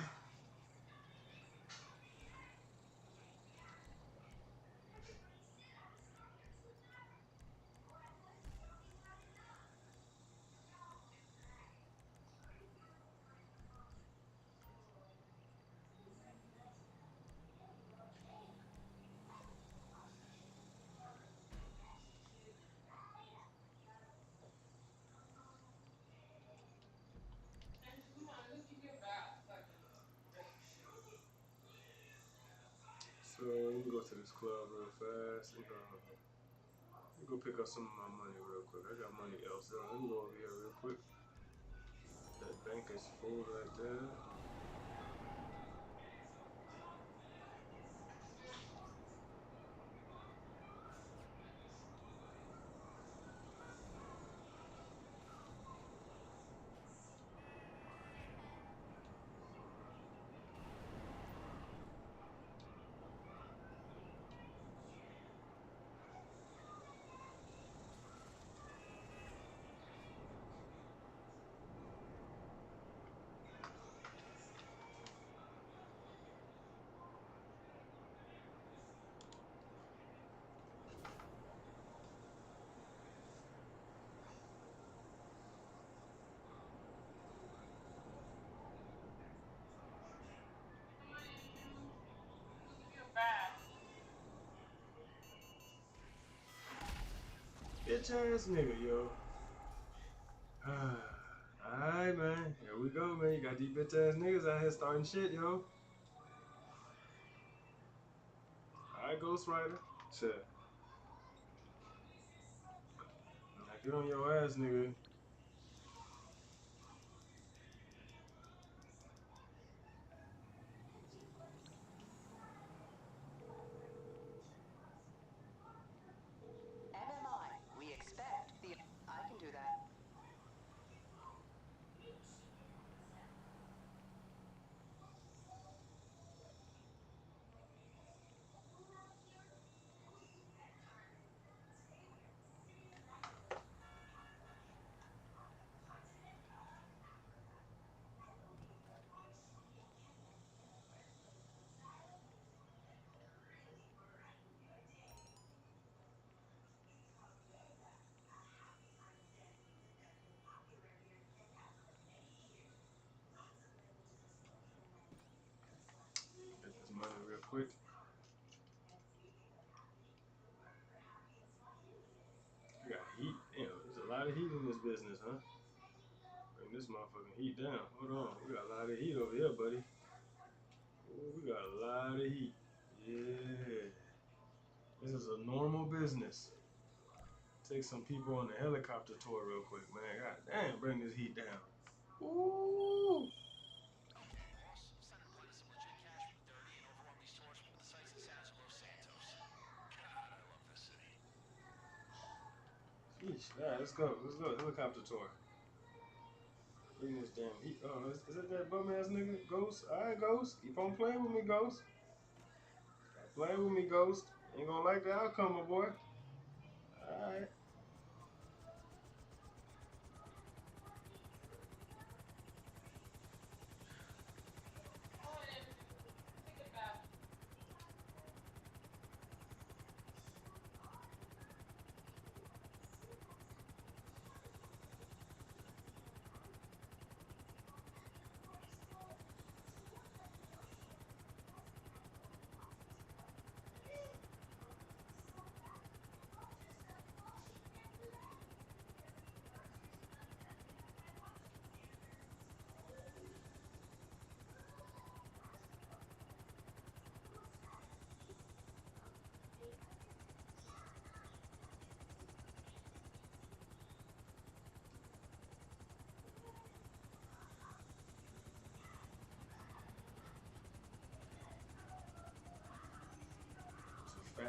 So let me go to this club real fast. Let me go pick up some of my money real quick. I got money elsewhere. Let me go over here real quick. That bank is full right there. Bitch ass nigga, yo. Alright, man. Here we go, man. You got these bitch ass niggas out here starting shit, yo. Alright, Ghost Rider. Shit. Now get on your ass, nigga. MMI, we expect the... I can do that. Get this money real quick. We got heat. Damn, there's a lot of heat in this business, huh? Bring this motherfucking heat down. Hold on. We got a lot of heat over here, buddy. Ooh, we got a lot of heat. Yeah. This is a normal business. Take some people on the helicopter tour real quick, man. God damn, bring this heat down. Ooh. Boss, it's time to play some legit cash for 30 and overrun these tours with the sights and sounds of Los Santos. God, I love this city. Sheesh. Alright, let's go. Let's go. Helicopter tour. Bring this damn heat. Oh, is that bum ass nigga? Ghost? Alright, Ghost. Keep on playing with me, Ghost. Stop playing with me, Ghost. Ain't gonna like the outcome, my boy. Alright.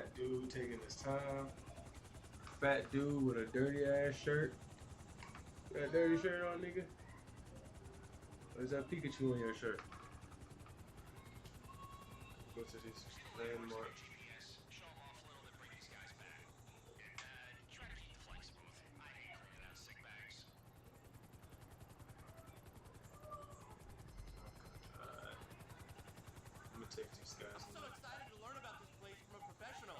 Fat dude taking his time. Fat dude with a dirty ass shirt. You got a dirty shirt on, nigga? Or is that Pikachu on your shirt? Go to this landmark. I'm gonna take these guys. I'm so excited to learn about this place from a professional.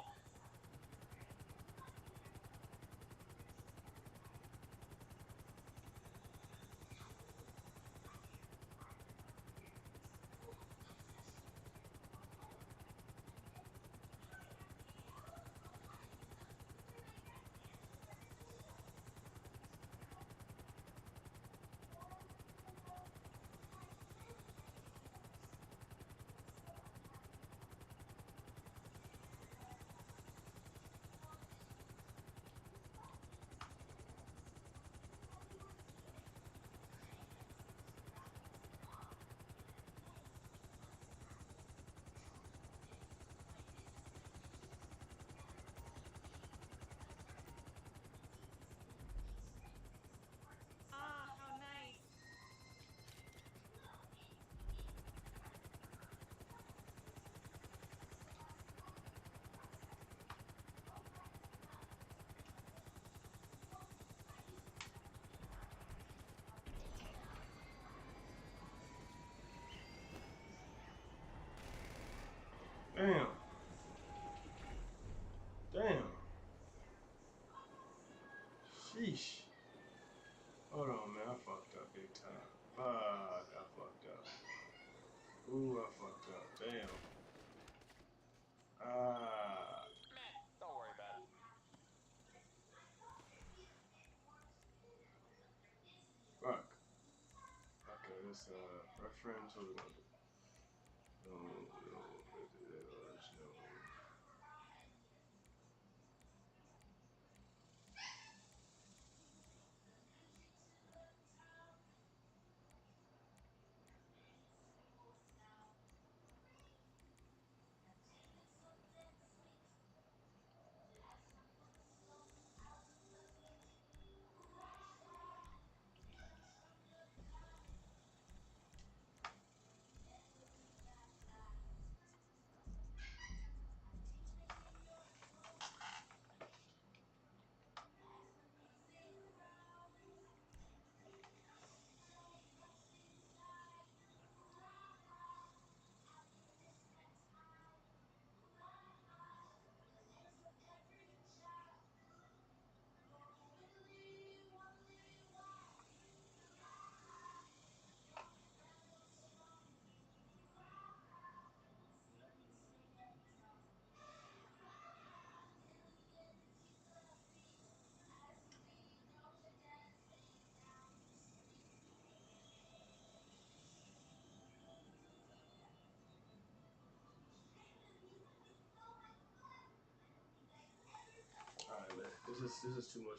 Ah, how nice. Damn. Damn. Sheesh. Hold on, man. I fucked up big time. Fuck, I fucked up. Ooh, I fucked up. Damn. Ah. Don't worry about it. Fuck. Okay, this reference. What are we gonna do? No. Alright, man. This is too much.